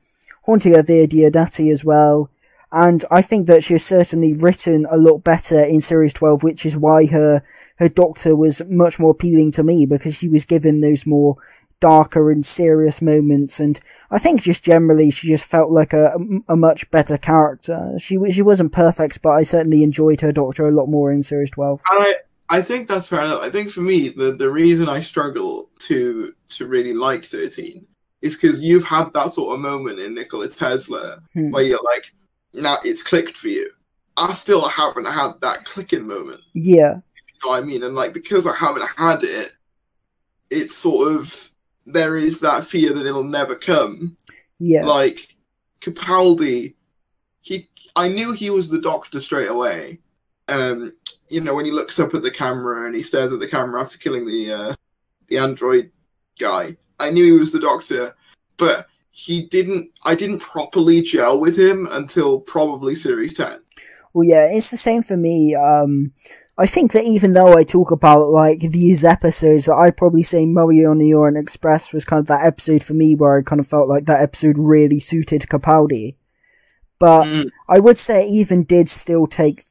Haunting of Vir Diodati as well. And I think that she's certainly written a lot better in Series 12, which is why her Doctor was much more appealing to me, because she was given those more darker and serious moments, and I think just generally she just felt like a much better character. She wasn't perfect, but I certainly enjoyed her Doctor a lot more in Series 12. I think that's fair enough. I think for me, the reason I struggle to really like 13 is because you've had that sort of moment in Nikola Tesla where you're like, now it's clicked for you. I still haven't had that clicking moment. Yeah. You know what I mean? And like, because I haven't had it, it's sort of, there is that fear that it'll never come. Yeah. Like, Capaldi, I knew he was the Doctor straight away. You know, when he looks up at the camera and he stares at the camera after killing the android guy, I knew he was the Doctor, but I didn't properly gel with him until probably Series 10. Well, yeah, it's the same for me. I think that even though I talk about, like, these episodes, I'd probably say Murray on the Orient Express was kind of that episode for me where I kind of felt like that episode really suited Capaldi. But I would say it even did still take,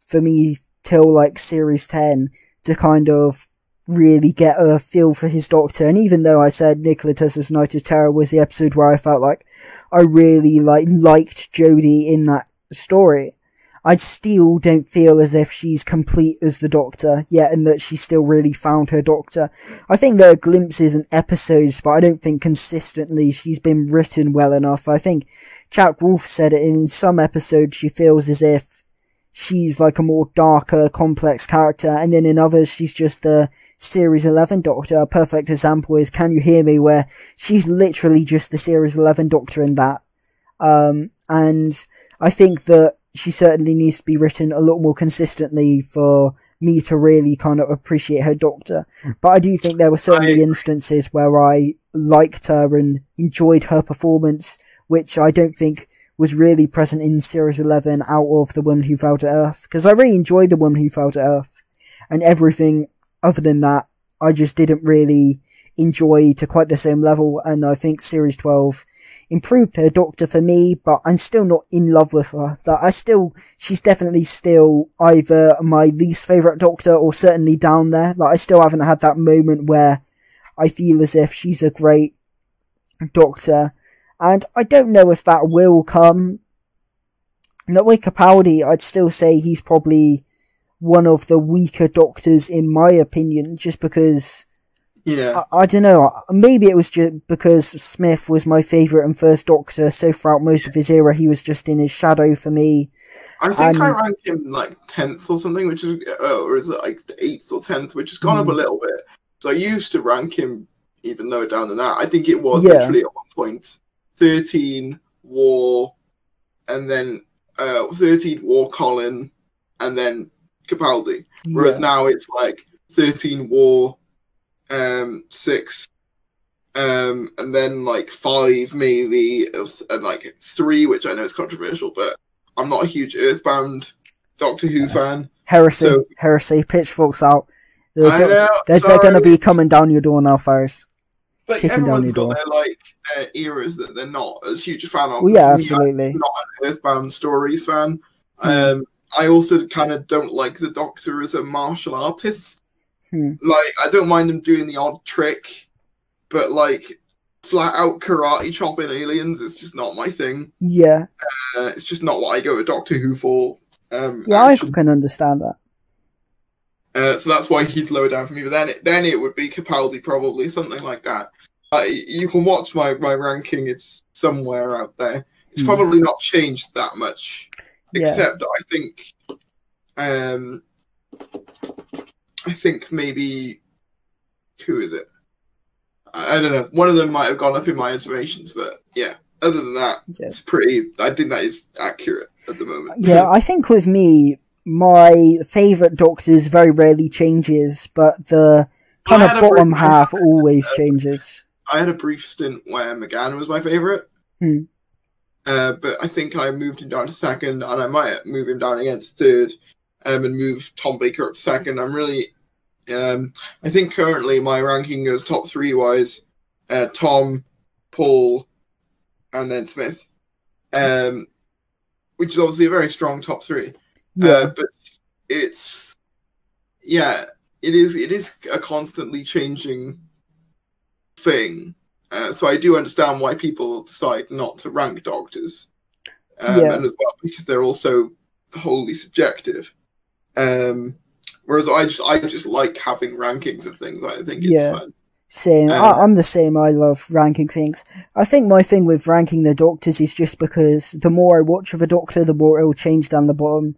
for me, till, like, Series 10 to kind of really get a feel for his Doctor. And even though I said Nikola Tesla's Night of Terror was the episode where I felt like I really, liked Jodie in that story, I still don't feel as if she's complete as the Doctor yet, and that she still really found her Doctor. I think there are glimpses and episodes, but I don't think consistently she's been written well enough. I think Jack Wolf said it, in some episodes she feels as if she's like a more darker, complex character, and then in others she's just the Series 11 Doctor. A perfect example is Can You Hear Me, where she's literally just the Series 11 Doctor in that. And I think that she certainly needs to be written a lot more consistently for me to really kind of appreciate her Doctor. But I do think there were certainly instances where I liked her and enjoyed her performance, which I don't think was really present in Series 11 out of The Woman Who Fell to Earth. Because I really enjoyed The Woman Who Fell to Earth, and everything other than that, I just didn't really enjoy to quite the same level, and I think Series 12 improved her Doctor for me, but I'm still not in love with her. She's definitely still either my least favourite Doctor or certainly down there. Like, I still haven't had that moment where I feel as if she's a great Doctor, and I don't know if that will come. That way, Capaldi, I'd still say he's probably one of the weaker Doctors in my opinion, just because, yeah, I don't know, maybe it was just because Smith was my favourite and first Doctor, so throughout most of his era he was just in his shadow for me. I think I rank him like 10th or something, which is, or is it like 8th or 10th, which has gone up a little bit. So I used to rank him even lower down than that. I think it was literally at one point 13 War, and then 13 War Colin, and then Capaldi. Whereas now it's like 13 War, 6, and then like 5 maybe, and like 3, which I know is controversial, but I'm not a huge Earthbound Doctor Who fan. Heresy, pitchforks out. They're going to be coming down your door now, Faris. But everyone's got their eras that they're not as huge a fan of. Well, yeah, absolutely. I'm not an Earthbound Stories fan. I also kind of don't like the Doctor as a martial artist. Like, I don't mind him doing the odd trick, but like flat out karate chopping aliens is just not my thing. Yeah. It's just not what I go to Doctor Who for. I can understand that. So that's why he's lower down for me. But then it would be Capaldi, probably, something like that. You can watch my ranking. It's somewhere out there. It's probably not changed that much, except I think maybe, who is it? I don't know. One of them might have gone up in my inspirations, but yeah. Other than that, it's pretty. I think that is accurate at the moment. Yeah, I think with me, my favourite Doctors very rarely changes, but the kind of bottom half always changes. I had a brief stint where McGann was my favourite. But I think I moved him down to second, and I might move him down again to third, and move Tom Baker up to second. I'm really, I think currently my ranking goes top 3 wise, Tom, Paul, and then Smith, which is obviously a very strong top 3. But it is a constantly changing thing. So I do understand why people decide not to rank Doctors, and as well because they're also wholly subjective. Whereas I just like having rankings of things. I think it's fun. Same. I'm the same. I love ranking things. I think my thing with ranking the Doctors is just because the more I watch of a Doctor, the more it will change down the bottom.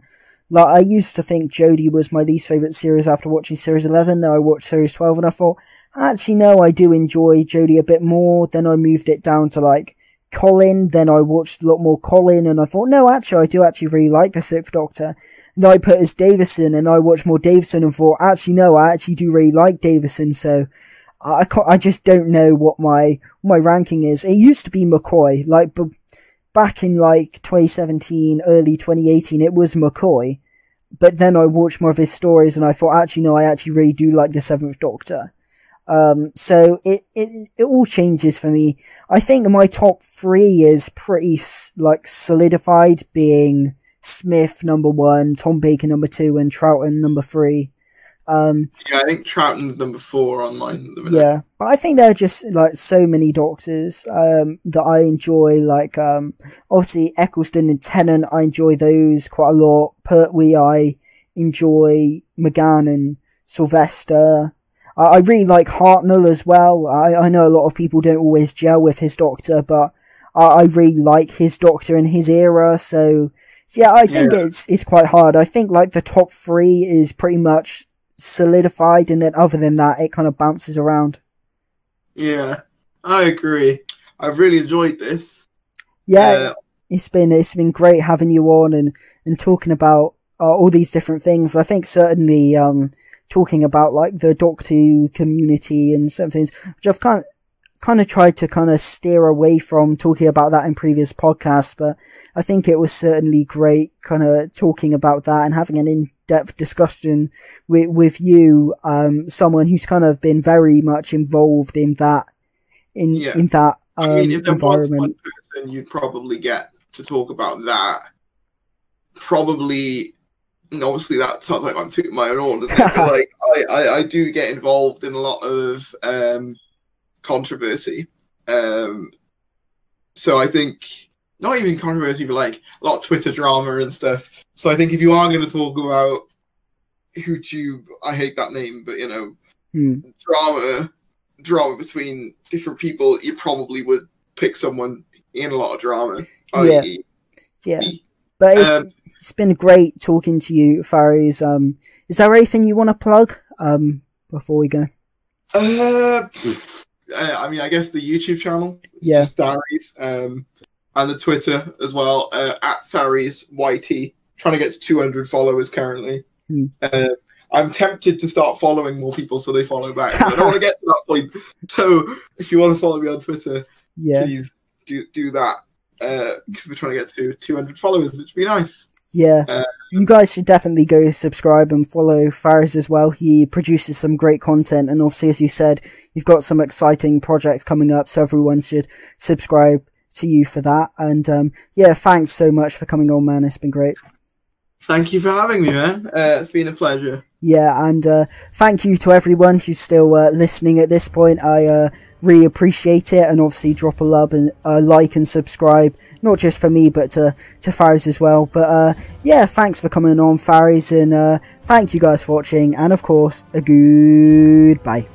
Like, I used to think Jodie was my least favourite series after watching Series 11, then I watched Series 12 and I thought, actually no, I do enjoy Jodie a bit more. Then I moved it down to, like, Colin, then I watched a lot more Colin, and I thought, no, actually, I do actually really like the 6th Doctor. Then I put as Davison, and I watched more Davison and thought, actually no, I actually do really like Davison, so I just don't know what my ranking is. It used to be McCoy, like, but back in, like, 2017, early 2018, it was McCoy. But then I watched more of his stories and I thought, actually, no, I actually really do like the 7th Doctor. So it all changes for me. I think my top 3 is pretty, like, solidified, being Smith number 1, Tom Baker number 2, and Troughton number 3. I think Troughton's number 4 on mine at the minute. Yeah, but I think there are just, like, so many Doctors, that I enjoy, like, obviously Eccleston and Tennant, I enjoy those quite a lot. Pertwee, I enjoy McGann and Sylvester. I really like Hartnell as well. I know a lot of people don't always gel with his Doctor, but I really like his Doctor in his era, so, yeah, I think it's quite hard. I think, like, the top 3 is pretty much solidified, and then other than that it kind of bounces around. Yeah, I agree. I've really enjoyed this. It's been great having you on and talking about all these different things. I think certainly talking about, like, the Doctor Who community and certain things, which I've kind of tried to kind of steer away from talking about that in previous podcasts, but I think it was certainly great kind of talking about that and having an in-depth discussion with you, someone who's kind of been very much involved in that, in that if there environment. was one person you'd probably get to talk about that, probably, and obviously that sounds like I'm tooting my own horn, doesn't it? But, like, I do get involved in a lot of controversy. So I think, not even controversy, but, like, a lot of Twitter drama and stuff. So I think if you are going to talk about YouTube, I hate that name, but, you know, drama between different people, you probably would pick someone in a lot of drama. Yeah. But it's been great talking to you, Faris. Is there anything you want to plug before we go? I mean, I guess the YouTube channel. It's just Faris, and the Twitter as well, at Faris YT. Trying to get to 200 followers currently. I'm tempted to start following more people so they follow back. I don't want to get to that point. So if you want to follow me on Twitter, please do that. Because we're trying to get to 200 followers, which would be nice. Yeah, you guys should definitely go subscribe and follow Faris as well. He produces some great content, and obviously, as you said, you've got some exciting projects coming up, so everyone should subscribe to you for that. And thanks so much for coming on, man. It's been great. Thank you for having me, man. It's been a pleasure. Yeah, and thank you to everyone who's still listening at this point. I really appreciate it, and obviously drop a love and like and subscribe, not just for me but to Faris as well. But yeah, thanks for coming on, Faris, and thank you guys for watching, and of course, a goodbye.